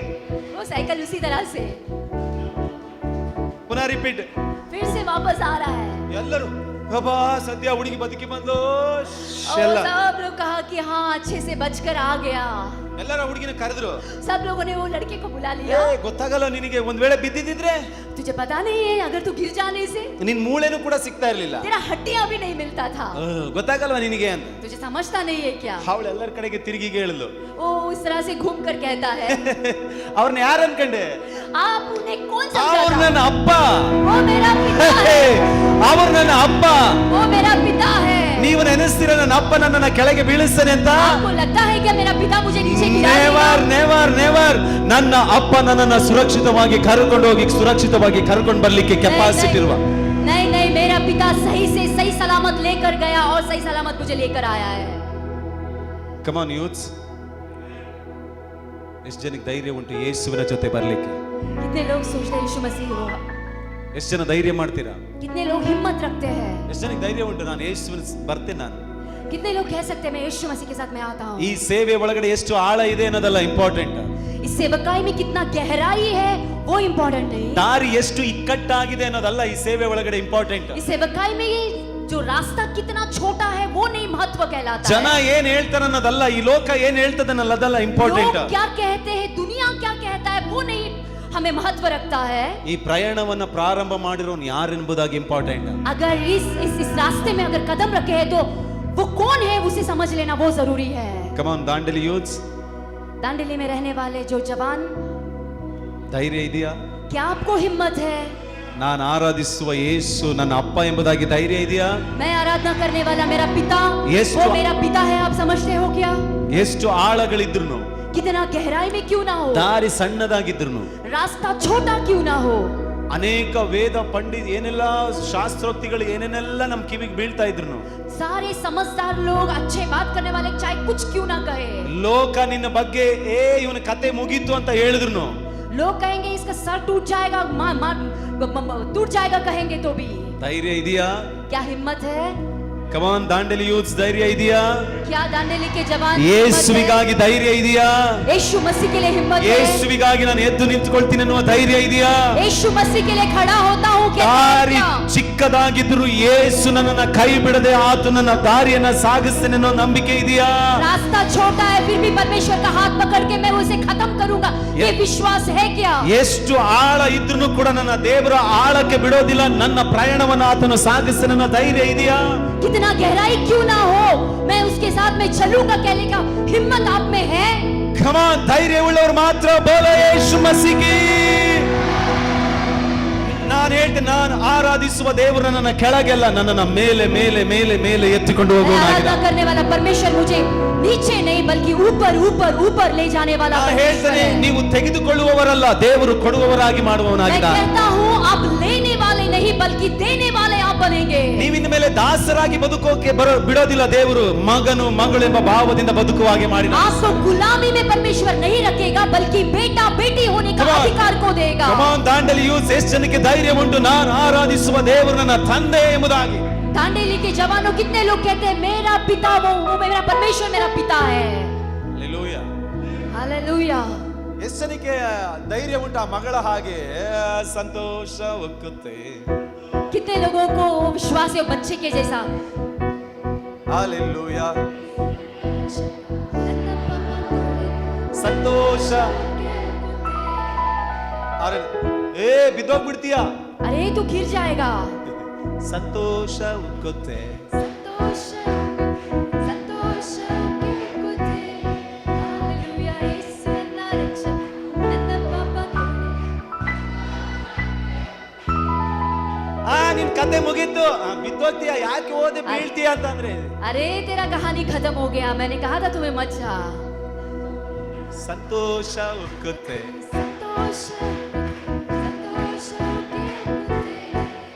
वो साइकिल उसी तरह से ಪುನಃ ರಿಪೀಟ್. फिर से वापस आ रहा है. ಎಲ್ಲರೂ ಅಬ್ಬಾ ಸದ್ಯ ಹುಡುಗಿ ಬದುಕಿ ಬಂದು और सब लोग कहा कि हाँ अच्छे से बचकर आ गया। ಎಲ್ಲರ ಹುಡುಗಿನ ಕರೆದ್ರು. सब लोगों ने वो लड़के को बुला ಏ लिया। ಗೊತ್ತಾಗಲ್ಲ ನಿನಗೆ, ಒಂದ್ ವೇಳೆ ಬಿದ್ದಿದ್ರೆ तुझे पता नहीं है अगर तू गिर जाने से ನಿನ್ ಮೂಳೆನೂ ಕೂಡ ಸಿಗ್ತಾ ಇರ್ಲಿಲ್ಲ. तेरा हड्डियां भी नहीं मिलता था। ಗೊತ್ತಾಗಲ್ವಾ ನಿನಗೆ ಅಂತ. तुझे समझता नहीं है क्या? ಅವಳು ಎಲ್ಲರ ಕಡೆಗೆ ತಿರುಗಿ ಹೇಳಿದ್ಲು. वो इस तरह से घूम कर कहता है ಅವ್ರನ್ನ ಯಾರು ಅನ್ಕಂಡೆ? आप उन्हें कौन ಅವ್ರು समझा? ನನ್ನ ಅಪ್ಪ, वो मेरा पिता है। ಅವ್ರು ನನ್ನ ಅಪ್ಪ. वो मेरा पिता है। ನೀವು ನೆನೆಸ್ತೀರ ನನ್ನ ಅಪ್ಪ ನನ್ನನ್ನ ಕೆಳಗೆ ಬೀಳಿಸ್ತಾನೆ ಅಂತ? आपको लगता है क्या मेरा पिता मुझे नीचे गिरा ನೆವರ್ ನೆವರ್ ನೆವರ್. ನನ್ನ ಅಪ್ಪ ನನ್ನನ್ನ ಸುರಕ್ಷಿತವಾಗಿ ಕರ್ಕೊಂಡು ಹೋಗಿ ಸುರಕ್ಷಿತವಾಗಿ ಕರ್ಕೊಂಡು ಬರ್ಲಿಕ್ಕೆ ಕೆಪಾಸಿಟಿ ಇರುವ. नहीं नहीं, मेरा पिता सही से सही सलामत लेकर गया और सही सलामत मुझे लेकर आया है। ಕಮ್ ಆನ್ ಯೂತ್ಸ್, ಎಷ್ಟು ಜನಕ್ಕೆ ಧೈರ್ಯ ಉಂಟು ಯೇಸುವಿನ ಜೊತೆ ಬರ್ಲಿಕ್ಕೆ? कितने लोग सोचते हैं यीशु मसीह हो? ಎಷ್ಟು ಜನ ಧೈರ್ಯ ಮಾಡ್ತೀರಾ? कितने लोग हिम्मत रखते हैं? ಎಷ್ಟು ಜನಕ್ಕೆ ಧೈರ್ಯ ಉಂಟು ನಾನು ಯೇಸುವಿನ ಬರ್ತೇನೆ ನಾನು? कितने लोग कह सकते हैं मैं यीशु मसीह के साथ मैं आता हूँ? ಈ ಸೇವೆ ಒಳಗಡೆ ಎಷ್ಟು ಆಳ ಇದೆ ಅನ್ನೋದಲ್ಲ ಇಂಪಾರ್ಟೆಂಟ್. इस सेवकाई में कितना गहराई है वो इम्पोर्टेंट नहीं। ದಾರಿ ಎಷ್ಟು ಇಕ್ಕಟ್ಟಾಗಿದೆ ಅನ್ನೋದಲ್ಲ ಈ ಸೇವೆ ಒಳಗಡೆ ಇಂಪಾರ್ಟೆಂಟ್. इस सेवकाई में ये जो रास्ता कितना छोटा है वो नहीं महत्व कहलाता ಜನ है। ಏನ್ ಹೇಳ್ತಾರ ಅನ್ನೋದಲ್ಲ, ಈ ಲೋಕ ಏನ್ ಹೇಳ್ತದನ್ನಲ್ಲ ಅದಲ್ಲ ಇಂಪಾರ್ಟೆಂಟ್. लोग क्या कहते हैं, दुनिया क्या कहता है वो नहीं हमें महत्व रखता है। ಈ ಪ್ರಯಾಣವನ್ನ ಪ್ರಾರಂಭ ಮಾಡಿರೋನು ಯಾರೆಂಬುದಾಗಿ ಇಂಪಾರ್ಟೆಂಟ್. अगर इस रास्ते में अगर कदम रखे हैं तो वो कौन है उसे समझ लेना वो जरूरी है। Come on Dandeli youths, Dandeli में रहने वाले जो जवान, ಧೈರ್ಯ ಇದೆಯಾ? क्या आपको हिम्मत है? ನಾನು ಆರಾಧಿಸುವ ಯೇಸು ನನ್ನ ಅಪ್ಪ ಎಂಬುದಾಗಿ ಧೈರ್ಯ ಇದೆಯಾ? मैं आराधना करने वाला मेरा पिता Yes, वो तो- मेरा पिता है, आप समझते हो क्या? ಎಷ್ಟು ಆಳಗಳಿದ್ರು, कितना गहराई में क्यों ना हो, ದಾರಿ ಸಣ್ಣದಾಗಿದ್ರು, रास्ता छोटा क्यों ना हो, ಅನೇಕ ವೇದ ಪಂಡಿತ್ ಏನೆಲ್ಲ ಶಾಸ್ತ್ರೋಕ್ತಿಗಳು ಏನೇನೆಲ್ಲ ನಮ್ ಕಿವಿಗೆ ಬೀಳ್ತಾ ಇದ್ರು, सारे समझदार लोग अच्छे बात करने वाले चाहे कुछ क्यों ना कहे, ಲೋಕ ನಿನ್ನ ಬಗ್ಗೆ ಇವನ ಕತೆ ಮುಗೀತು ಅಂತ ಹೇಳಿದ್ರು, लोग कहेंगे इसका सर टूट जाएगा, टूट जाएगा कहेंगे तो भी ಧೈರ್ಯ ಇದೆಯಾ? क्या हिम्मत है? ಕಮ್ ಆನ್ ದಾಂಡೇಲಿ ಯೂತ್ಸ್, ಧೈರ್ಯ ಇದೆಯಾ? क्या दांडेली के जवान हिम्मत है? ಯೇಸುವಿಗಾಗಿ ಧೈರ್ಯ ಇದೆಯಾ? यीशु मसीह के लिए हिम्मत है? ಯೇಸುವಿಗಾಗಿ ನಾನು ಎದ್ದು ನಿಂತುಕೊಳ್ತೀನಿ ಅನ್ನುವ ಧೈರ್ಯ ಇದೆಯಾ? यीशु मसीह के लिए खड़ा होता हूँ क्या? ದಾರಿ ಚಿಕ್ಕದಾಗಿದ್ರು ಯೇಸು ನನ್ನನ್ನ ಕೈ ಬಿಡದೆ ಆತು ನನ್ನ ದಾರಿಯನ್ನ ಸಾಗಿಸ್ತೇನೆ ಅನ್ನೋ ನಂಬಿಕೆ ಇದೆಯಾ? रास्ता छोटा है फिर भी परमेश्वर का हाथ पकड़ के मैं उसे खत्म करूंगा, ये विश्वास है क्या? ಎಷ್ಟು ಆಳ ಇದ್ರೂ ಕೂಡ ನನ್ನ ದೇವರ ಆಳಕ್ಕೆ ಬಿಡೋದಿಲ್ಲ, ನನ್ನ ಪ್ರಯಾಣವನ್ನ ಆತನು ಸಾಗಿಸ್ತೇನೆ ಅನ್ನೋ ಧೈರ್ಯ ಇದೆಯಾ? कितना गहराई क्यों ना हो मैं उसके साथ में चलूंगा कहने का हिम्मत आप में है? Come on, ಧೈರ್ಯ ಉಳ್ಳವರು ಮಾತ್ರ ಬೋಲೋ ಯೇಸು ಮಸೀಹಿ. ನಾನು ಹೇಳ್ತೇನೆ, ನಾನು ಆರಾಧಿಸುವ ದೇವರು ನನ್ನ ಕೆಳಗೆಲ್ಲ ನನ್ನನ್ನ ಮೇಲೆ ಮೇಲೆ ಮೇಲೆ ಮೇಲೆ ಎತ್ತಿಕೊಂಡು मैं ಹೋಗುವನಾಗಿದ್ದಾನೆ. आराधना करने वाला परमेश्वर मुझे नीचे नहीं बल्कि ऊपर ऊपर ऊपर ले जाने वाला ನಾನು परमेश्वर ಹೇಳ್ತೇನೆ, है। ನೀವು ತೆಗೆದುಕೊಳ್ಳುವವರಲ್ಲ, ದೇವರು ಕೊಡುವವರಾಗಿ मैं ಮಾಡುವವನಾಗಿದ್ದಾನೆ. कहता हूँ आप लेने वाले नहीं बल्कि देने वाले आप बनेंगे। ನೀವಿನ ಮೇಲೆ ದಾಸರಾಗಿ ಬದುಕೋಕೆ ಬಿಡೋದಿಲ್ಲ ದೇವರು, ಮಗನು ಮಗಳು ಎಂಬ ಭಾವದಿಂದ ಬದುಕುವ ಹಾಗೆ ಮಾಡಿ. आपको गुलामी में परमेश्वर नहीं रखेगा बल्कि बेटा बेटी होने का Come on. अधिकार को देगा। Come on, ದಾಂಡೇಲಿ ಯೂತ್, ಎಷ್ಟು ಜನಕ್ಕೆ ಧೈರ್ಯ ಉಂಟು ನಾನು ಆರಾಧಿಸುವ ದೇವರು ನನ್ನ ತಂದೆ ಎಂಬುದಾಗಿ? दांडेली के जवानों कितने लोग कहते हैं मेरा पिता वो मेरा परमेश्वर मेरा पिता है? Hallelujah. हालेलुया। ಎಷ್ಟು ಜನಕ್ಕೆ ಧೈರ್ಯ ಉಂಟು ಆ ಮಗಳ ಹಾಗೆ ಸಂತೋಷ ಒಕ್ಕುತ್ತೆ? कितने लोगों को विश्वास है बच्चे के जैसा? Hallelujah. ಸಂತೋಷ. ಅರೆ ಬಿದ್ದೋಗ್ಬಿಡ್ತೀಯಾ? अरे तू गिर जाएगा। ಸಂತೋಷ ಉಕ್ಕುತ್ತೆ. संतोष संतोष उक्कुते हालेलुया ಯೇಸು ನನ್ನ ರಕ್ಷಕ ನನ್ನ ಪಾಪ ನಿನ್ ಕತೆ ಮುಗೀತು, ಬಿದ್ದೋಗ್ತೀಯ, ಯಾಕೆ ಓದಿ ಬೀಳ್ತೀಯ ಅಂತಂದ್ರೆ अरे तेरा कहानी खत्म हो गया, मैंने कहा था तुम्हें मत जा। ಸಂತೋಷ ಉಕ್ಕುತ್ತೆ. संतोष संतोष उक्कुते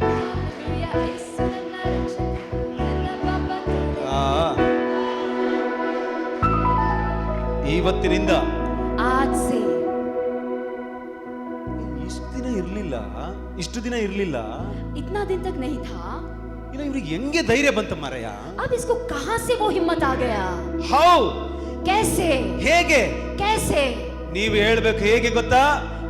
हालेलुया ಯೇಸು ನನ್ನ ರಕ್ಷಕ ನನ್ನ ಪಾಪ ಇವತ್ತಿನಿಂದ आज से ಇಷ್ಟು ದಿನ ಇರ್ಲಿಲ್ಲ, इतना दिन तक नहीं था, ಇನ್ನು ಇವ್ರಿಗೆ ಹೆಂಗೆ ಧೈರ್ಯ ಬಂತ ಮಾರಾಯ? अब इसको कहां से वो हिम्मत आ गया? ಹೌ कैसे ಹೇಗೆ? कैसे ನೀವು ಹೇಳ್ಬೇಕು, ಹೇಗೆ ಗೊತ್ತಾ?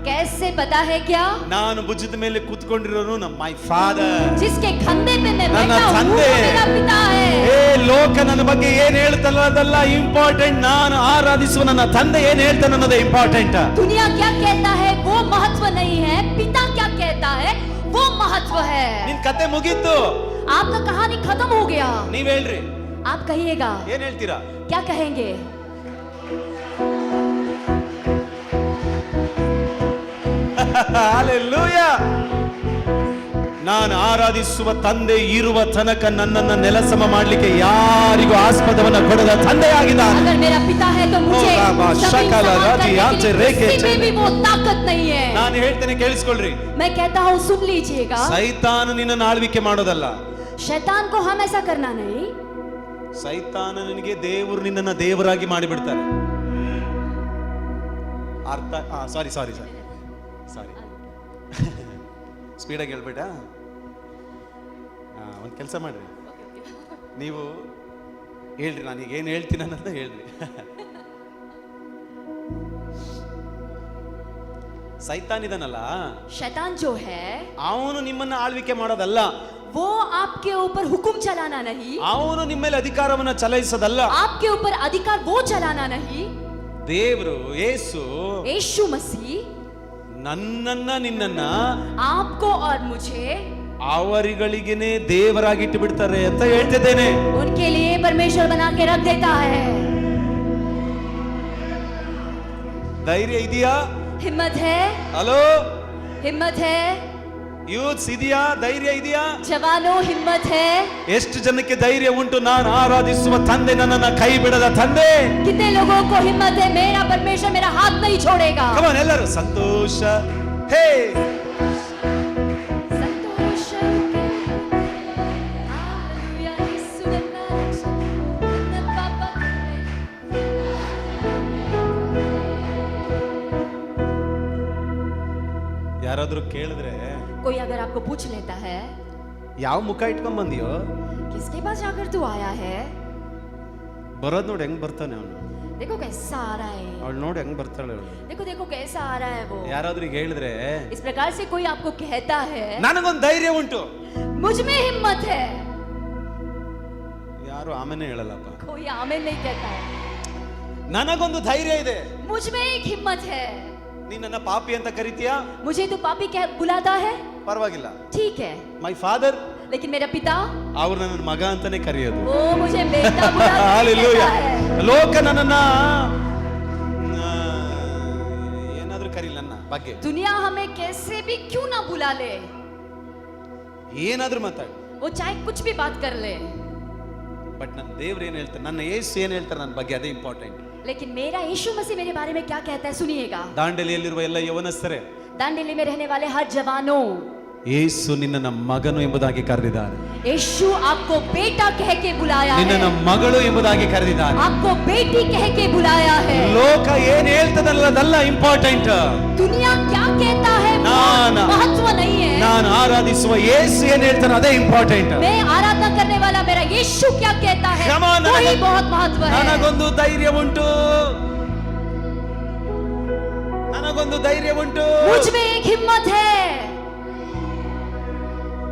कैसे पता है क्या? ನಾನು ಭುಜದ ಮೇಲೆ ಕೂತ್ಕೊಂಡಿರೋನು ನಮ್ಮ ಮೈ ಫಾದರ್, जिसके कंधे पे मैं ನನ್ನ ನನ್ನ करता हूँ, ತಂದೆ. वो मेरा पिता है। ಏ ಲೋಕ ನನ್ನ ಬಗ್ಗೆ ಏನ್ ಹೇಳ್ತಲ್ಲ ಅದಲ್ಲ ಇಂಪಾರ್ಟೆಂಟ್, ನಾನು ಆರಾಧಿಸುವ ನನ್ನ ತಂದೆ ಏನ್ ಹೇಳ್ತಾನೆ ಅನ್ನೋದೇ ಇಂಪಾರ್ಟೆಂಟ್. दुनिया क्या कहता है वो महत्व नहीं है, पिता क्या कहता है वो महत्व है। ನಿನ್ ಕತೆ ಮುಗೀತು, आपका कहानी खत्म हो गया। ನೀವ್ ಹೇಳ್ರಿ आप कहिएगा, ಏನ್ ಹೇಳ್ತೀರಾ? क्या कहेंगे? ಹಲ್ಲೆಲೂಯಾ. ನಾನು ಆರಾಧಿಸುವ ತಂದೆ ಇರುವ ತನಕ ನನ್ನನ್ನು ನೆಲಸಮ ಮಾಡ್ಲಿಕ್ಕೆ ಯಾರಿಗೂ ಆಸ್ಪದವನ್ನ ಕೊಡದ ತಂದೆಯಾಗಿದ್ದಾನೆ. अगर मेरा पिता है तो मुझे ओ बाबा, जमीन शकल समान राजी, करने यहाँ के से लिए रेखे किसी में भी वो ताकत नहीं है। ನಾನು ಹೇಳ್ತೇನೆ ಕೇಳಿಸ್ಕೊಳ್ರಿ. मैं कहता हूँ सुन लीजिएगा, ಸೈತಾನ ನಿನ್ನನ್ನು ಆಳ್ವಿಕೆ ಮಾಡೋದಲ್ಲ. शैतान को हम ऐसा करना नहीं। ಸೈತಾನ ನಿನಗೆ ದೇವರು ನಿನ್ನನ್ನು ದೇವರಾಗಿ ಮಾಡಿಬಿಡ್ತಾರೆ. ಅರ್ಥ? ಸಾರಿ ಸ್ಪೀಡಾಗಿ ಹೇಳ್ಬೇಡ. ಒಂದು ಕೆಲಸ ಮಾಡ್ರಿ, ನೀವು ಹೇಳ್ರಿ, ನಾನೀಗ ಏನು ಹೇಳ್ತೀನಿ ಅನ್ನೋದನ್ನ ಹೇಳ್ರಿ. ಸೈತಾನ್ ಇದನ್ನಲ್ಲ, शैतान जो है ಅವನು ನಿಮ್ಮನ್ನ ಆಳ್ವಿಕೆ ಮಾಡೋದಲ್ಲ, वो आपके ऊपर हुक्म चलाना नहीं, ಅವನು ನಿಮ್ಮ ಮೇಲೆ ಅಧಿಕಾರವನ್ನ ಚಲಾಯಿಸೋದಲ್ಲ. आपके ऊपर अधिकार वो चलाना नहीं। ದೇವರು ಯೇಸು यीशु मसीह ನನ್ನನ್ನ ನಿನ್ನನ್ನ आपको और मुझे ಅವರಿಗಳಿಗೇನೆ ದೇವರಾಗಿಟ್ಟು ಬಿಡ್ತಾರೆ ಅಂತ ಹೇಳ್ತಿದ್ದೇನೆ. उनके लिए परमेश्वर बना के रख देता है। ಧೈರ್ಯ ಇದೆಯಾ? हिम्मत है? ಹಲೋ, हिम्मत है? ಯೂತ್ಸ್ ಇದೆಯಾ? ಧೈರ್ಯ ಇದೆಯಾ? जवानों हिम्मत है? ಎಷ್ಟು ಜನಕ್ಕೆ ಧೈರ್ಯ ಉಂಟು? ನಾನು ಆರಾಧಿಸುವ ತಂದೆ ನನ್ನನ್ನ ಕೈ ಬಿಡದ ತಂದೆ. कितने लोगों को हिम्मत है मेरा परमेश्वर मेरा हाथ नहीं छोड़ेगा? Come on, ಎಲ್ಲರೂ ಸಂತೋಷ. ಹೇ, संतोष हालेलुया यीशु ನನ್ನ ರಕ್ಷಕ ನನ್ನ ಪಾಪ ಯಾರಾದ್ರೂ ಕೇಳಿದ್ರೆ कोई अगर आपको पूछ लेता है ಯಾವ ಮುಖ ಇಟ್ಕೊಂಡ್ ಬಂದಿಯೋ, किसके पास जाकर तू आया है, ಬರೋದ್ ನೋಡಿ ಹೆಂಗ್ ಬರ್ತಾನೆ ಅವನು. देखो कैसा आ रहा है, ಅವಳು ನೋಡಿ ಹೆಂಗ್ ಬರ್ತಾಳೆ ಅವಳು. देखो देखो कैसा आ रहा है वो। ಯಾರಾದ್ರೂ ಈಗ ಹೇಳಿದ್ರೆ इस प्रकार से कोई आपको कहता है ನನಗೊಂದು ಧೈರ್ಯ ಉಂಟು, मुझ में हिम्मत है, ಯಾರು ಆಮೇಲೆ ಹೇಳಲ್ಲಪ್ಪ. कोई आमीन नहीं कहता है। ನನಗೊಂದು ಧೈರ್ಯ ಇದೆ. मुझ में एक हिम्मत है। ನೀನ್ ನನ್ನ ಪಾಪಿ ಅಂತ ಕರಿತೀಯಾ? मुझे तो पापी क्या बुलाता है, ಪರವಾಗಿಲ್ಲ. ठीक है, ಮೈ ಫಾದರ್, लेकिन मेरा पिता ಅವ್ರು ನನ್ನ ಮಗ ಅಂತಾನೆ ಕರೆಯೋದು. वो मुझे बेटा बुलाता Hallelujah. है। ಲೋಕ ನನ್ನನ್ನ ಏನಾದ್ರೂ ಕರೀಲಿ ನನ್ನ ಬಗ್ಗೆ, दुनिया हमें कैसे भी क्यों ना बुला ले, ಏನಾದ್ರೂ ಮಾತಾಡಿ, वो चाहे कुछ भी बात कर ले, ಬಟ್ ನನ್ನ ದೇವ್ರು ಏನ್ ಹೇಳ್ತಾರೆ, ನನ್ನ ಯೇಸು ಏನ್ ಹೇಳ್ತಾರೆ ನನ್ನ ಬಗ್ಗೆ, ಅದೇ ಇಂಪಾರ್ಟೆಂಟ್. लेकिन मेरा यीशु मसीह मेरे बारे में क्या कहता है सुनिएगा। ದಾಂಡೇಲಿಯಲ್ಲಿರುವ ಎಲ್ಲ ಯವನಸ್ಥರೇ, दांडेली में रहने वाले हर जवानों, ಯೇಸು ನಿನ್ನನ್ನ ಮಗನು ಎಂಬುದಾಗಿ ಕರೆದಿದ್ದಾರೆ. यीशु आपको बेटा कह के बुलाया ನಿನ್ನನ್ನ है, ಮಗಳು ಎಂಬುದಾಗಿ ಕರೆದಿದ್ದಾರೆ. आपको बेटी कह के बुलाया है। ಲೋಕ ಏನ್ ಹೇಳ್ತದಲ್ಲ ಅದಲ್ಲ ಇಂಪಾರ್ಟೆಂಟ್. दुनिया क्या कहता है वो ना। महत्व नहीं है, ನಾನು ಆರಾಧಿಸುವ ಯೇಸು ಏನ್ ಹೇಳ್ತಾನೆ ಅದೇ ಇಂಪಾರ್ಟೆಂಟ್. मैं आराधना करने वाला मेरा यीशु क्या कहता है Come on, वही बहुत महत्व है। ನನಗೊಂದು ಧೈರ್ಯ ಉಂಟು, ನನಗೊಂದು ಧೈರ್ಯ ಉಂಟು. मुझ में एक हिम्मत है,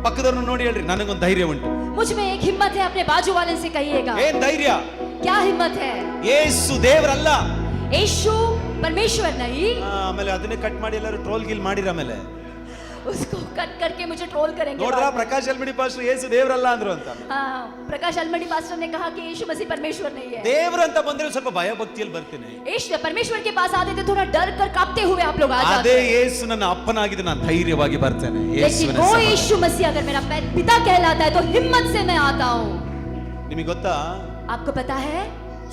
ಪಕ್ಕದವ್ರನ್ನ ನೋಡಿ ಹೇಳ್ರಿ, ನನಗೊಂದು ಧೈರ್ಯ ಉಂಟು. मुझ में एक हिम्मत है। अपने बाजू वाले से कहिएगा ಏನ್ ಧೈರ್ಯ? क्या हिम्मत है। ಯೇಸು ದೇವರಲ್ಲ. यीशु परमेश्वर नहीं, ಆಮೇಲೆ ಅದನ್ನೇ ಕಟ್ ಮಾಡಿ ಎಲ್ಲರೂ ಟ್ರೋಲ್ ಗಿಲ್ ಮಾಡಿರ ಆಮೇಲೆ उसको कट करके मुझे ट्रोल करेंगे ನೋಡ್ರ बाद में। ಪ್ರಕಾಶ್ ಅಲ್ಮಡಿ ಪಾಸ್ಟರ್ ಯೇಸು ದೇವರಲ್ಲ ಅಂದ್ರು ಅಂತ. हाँ, प्रकाश अलमड़ी पास्टर ने कहा कि यीशु मसीह परमेश्वर नहीं है। ದೇವ್ರು ಅಂತ ಬಂದ್ರೆ ಸ್ವಲ್ಪ ಭಯ ಭಕ್ತಿಯಲ್ಲಿ ಬರ್ತೀನಿ. यीशु परमेश्वर के पास आते थे थोड़ा डर कर कांपते हुए आप लोग आ ಅದೇ जाते हैं। ಯೇಸು ನನ್ನ ಅಪ್ಪನಾಗಿದೆ, ನಾನು ಧೈರ್ಯವಾಗಿ ಬರ್ತೇನೆ. लेकिन ಯೇಸುವಿನ वो ಸಮಾನ. यीशु मसीह अगर मेरा पिता कहलाता है तो हिम्मत से मैं आता हूँ। ನಿಮಗೆ ಗೊತ್ತಾ, आपको पता है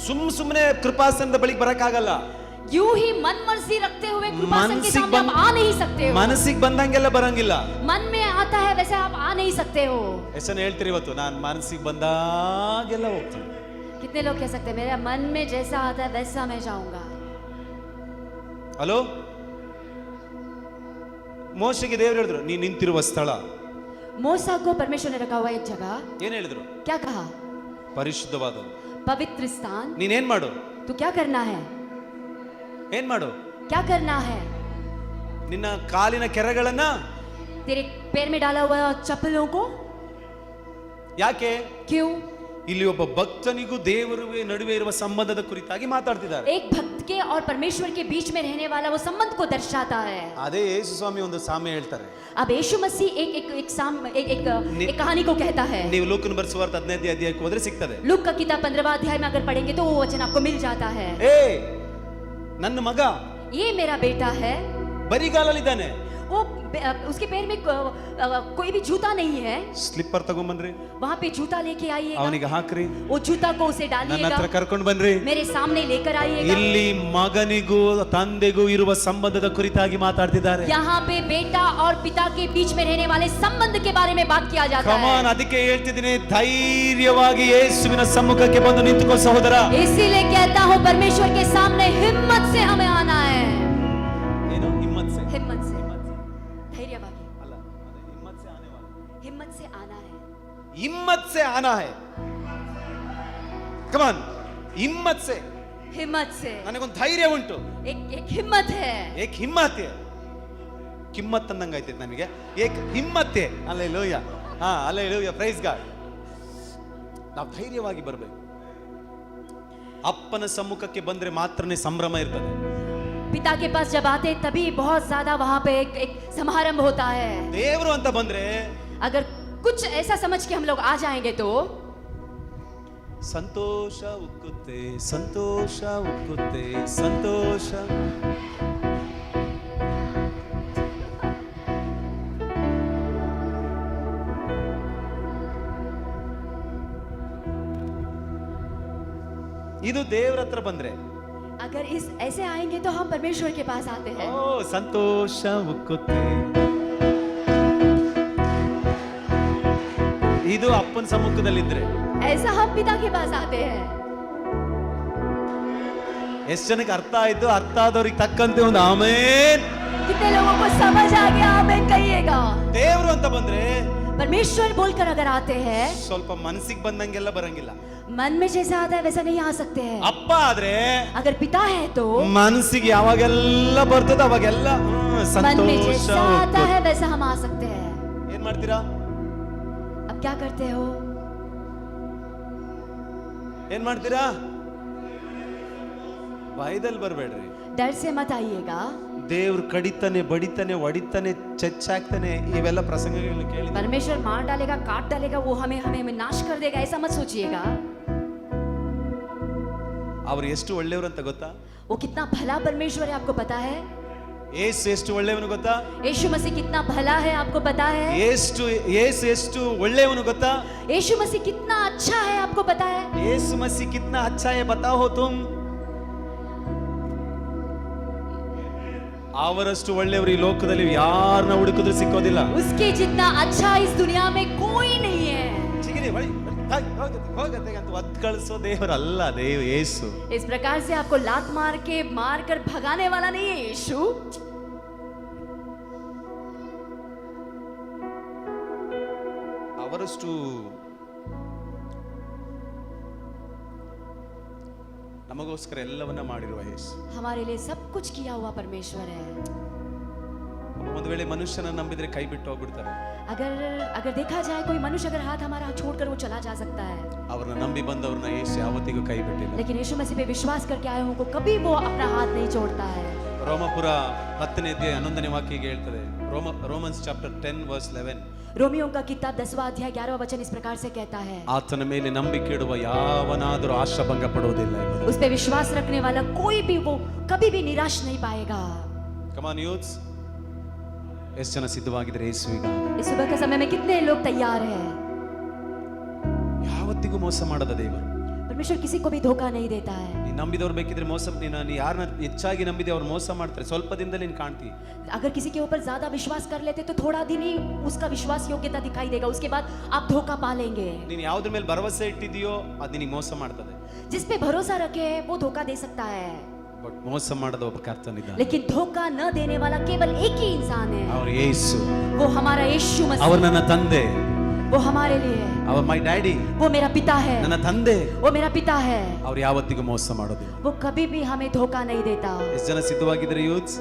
ಸುಮ್ಮನೆ ಕೃಪಾಸನದ ಬಳಿಗೆ ಬರಕ್ಕಾಗಲ್ಲ. यूं ही मन मर्जी रखते हुए कृपासन के मानसिक सामने आप आ नहीं सकते हो। ಮನಸ್ಸಿಗೆ ಬಂದಂಗೆಲ್ಲ ಬರಂಗಿಲ್ಲ. मन में आता है वैसे आप आ नहीं सकते हो। ಎಷ್ಟನ ಹೇಳ್ತೀರಿ ಇವತ್ತು, ನಾನು ಮನಸ್ಸಿಗೆ ಬಂದಾಗೆಲ್ಲ ಹೋಗ್ತೀನಿ. कितने लोग कह सकते हैं मेरा मन में जैसा आता है वैसा मैं जाऊंगा। ಹಲೋ, ಮೋಶೆಗೆ ದೇವ್ರು ಹೇಳಿದ್ರು, ನೀ ನಿಂತಿರುವ ಸ್ಥಳ. मूसा को परमेश्वर ने रखा हुआ एक जगह, ಏನ್ ಹೇಳಿದ್ರು? क्या कहा? ಪರಿಶುದ್ಧವಾದ. पवित्र स्थान। ನೀನೇನ್ ಮಾಡು? तो क्या करना है? ಏನ್ ಮಾಡು? क्या करना है? ನಿನ್ನ ಕಾಲಿನ ಕೆರಗಳನ್ನ तेरे पैर में डाला हुआ चप्पलों को ಯಾಕೆ? क्यों? ಇಲ್ಲಿ ಒಬ್ಬ ಭಕ್ತನಿಗೂ ದೇವರ ನಡುವೆ ಇರುವ ಸಂಬಂಧದ ಕುರಿತಾಗಿ ಮಾತಾಡ್ತಿದ್ದಾರೆ. एक भक्त के और परमेश्वर के बीच में रहने वाला वो संबंध को दर्शाता है. ಅದೇ ಯೇಸು ಸ್ವಾಮಿ ಒಂದು ಸಾಮ್ಯ ಹೇಳ್ತಾರೆ. अब यीशु मसीह एक कहानी को कहता है. ನೀವು ಲೂಕನ ಬರೆಸುವಾರ್ತೆ 15ನೇ ಅಧ್ಯಾಯಕ್ಕೆ ಹೋದ್ರೆ ಸಿಗ್ತದೆ. लूक का किताब 15वां अध्याय में अगर पढ़ेंगे तो वो वचन आपको मिल जाता है. ಏ ನನ್ನ ಮಗ ये मेरा बेटा है. ಬರಿಗಾಲಲ್ಲಿದ್ದಾನೆ. वो उसके पैर में कोई भी जूता नहीं है. ಸ್ಲಿಪ್ಪರ್ ತಗೊಂಡ್ಬನ್ರಿ, वहाँ पे जूता लेके आइएगा. ಅವನಿಗೆ ಹಾಕ್ರಿ, वो जूता को उसे ನನ್ನ डालिएगा, ಹತ್ರ ಕರ್ಕೊಂಡು ಬನ್ರಿ. मेरे सामने लेकर आइएगा. ಇಲ್ಲಿ ಮಗನಿಗೂ ತಂದೆಗೂ ಇರುವ ಸಂಬಂಧದ ಕುರಿತಾಗಿ ಮಾತಾಡ್ತಿದ್ದಾರೆ. यहाँ पे बेटा और पिता के बीच में रहने वाले संबंध के बारे में बात किया जाता है. ಕಮಾನ್, ಅದಕ್ಕೆ ಹೇಳ್ತಿದ್ದೀನಿ, ಧೈರ್ಯವಾಗಿ ಯೇಸುವಿನ ಸಮ್ಮುಖಕ್ಕೆ ಬಂದು ನಿಂತುಕೋ ಸಹೋದರ. इसीलिए कहता हूँ परमेश्वर के सामने हिम्मत से हमें आना है. ಏನು ಹಿಮ್ಮತ್ ಸೆ? हिम्मत से, धैर्यवादी, ಅಲ್ಲ, ಅದು ಹಿಮ್ಮತ್ ಸೆ ಆನೆ ವಾಲ. हिम्मत से आना है. हिम्मत से आना है. कमान, हिम्मत से. हिम्मत से ನನಗೊಂದು ಧೈರ್ಯ ಉಂಟು. एक हिम्मत है. ಏಕ್ ಹಿಮ್ಮತ್ है. ಕಿಮ್ಮತ್ ಅಂದಂಗಾಯ್ತು ನನಗೆ. ಏಕ್ ಹಿಮ್ಮತ್ है. ಹಲ್ಲೆಲೂಯಾ. ಹಾ, ಹಲ್ಲೆಲೂಯಾ, ಪ್ರೈಸ್ ಗಾಡ್. ನಾವು ಧೈರ್ಯವಾಗಿ ಬರಬೇಕು. ಅಪ್ಪನ ಸಮ್ಮುಖಕ್ಕೆ ಬಂದ್ರೆ ಮಾತ್ರನೇ ಸಂಭ್ರಮ ಇರ್ತದೆ. पिता के पास जब आते तभी बहुत ज्यादा वहाँ पे एक समारंभ होता है. ದೇವರು ಅಂತ ಬಂದ್ರೆ अगर कुछ ऐसा समझ के हम लोग आ जाएंगे तो ಸಂತೋಷ ಉಕ್ಕುತ್ತೆ, ಸಂತೋಷ ಉಕ್ಕುತ್ತೆ, ಸಂತೋಷ. ಇದು ದೇವರ ಹತ್ರ ಬಂದ್ರೆ, अगर इस ऐसे आएंगे तो हम परमेश्वर के पास आते हैं. ಓ ಸಂತೋಷ ಉಕ್ಕುತ್ತೆ. ಇದು ಅಪ್ಪನ ಸಮ್ಮುಖದಲ್ಲಿದ್ರೆ ऐसा हम पिता के पास आते हैं. ಎಷ್ಟು ಜನಕ್ಕೆ ಅರ್ಥ ಆಯ್ತು? ಅರ್ಥ ಆದವ್ರಿಗೆ ತಕ್ಕಂತೆ ಒಂದು ಆಮೇನ್. कितने लोगों को समझ आ गया? आमीन कहिएगा. ದೇವರು ಅಂತ ಬಂದ್ರೆ परमेश्वर बोलकर अगर आते हैं, ಸ್ವಲ್ಪ ಮನಸ್ಸಿಗೆ ಬಂದಂಗೆಲ್ಲ ಬರಂಗಿಲ್ಲ. मन में जैसा आता है वैसा नहीं आ सकते हैं. ಅಪ್ಪ ಆದ್ರೆ अगर पिता है तो ಮನಸ್ಸಿಗೆ ಯಾವಾಗೆಲ್ಲ ಬರ್ತದ ಅವಾಗೆಲ್ಲ मन में ಸಂತೋಷ जैसा आता ಉಕ್ಕುತ್ತೆ. है वैसा हम आ सकते हैं. ಏನ್ ಮಾಡ್ತೀರಾ? अब क्या करते हो? ಏನ್ ಮಾಡ್ತೀರಾ? ಬಾಯ್ದಲ್ಲಿ ಬರ್ಬೇಡ್ರಿ. डर से मत आइएगा. ದೇವ್ರು ಕಡಿತಾನೆ, ಬಡಿತಾನೆ, ಹೊಡಿತಾನೆ, ಚಚ್ಚಾಕ್ತಾನೆ, ಇವೆಲ್ಲ ಪ್ರಸಂಗಗಳು ಕೇಳಿ. परमेश्वर मार डालेगा, काट डालेगा, वो हमें हमें नाश कर देगा, ऐसा मत सोचिएगा. ಅವ್ರು ಎಷ್ಟು ಒಳ್ಳೆಯವರು ಅಂತ ಗೊತ್ತಾ? वो कितना भला परमेश्वर है आपको पता है? ಏಸು ಎಷ್ಟು ಒಳ್ಳೆಯವನು ಗೊತ್ತಾ? यीशु मसीह कितना भला है आपको पता है? ಏಸು ಎಷ್ಟು ಒಳ್ಳೆಯವನು ಗೊತ್ತಾ? यीशु मसीह कितना अच्छा है आपको पता है? ಯೇಸು ಮಸಿ ಕಿತ್ನಾ ಅಚ್ಚಾ ಹೈ ಬತಾओ ತುಮ್. ಅವರಷ್ಟು ಒಳ್ಳೆಯವರು ಈ ಲೋಕದಲ್ಲಿ ಯಾರನ್ನ ಹುಡುಕಿದ್ರು ಸಿಕ್ಕೋದಿಲ್ಲ. उसके जितना अच्छा इस दुनिया में कोई नहीं है. ಚಿಗಿರಿ ಬಳಿ ಹೋಗತ್ತೆ ಅಂತ ಒದ್ ಕಳಿಸೋ ದೇವರಲ್ಲ, ದೇವ ಯೇಸು. इस प्रकार से आपको लात मार कर भगाने वाला नहीं है यीशु. ಅವರಷ್ಟು ನಮಗೋಸ್ಕರ ಎಲ್ಲವನ್ನ ಮಾಡಿರುವ ಯೇಸು. हमारे लिए सब कुछ किया हुआ परमेश्वर है. ಒಂದು ವೇಳೆ ಮನುಷ್ಯನ ನಂಬಿದ್ರೆ ಕೈ ಬಿಟ್ಟು ಹೋಗ್ಬಿಡ್ತಾರೆ. अगर देखा जाए कोई मनुष्य अगर हाथ हमारा छोड़कर वो चला जा सकता है, ಅವ್ರನ್ನ ನಂಬಿ ಬಂದವ್ರನ್ನ ಯೇಸು ಯಾವತ್ತಿಗೂ ಕೈ ಬಿಟ್ಟಿಲ್ಲ. लेकिन यीशु मसीह पे विश्वास करके आए को कभी वो अपना हाथ नहीं छोड़ता है. ರೋಮಪುರ 10ನೇ ಅಧ್ಯಾಯ 11ನೇ ವಾಕ್ಯಕ್ಕೆ ಹೇಳ್ತದೆ. Romans chapter 10 verse 11. रोमियों का किताब 10वां अध्याय 11वां वचन इस प्रकार से कहता है, ಆತನ ಮೇಲೆ ನಂಬಿಕೆ ಇಡುವ ಯಾವನಾದರೂ ಆಶಾಭಂಗ ಪಡುವುದಿಲ್ಲ. उस पे विश्वास रखने वाला कोई भी वो कभी भी निराश नहीं पाएगा. ಕಮಾನ್ ಯೂತ್ಸ್, ಎಷ್ಟು ಜನ ಸಿದ್ಧವಾಗಿದ್ರೆ ಯೇಸುವಿಗೆ? इस सुबह के समय में कितने लोग तैयार हैं? ಯಾವತ್ತಿಗೂ ಮೋಸ ಮಾಡದ ದೇವರು. परमेश्वर किसी को भी धोखा नहीं देता है. ನೀ ನಂಬಿದವ್ರು ಬೇಕಿದ್ರೆ ಮೋಸ, ನೀ ಯಾರನ್ನ ಹೆಚ್ಚಾಗಿ ನಂಬಿದೆ ಅವ್ರು ಮೋಸ ಮಾಡ್ತಾರೆ. ಸ್ವಲ್ಪ ದಿನದಲ್ಲಿ ನೀನು ಕಾಣ್ತಿ. अगर किसी के ऊपर ज्यादा विश्वास कर लेते तो थोड़ा दिन ही उसका विश्वास योग्यता दिखाई देगा, उसके बाद आप धोखा पा लेंगे. ನೀನು ಯಾವ್ದ್ರ ಮೇಲೆ ಭರವಸೆ ಇಟ್ಟಿದೆಯೋ ಅದು ನಿನಗೆ ಮೋಸ ಮಾಡ್ತದೆ. जिस पे भरोसा रखे वो धोखा दे सकता है, ಬಟ್ ಮೋಸ ಮಾಡದ ಒಬ್ಬ ಕರ್ತನಿದ್ದಾನೆ. लेकिन धोखा न देने वाला केवल एक ही इंसान है. ಅವರು ಯೇಸು. वो हमारा यीशु मसीह. ಅವರು ನನ್ನ ತಂದೆ. वो हमारे लिए है. ಅವರು ಮೈ ಡ್ಯಾಡಿ. वो मेरा पिता है. ನನ್ನ ತಂದೆ. वो मेरा पिता है. ಅವ್ರು ಯಾವತ್ತಿಗೂ ಮೋಸ ಮಾಡೋದಿಲ್ಲ. वो कभी भी हमें धोखा नहीं देता. ಎಷ್ಟು ಜನ ಸಿದ್ಧವಾಗಿದ್ರೆ ಯೂತ್ಸ್?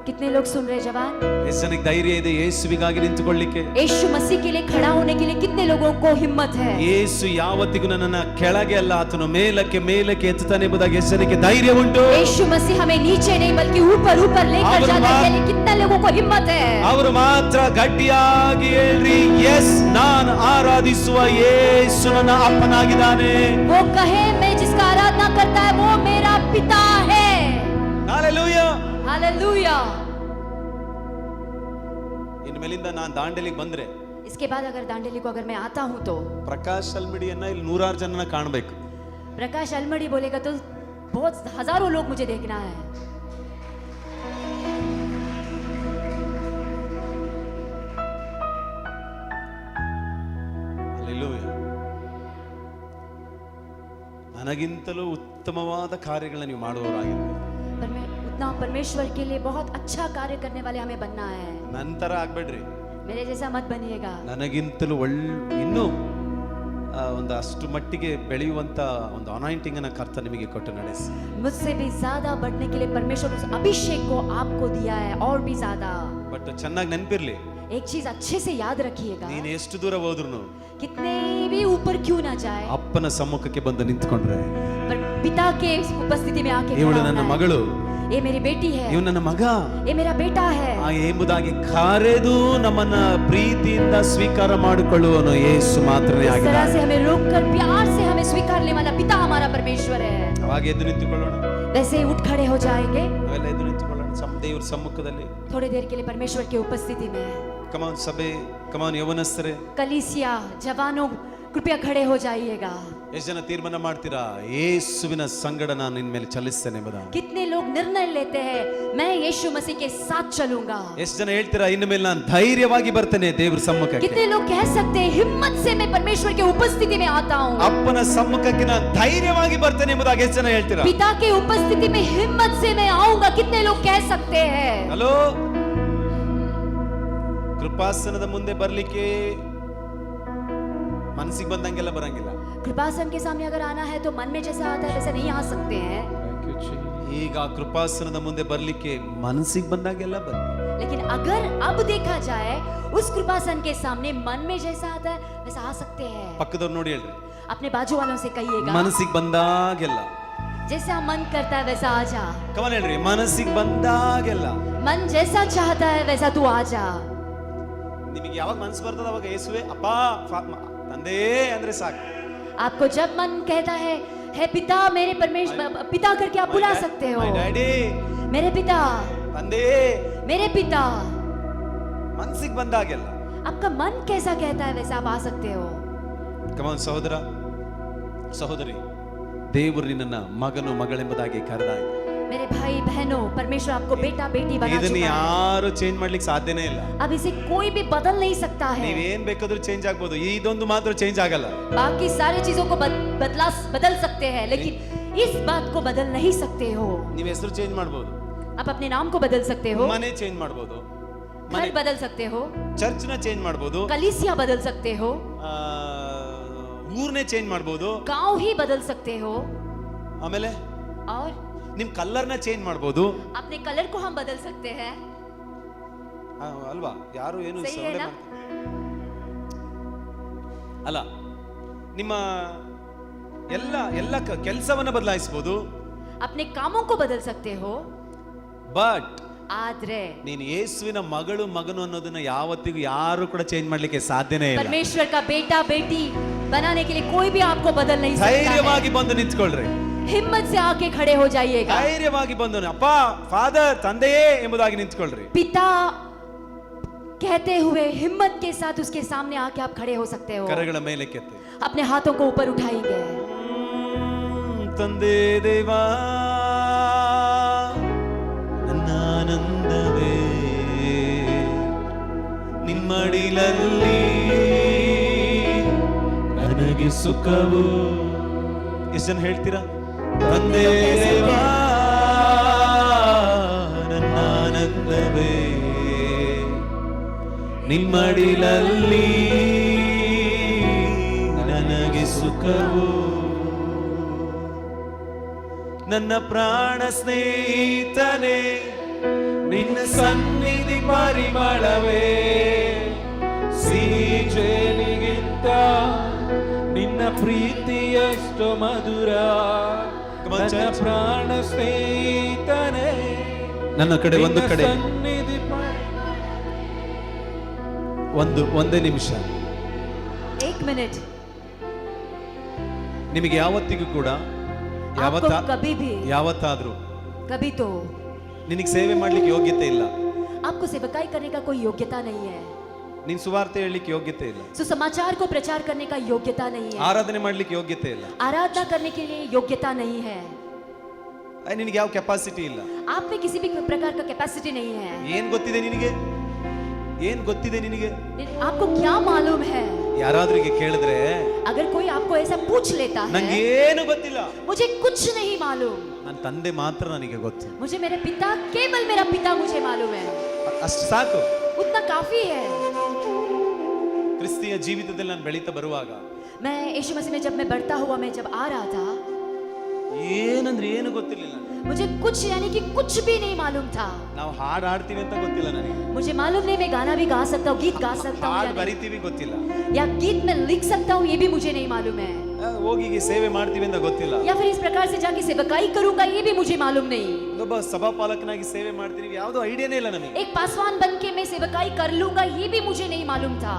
कितने लोग सुन रहे जवान? ಎಷ್ಟು ಜನಕ್ಕೆ ಧೈರ್ಯ ಇದೆ ಯೇಸುವಿಗಾಗಿ ನಿಂತುಕೊಳ್ಳಿಕ್ಕೆ? यीशु मसीह के लिए खड़ा होने के लिए कितने लोगों को हिम्मत है? ಯೇಸು ಯಾವತ್ತಿಗೂ ನನ್ನನ್ನ ಕೆಳಗೆ ಅಲ್ಲ ಆತನು ಮೇಲಕ್ಕೆ ಮೇಲಕ್ಕೆ ಎತ್ತುತ್ತಾನೆ ಎಂಬುದಾಗಿ ಎಷ್ಟು ಜನಕ್ಕೆ ಧೈರ್ಯ ಉಂಟು? यीशु मसीह हमें नीचे नहीं बल्कि ऊपर ऊपर लेकर जाने के लिए कितने लोगों को हिम्मत है? ಅವರು ಮಾತ್ರ ಗಟ್ಟಿಯಾಗಿ ಹೇಳ್ರಿ, ಎಸ್ ನಾನು ಆರಾಧಿಸುವ ಯೇಸು ನನ್ನ ಅಪ್ಪನಾಗಿದ್ದಾನೆ. वो कहे मैं जिसका आराधना करता है वो मेरा पिता है. ಹಾಲೆಲೂಯಾ. हालेलुया. ಇನ್ನು ಮೇಲಿಂದ ನಾನು ದಾಂಡೇಲಿಗೆ ಬಂದ್ರೆ इसके बाद अगर दांडेली को अगर मैं आता हूं तो ಪ್ರಕಾಶ್ ಅಲ್ಮಿಡಿಯನ್ನ ಇಲ್ಲಿ 100 ಜನನ ಕಾಣಬೇಕು. प्रकाश अलमड़ी बोलेगा तो बहुत हजारों लोग मुझे देखना है. ಹಲ್ಲೆಲೂಯಾ. ನನಗಿಂತಲೂ ಉತ್ತಮವಾದ ಕಾರ್ಯಗಳನ್ನು ನೀವು ಮಾಡುವವರಾಗಿರ್ಬೇಕು. उतना परमेश्वर के लिए बहुत अच्छा कार्य करने वाले हमें बनना है. ನಂತರ ಆಗ್ಬೇಡ್ರಿ, मेरे जैसा मत बनिएगा. ನನಗಿಂತಲೂ ಇನ್ನೂ ಒಂದು ಅಷ್ಟು ಮಟ್ಟಿಗೆ ಬೆಳೆಯುವಂತ ಒಂದು ಅನಾಯಿಂಟಿಂಗ್ ಅನ್ನ ಕರ್ತ ನಿಮಗೆ ಕೊಟ್ಟು ನಡೆಸಿ. मुझसे भी ज्यादा बढ़ने के लिए परमेश्वर उस अभिषेक को आपको दिया है और भी ज्यादा. ಬಟ್ ಚೆನ್ನಾಗಿ ನೆನಪಿರ್ಲಿ, एक चीज अच्छे से याद रखिएगा, ನೀನು ಎಷ್ಟು ದೂರ ಹೋದ್ರು कितने भी ऊपर क्यों ना जाए, ಅಪ್ಪನ ಸಮ್ಮುಖಕ್ಕೆ ಬಂದು ನಿಂತ್ಕೊಂಡ್ರೆ, पर पिता के उपस्थिति में आके ಇವಳು खड़ा ನನ್ನ होना है. ಮಗಳು, ये मेरी बेटी है, ಇವ್ ನನ್ನ ಮಗ ये मेरा बेटा है. ಎಂಬುದಾಗಿ ಕರೆದು ನಮ್ಮನ್ನ ಪ್ರೀತಿಯಿಂದ ಸ್ವೀಕಾರ ಮಾಡಿಕೊಳ್ಳುವನು ಯೇಸು ಮಾತ್ರನೇ इस ಆಗಿದ್ದಾನೆ. तरह से हमें रोककर प्यार से हमें स्वीकारने वाला पिता हमारा परमेश्वर है. ಅವಾಗ ಎದ್ದು ನಿಂತುಕೊಳ್ಳೋಣ, वैसे ही उठ खड़े हो जाएंगे ನಾವೆಲ್ಲ ಎದ್ದು ನಿಂತುಕೊಳ್ಳೋಣ ದೇವರ ಸಮ್ಮುಖದಲ್ಲಿ. थोड़ी देर के लिए परमेश्वर की उपस्थिति में. ಕಮಾನ್ ಸಭೆ, ಕಮಾನ್ ಯೌವನಸ್ಥರೇ, कलीसिया जवानों कृपया खड़े हो जाइएगा. ಎಷ್ಟು ಜನ ತೀರ್ಮಾನ ಮಾಡ್ತೀರಾ ಯೇಸುವಿನ ಸಂಗಡ ನಾನು ನಿನ್ನ ಮೇಲೆ ಚಲಿಸ್ತೇನೆ ಎಂಬುದಾಗಿ? कितने लोग निर्णय लेते हैं मैं यीशु मसीह के साथ चलूंगा? ಎಷ್ಟು ಜನ ಹೇಳ್ತೀರಾ ಇನ್ನು ಮೇಲೆ ನಾನು ಧೈರ್ಯವಾಗಿ ಬರ್ತೇನೆ ದೇವರ ಸಮ್ಮುಖಕ್ಕೆ? कितने लोग कह सकते हैं हिम्मत से मैं परमेश्वर के उपस्थिति में आता हूँ? ಅಪ್ಪನ ಸಮ್ಮುಖಕ್ಕೆ ನಾನು ಧೈರ್ಯವಾಗಿ ಬರ್ತೇನೆ ಎಂಬುದಾಗಿ ಎಷ್ಟು ಜನ ಹೇಳ್ತೀರಾ? पिता के उपस्थिति में हिम्मत से मैं आऊंगा, कितने लोग कह सकते हैं? ಹಲೋ, ಕೃಪಾಸನದ ಮುಂದೆ ಬರ್ಲಿಕ್ಕೆ ಮನಸ್ಸಿಗೆ ಬಂದಂಗೆಲ್ಲ ಬರಂಗಿಲ್ಲ. कृपासन के सामने अगर आना है तो मन में जैसा आता है वैसे नहीं आ सकते हैं. ಈಗ ಕೃಪಾಸನದ ಮುಂದೆ ಬರ್ಲಿಕ್ಕೆ ಮನಸ್ಸಿಗೆ ಬಂದಾಗೆಲ್ಲ ಬನ್ನಿ. लेकिन अगर अब देखा जाए उस कृपासन के सामने मन में जैसा आता है वैसा आ सकते हैं. ಪಕ್ಕದವ್ರು ನೋಡಿ ಹೇಳ್ರಿ, अपने बाजू वालों से कहिएगा ಮನಸ್ಸಿಗೆ ಬಂದಾಗೆಲ್ಲ. जैसा मन करता है वैसा आ जा. ಕಮನ್ ಹೇಳ್ರಿ, ಮನಸ್ಸಿಗೆ ಬಂದಾಗೆಲ್ಲ. मन जैसा चाहता है वैसा तू आ जा. ನಿಮಗೆ ಯಾವಾಗ ಮನಸ್ಸು ಬರ್ತದ ಅವಾಗ ಯೇಸುವೆ ಅಪ್ಪ ತಂದೆ ಅಂದ್ರೆ ಸಾಕು. आपको जब मन कहता है पिता, मेरे परमेश्वर पिता करके आप बुला सकते हो. ಡ್ಯಾಡಿ, मेरे पिता, ತಂದೆ, मेरे पिता. ಮನಸ್ಸಿಗೆ ಬಂದಾಗೆಲ್ಲ. आपका मन कैसा कहता है वैसा आप आ सकते हो. ಕಮಾನ್ ಸಹೋದರ ಸಹೋದರಿ, ದೇವರು ನಿನ್ನನ್ನ ಮಗನು ಮಗಳೆಂಬುದಾಗಿ ಕರೆದಾಗ मेरे भाई बहनों, परमेश्वर आपको बेटा बेटी बना ಇದನ್ನ चुका है. ಯಾರು ಚೇಂಜ್ ಮಾಡ್ಲಿಕ್ಕೆ ಸಾಧ್ಯನೇ ಇಲ್ಲ. अब इसे कोई भी बदल नहीं सकता है. ನೀವೇನ್ ಬೇಕಾದ್ರೂ ಚೇಂಜ್ ಆಗ್ಬೋದು, ಇದೊಂದು ಮಾತ್ರ ಚೇಂಜ್ ಆಗಲ್ಲ. बाकी सारी चीजों को बदल सकते हैं, लेकिन इस बात को बदल नहीं सकते हो. ನೀವು ಹೆಸರು ಚೇಂಜ್ ಮಾಡ್ಬೋದು, आप अपने नाम को बदल सकते हो, ಮನೆ ಚೇಂಜ್ ಮಾಡ್ಬೋದು, घर बदल सकते हो, ಚರ್ಚ್ನ ಚೇಂಜ್ ಮಾಡ್ಬೋದು, कलीसिया बदल सकते हो, ಊರ್ನೇ ಚೇಂಜ್ ಮಾಡ್ಬೋದು, गांव ही बदल सकते हो, ಆಮೇಲೆ और ನಿಮ್ ಕಲರ್ನ ಚೇಂಜ್ ಮಾಡ್ಬೋದು. अपने कलर को हम बदल सकते हैं. ಅಲ್ವಾ? ಯಾರು ಏನು ಸರಿ ಸೌಂಡೆ ಅಲ್ಲ? ಅಲ್ಲ, ನಿಮ್ಮ ಎಲ್ಲ ಕೆಲಸವನ್ನ ಬದಲಾಯಿಸಬಹುದು, अपने कामों को बदल सकते हो, ಬಟ್ आद्रे ನೀನು ಯೇಸುವಿನ ಮಗಳು ಮಗನು ಅನ್ನೋದನ್ನ ಯಾವತ್ತಿಗೂ ಯಾರು ಕೂಡ ಚೇಂಜ್ ಮಾಡ್ಲಿಕ್ಕೆ ಸಾಧ್ಯನೇ ಇಲ್ಲ. परमेश्वर का बेटा बेटी बनाने के लिए कोई भी आपको बदल नहीं सकता है. ಧೈರ್ಯವಾಗಿ ಬಂದು ನಿಂತ್ಕೊಳ್ರಿ, हिम्मत से आके खड़े हो जाइएगा. ಧೈರ್ಯವಾಗಿ ಬಂದು ಅಪ್ಪ ಫಾದರ್ ತಂದೆಯೇ ಎಂಬುದಾಗಿ ನಿಂತ್ಕೊಳ್ರಿ. पिता कहते हुए हिम्मत के साथ उसके सामने आके आप खड़े हो सकते हो. ಕರಗಳ ಮೇಲೆ ಕೆತ್ತಿ अपने हाथों को ऊपर उठाएंगे. ತಂದೆ ದೇವಾ ನನ್ನ ಆನಂದವೇ ನಿಮ್ಮಡಿಲಲ್ಲಿ ನನಗೆ ಸುಖವು. ಎಷ್ಟು ಜನ ಹೇಳ್ತೀರಾ? ತಂದೆ ದೇವಾ ನನ್ನ ಆನಂದವೇ ನಿಮ್ಮಡಿಲಲ್ಲಿ ನನಗೆ ಸುಖವು. ನನ್ನ ಪ್ರಾಣ ಸ್ನೇಹಿತನೇ ನಿನ್ನ ಸನ್ನಿಧಿ ಪರಿಮಳವೇ ಸಿಹಿ ಜೇನಿಗಿಂತ ನಿನ್ನ ಪ್ರೀತಿಯಷ್ಟು ಮಧುರ ನನ್ನ ಪ್ರಾಣ ಸ್ನೇಹಿತನೇ ನನ್ನ ಕಡೆ ಒಂದು ಕಡೆ ಸನ್ನಿಧಿ ಒಂದೇ ನಿಮಿಷ 1 मिनट ನಿಮಗೆ ಯಾವತ್ತಿಗೂ ಕೂಡ आपको कभी भी ಯಾವತ್ತಾದ್ರೂ कभी तो ನಿನಗೆ ಸೇವೆ ಮಾಡ್ಲಿಕ್ಕೆ ಯೋಗ್ಯತೆ ಇಲ್ಲ आपको सेवकाई करने का कोई योग्यता नहीं है ನೀನ್ ಸುವಾರ್ತೆ ಹೇಳಲಿಕ್ಕೆ ಯೋಗ್ಯತೆ ಇಲ್ಲ सुसमाचार को प्रचार करने का योग्यता नहीं है ಆರಾಧನೆ ಮಾಡ್ಲಿಕ್ಕೆ ಯೋಗ್ಯತೆ ಇಲ್ಲ आराधना करने के लिए योग्यता नहीं है ನಿನಗೆ ಯಾವ ಕೆಪಾಸಿಟಿ ಇಲ್ಲ आप में किसी भी प्रकार का कैपेसिटी नहीं है ಏನ್ ಗೊತ್ತಿದೆ ನಿನಗೆ ಏನ್ ಗೊತ್ತಿದೆ ನಿನಗೆ आपको क्या मालूम है ಯಾರಾದ್ರಿಗೆ ಕೇಳಿದ್ರೆ अगर कोई आपको ऐसा पूछ लेता ನಂಗೆ है ಏನು ಗೊತ್ತಿಲ್ಲ मुझे कुछ नहीं मालूम ನನ್ನ ತಂದೆ ಮಾತ್ರ ನನಗೆ ಗೊತ್ತು मुझे मेरे पिता केवल मेरा पिता मुझे मालूम है ಅಷ್ಟು ಸಾಕು उतना काफी है ಕ್ರಿಸ್ತಿಯ ಜೀವಿತದಲ್ಲಿ ನಾನು ಬೆಳೀತಾ ಬರುವಾಗ मैं यीशु मसीह में जब मैं बढ़ता हुआ मैं जब आ रहा था ಏನಂದ್ರೆ ಏನು ಗೊತ್ತಿರಲಿಲ್ಲ मुझे कुछ यानी कि कुछ भी नहीं मालूम था ನಾವು ಹಾಡು ಹಾಡ್ತೀವಿ ಅಂತ ಗೊತ್ತಿಲ್ಲ ನನಗೆ मुझे मालूम नहीं मैं गाना भी गा सकता हूँ गीत गा सकता हूँ ಹಾಡು या नहीं। ಬರಿತೀವಿ ಗೊತ್ತಿಲ್ಲ या गीत में लिख सकता हूँ ये भी मुझे नहीं मालूम है ಹೋಗಿ ಸೇವೆ ಮಾಡ್ತೀವಿ ಅಂತ ಗೊತ್ತಿಲ್ಲ या फिर इस प्रकार से जाके सेवकाई करूंगा ये भी मुझे मालूम नहीं ಒಬ್ಬ ಸಭಾಪಾಲಕನಾಗಿ ಸೇವೆ ಮಾಡ್ತೀವಿ ಯಾವ್ದು ಐಡಿಯಾನೇ ಇಲ್ಲ ನನಗೆ एक पासवान बन के मैं सेवकाई कर लूंगा ये भी मुझे नहीं मालूम था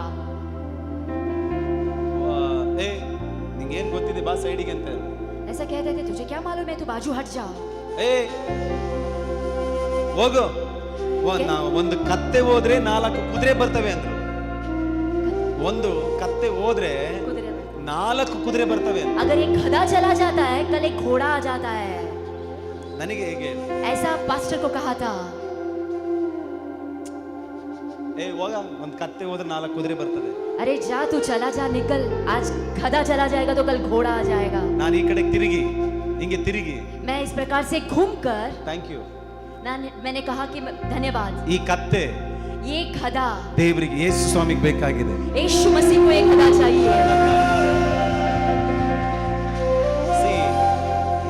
ಏ ನಿಂಗೆ ಏನ್ ಗೊತ್ತಿದೆ ಬಾ ಸೈಡಿಗೆ ಅಂತ ऐसा कहते थे तुझे क्या मालूम है तू बाजू हट जा ಏ ಹೋಗು ಒಂದು ಕತ್ತೆ ಹೋದ್ರೆ 4 ಕುದುರೆ ಬರ್ತವೆ ಅಂದ್ರು ಒಂದು ಕತ್ತೆ ಹೋದ್ರೆ 4 ಕುದುರೆ ಬರ್ತವೆ अगर एक गधा चला जाता है कल एक घोड़ा आ जाता है ನನಗೆ ಹೇಗೆ ऐसा पास्टर को कहा था ಏ ಹೋಗ ಒಂದು ಕತ್ತೆ ಹೋದ್ರೆ 4 ಕುದುರೆ ಬರ್ತದೆ अरे जा तू चला जा निकल आज गधा चला जाएगा तो कल घोड़ा आ जाएगा ನಾನು ಈ ಕಡೆ ತಿರುಗಿ ಹಿಂಗೆ ತಿರುಗಿ मैं इस प्रकार से घूमकर ಥ್ಯಾಂಕ್ ಯು मैंने कहा कि धन्यवाद ಈ ಕತ್ತೆ ये गधा ದೇವರಿಗೆ ಯೇಸು ಸ್ವಾಮಿಗೆ ಬೇಕಾಗಿದೆ यीशु मसीह को एक गधा चाहिए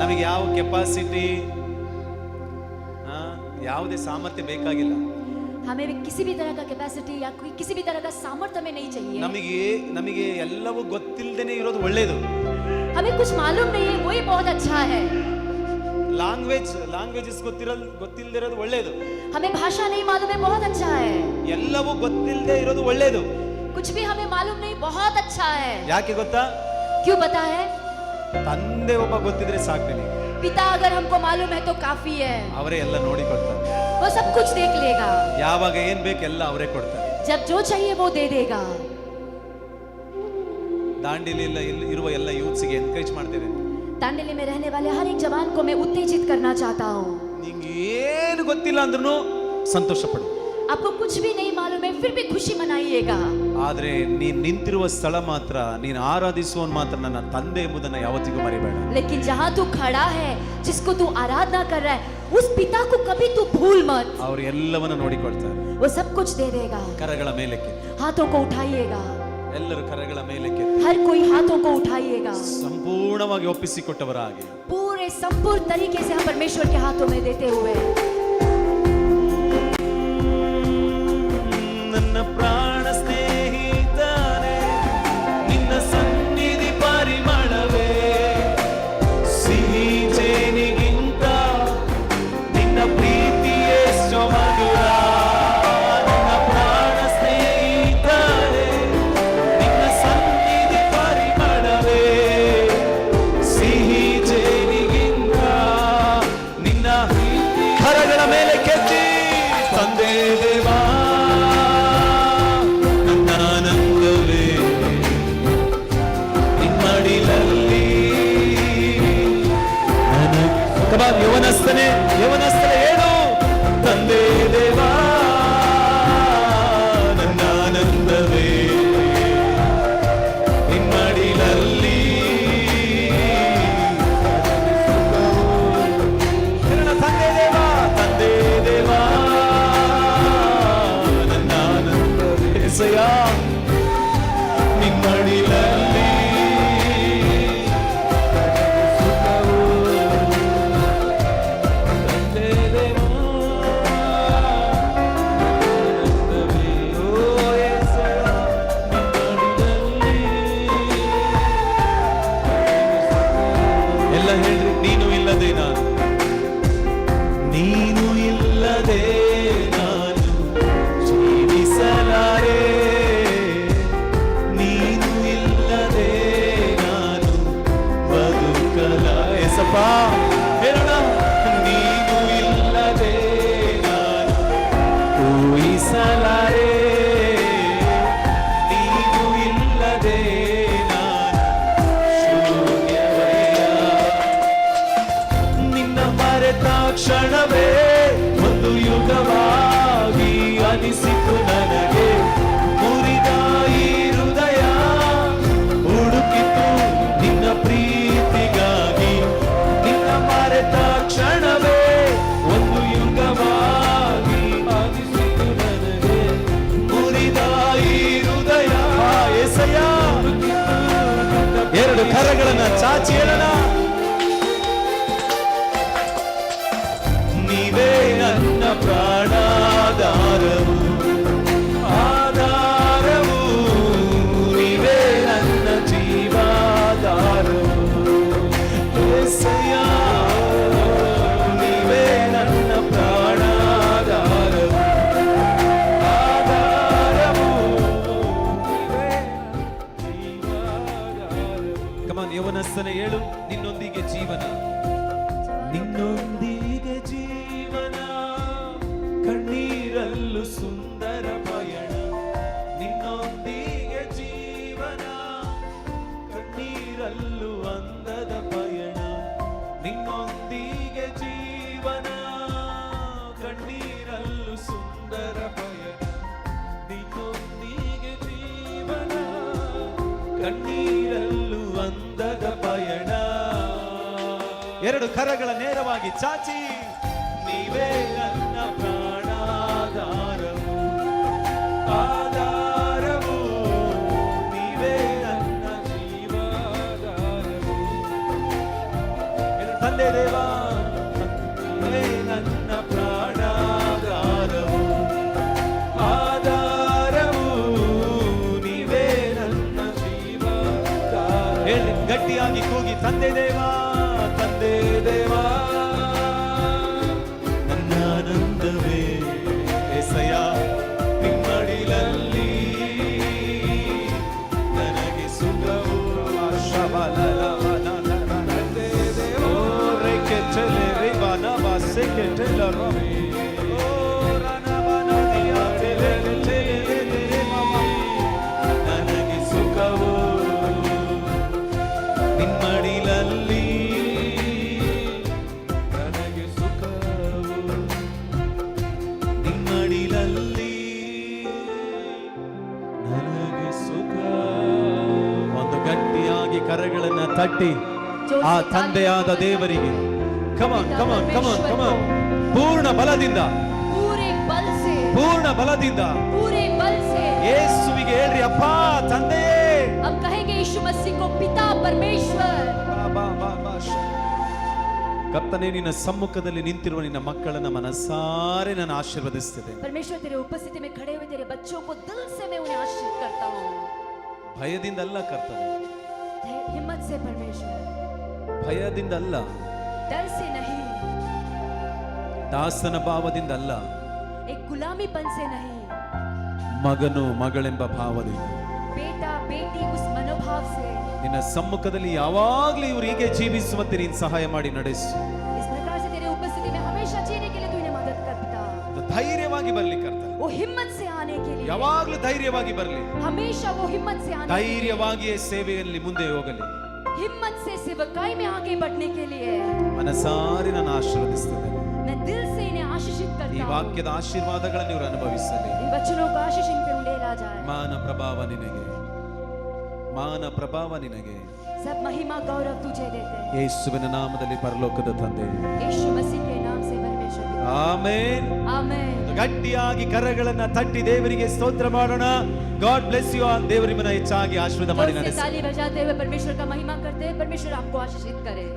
ನಮಗೆ ಯಾವ ಕೆಪಾಸಿಟಿ ಯಾವುದೇ ಸಾಮರ್ಥ್ಯ ಬೇಕಾಗಿಲ್ಲ हमें भी किसी भी तरह का कैपेसिटी या कोई किसी भी तरह का सामर्थ्य हमें नहीं चाहिए ನಮಗೆ ಎಲ್ಲವೂ ಗೊತ್ತಿಲ್ಲದೇನೆ ಇರೋದು ಒಳ್ಳೇದು हमें कुछ मालूम नहीं है वही बहुत अच्छा है ಲ್ಯಾಂಗ್ವೇಜಸ್ ಗೊತ್ತಿಲ್ಲದಿರೋದು ಒಳ್ಳೇದು हमें भाषा नहीं मालूम है बहुत अच्छा है ಎಲ್ಲವೂ ಗೊತ್ತಿಲ್ಲದೆ ಇರೋದು ಒಳ್ಳೇದು कुछ भी हमें मालूम नहीं बहुत अच्छा है ಯಾಕೆ ಗೊತ್ತಾ क्यों पता है ತಂದೆ ಒಬ್ಬ ಗೊತ್ತಿದ್ರೆ ಸಾಕು ನಿನಗೆ पिता अगर हमको मालूम है तो काफी है ಅವರೇ ಎಲ್ಲ ನೋಡಿಕೊಡ್ತಾರೆ वो सब कुछ देख लेगा ಯಾವಾಗ ಏನ್ ಬೇಕು ಎಲ್ಲ ಅವರೇ ಕೊಡ್ತಾರೆ जब जो चाहिए वो दे देगा ದಾಂಡೇಲಿ ಇರುವ ಎಲ್ಲ ಯೂತ್ಸ್ಗೆ ಎನ್ಕರೇಜ್ ಮಾಡ್ತೇನೆ दांडेली में रहने वाले हर एक जवान को मैं उत्तेजित करना चाहता हूँ ನಿಂಗೆ ಏನು ಗೊತ್ತಿಲ್ಲ ಅಂದ್ರೂ ಸಂತೋಷ ಪಡು आपको कुछ भी नहीं मालूम है फिर भी खुशी मनाइएगा ಆದ್ರೆ ನೀನ್ ನಿಂತಿರುವ ಸ್ಥಳ ಮಾತ್ರ ನೀನು ಆರಾಧಿಸುವವನು ಮಾತ್ರ ನನ್ನ ತಂದೆ ಎಂಬುದನ್ನ ಯಾವತ್ತಿಗೂ ಮರಿಬೇಡ लेकिन जहाँ तू खड़ा है जिसको तू आराधना कर रहा है उस पिता को कभी तू भूल मत ಅವರು ಎಲ್ಲವನ್ನ ನೋಡಿಕೊಳ್ತಾರೆ वो सब कुछ दे देगा ಕರಗಳ ಮೇಲಕ್ಕೆ हाथों को उठाइएगा ಎಲ್ಲರೂ ಕರಗಳ ಮೇಲಕ್ಕೆ हर कोई हाथों को उठाइएगा ಸಂಪೂರ್ಣವಾಗಿ ಒಪ್ಪಿಸಿಕೊಟ್ಟವರಾಗಿ पूरे संपूर्ण तरीके से हम परमेश्वर के हाथों में देते हुए ನನ್ನ ಪ್ರಾಣ ಸ್ನೇಹಿತನೇ ನಿನ್ನ ಸನ್ನಿಧಿ ಪರಿಮಳವೇ ಸಿಹಿ ಜೇನಿಗಿಂತ ನಿನ್ನ ಪ್ರೀತಿ ಎಷ್ಟು ಮಧುರ ನನ್ನ ಪ್ರಾಣ ಸ್ನೇಹಿತನೇ ನಿನ್ನ ಸನ್ನಿಧಿ ಪರಿಮಳವೇ ಸಿಹಿ ಜೇನಿಗಿಂತ ನಿನ್ನ ಕರಗಳ ಮೇಲೆ ಕೆತ್ತಿ ತಂದೆ ದೇವಾ ಯವನಸ್ಥನೇ ಹೇಳು ತಂದೆ ದೇವಾ ನನ್ನ ಆನಂದವೇ ನಿಮ್ಮಡಿಲಲ್ಲಿ ತಂದೆ ದೇವಾ ನನ್ನ ಆನಂದವೇ ಸಯ ನಿಮ್ಮಡಿಲಲ್ಲಿ ತಂದೆ ಯುಗವಾಗಿ ಅನಿಸಿತು ನನಗೆ, ಮುರಿದ ಈ ಹೃದಯ ಹುಡುಕಿತು ನಿನ್ನ ಪ್ರೀತಿಗಾಗಿ, ನಿನ್ನ ಮರೆತ ಕ್ಷಣವೇ ಒಂದು ಯುಗವಾಗಿ ಅನಿಸಿತು ನನಗೆ, ಮುರಿದ ಈ ಹೃದಯ. యేసయ్య, ಎರಡು ಕರಗಳನ್ನ ಚಾಚಿ ಹೇಳೋಣ. ನೀವೇ ನನ್ನ ಪ್ರಾಣಾಧಾರವು, ಆಧಾರವು, ನೀವೇ ನನ್ನ ಜೀವಾಧಾರವು. యేసయ్య, ನೀವೇ ನನ್ನ ಪ್ರಾಣಾಧಾರವು, ಆಧಾರವು, ನೀವೇ ನನ್ನ ಜೀವಾಧಾರವು. ಕಮಾನ್ ಯೌವನಸ್ಥನೇ ಹೇಳು, ನಿನ್ನೊಂದಿಗೆ ಜೀವನ, ನಿನ್ನೊಂದಿಗೆ ಜೀವನ, ಕಣ್ಣೀರಲ್ಲೂ ಸುಂದರ ಪಯಣ, ನಿನ್ನೊಂದಿಗೆ ಜೀವನ, ಕಣ್ಣೀರಲ್ಲೂ ಅಂದದ ಪಯಣ, ನಿನ್ನೊಂದಿಗೆ ಜೀವನ, ಕಣ್ಣೀರಲ್ಲೂ ಸುಂದರ ಪಯಣ, ನಿನ್ನೊಂದಿಗೆ ಜೀವನ, ಕಣ್ಣೀರಲ್ಲೂ ಅಂದದ ಪಯಣ. ಎರಡು ಕರಗಳ ನೇರವಾಗಿ ಚಾಚಿ, ನೀವೇ ನನ್ನ ಪ್ರಾಣಾಧಾರವು, ಆಧಾರವು, ನೀವೇ ನನ್ನ ಜೀವಾಧಾರವು. ತಂದೆ ದೇವ, ನೀವೇ ನನ್ನ ಪ್ರಾಣಾಧಾರವು, ಆಧಾರವು, ನೀವೇ ನನ್ನ ಜೀವಾಧಾರ. ಹೇಳಿ ಗಟ್ಟಿಯಾಗಿ ಕೂಗಿ, ತಂದೆ ದೇವ, ತಂದೆ ದೇವ, ನನ್ನ ಆನಂದವೇ యేసయ్య, ನಿಮ್ಮಡಿಲಲ್ಲಿ ನನಗೆ ಸುಖವು. ತಂದೆ ದೇವ, ರೇಖೆ ಚಲೆ ರೇವಾನ ಬಾಸೆ ಕೆಟೆಲ ರವಿ, ಓ ರನವನ ದಿಯ ತೆಲೆ ತೆಲೆ ಮಾಮಾ, ನನಗೆ ಸುಖವು ನಿಮ್ಮಡಿಲಲ್ಲಿ, ನನಗೆ ಸುಖವು ನಿಮ್ಮಡಿಲಲ್ಲಿ, ನನಗೆ ಸುಖ. ಒಂದು ಗಟ್ಟಿಯಾಗಿ ಕರಗಳನ್ನ ತಟ್ಟಿ ಆ ತಂದೆಯಾದ ದೇವರಿಗೆ ಕಮಾನ್ ಕಮಾನ್ ಕಮಾನ್ ಕಮಾನ್, ಪೂರ್ಣ ಬಲದಿಂದ, पूरे बल से, ಪೂರ್ಣ ಬಲದಿಂದ पूरे बल से ಯೇಸುವಿಗೆ ಹೇಳ್ರಿ, ಅಪ್ಪ ತಂದೆಯೇ. हम कहेंगे यीशु मसीह को पिता परमेश्वर. ಕರ್ತನೇ, ನಿನ್ನ ಸಮ್ಮುಖದಲ್ಲಿ ನಿಂತಿರುವ ನಿನ್ನ ಮಕ್ಕಳನ್ನ ಮನಸಾರೆ ನಾನು ಆಶೀರ್ವದಿಸ್ತೇನೆ. परमेश्वर तेरे उपस्थिति में खड़े हुए तेरे बच्चों को दिल से मैं उन्हें आशीर्वाद करता हूँ. ಭಯದಿಂದ ಅಲ್ಲ ಕರ್ತನೆ, हिम्मत से परमेश्वर, ಭಯದಿಂದ ಅಲ್ಲ, डर से नहीं, ದಾಸನ ಭಾವದಿಂದ ಅಲ್ಲ, एक गुलामीपन से नहीं, ಮಗನು ಮಗಳೆಂಬ ಭಾವದಿಂದ, बेटा बेटी उस मनोभाव से. ನಿನ್ನ ಸಮ್ಮುಖದಲ್ಲಿ ಯಾವಾಗ್ಲೂ ಇವರು ಹೀಗೆ ಜೀವಿಸುವಂತೆ ನೀನು ಸಹಾಯ ಮಾಡಿ ನಡೆಸು. इस प्रकार से तेरे उपस्थिति में हमेशा जीने के लिए तू इन्हें मदद कर पिता. ಅದು ಧೈರ್ಯವಾಗಿ ಬರ್ಲಿ ಕರ್ತನೆ, वो हिम्मत से आने के लिए, ಯಾವಾಗ್ಲೂ ಧೈರ್ಯವಾಗಿ ಬರ್ಲಿ, हमेशा वो हिम्मत से आने के लिए, ಧೈರ್ಯವಾಗಿಯೇ ಸೇವೆಯಲ್ಲಿ ಮುಂದೆ ಹೋಗಲಿ. हिम्मत से सेवकाई में आगे बढ़ने के लिए ಮನಸಾರಿ ನಾನು ಆಶೀರ್ವದಿಸ್ತೇನೆ. मैं दिल से इन्हें आशीषित ಈ करता हूँ. ವಾಕ್ಯದ ಆಶೀರ್ವಾದಗಳನ್ನು ಇವರು ಅನುಭವಿಸಲಿ. इन वचनों का आशीष इन पे उंडेला जाए. ಮಾನ ಪ್ರಭಾವ ನಿನಗೆ, ಮಾನ ಪ್ರಭಾವ ನಿನಗೆ, सब महिमा गौरव तुझे देते हैं. ಯೇಸುವಿನ ನಾಮದಲ್ಲಿ ಪರಲೋಕದ ತಂದೆ, यीशु मसीह के नाम से परमेश्वर पिता. ಆಮೆನ್. आमेन. ಗಟ್ಟಿಯಾಗಿ ಕರಗಳನ್ನ ತಟ್ಟಿ ದೇವರಿಗೆ ಸ್ತೋತ್ರ ಮಾಡೋಣ. God bless you all. ದೇವರು ನಿಮ್ಮನ್ನ ಹೆಚ್ಚಾಗಿ ಆಶೀರ್ವಾದ ಮಾಡಿ जोर से ನಡೆಸಲಿ. ताली बजाते हुए परमेश्वर का महिमा करते हैं. परमेश्वर आपको आशीषित करे.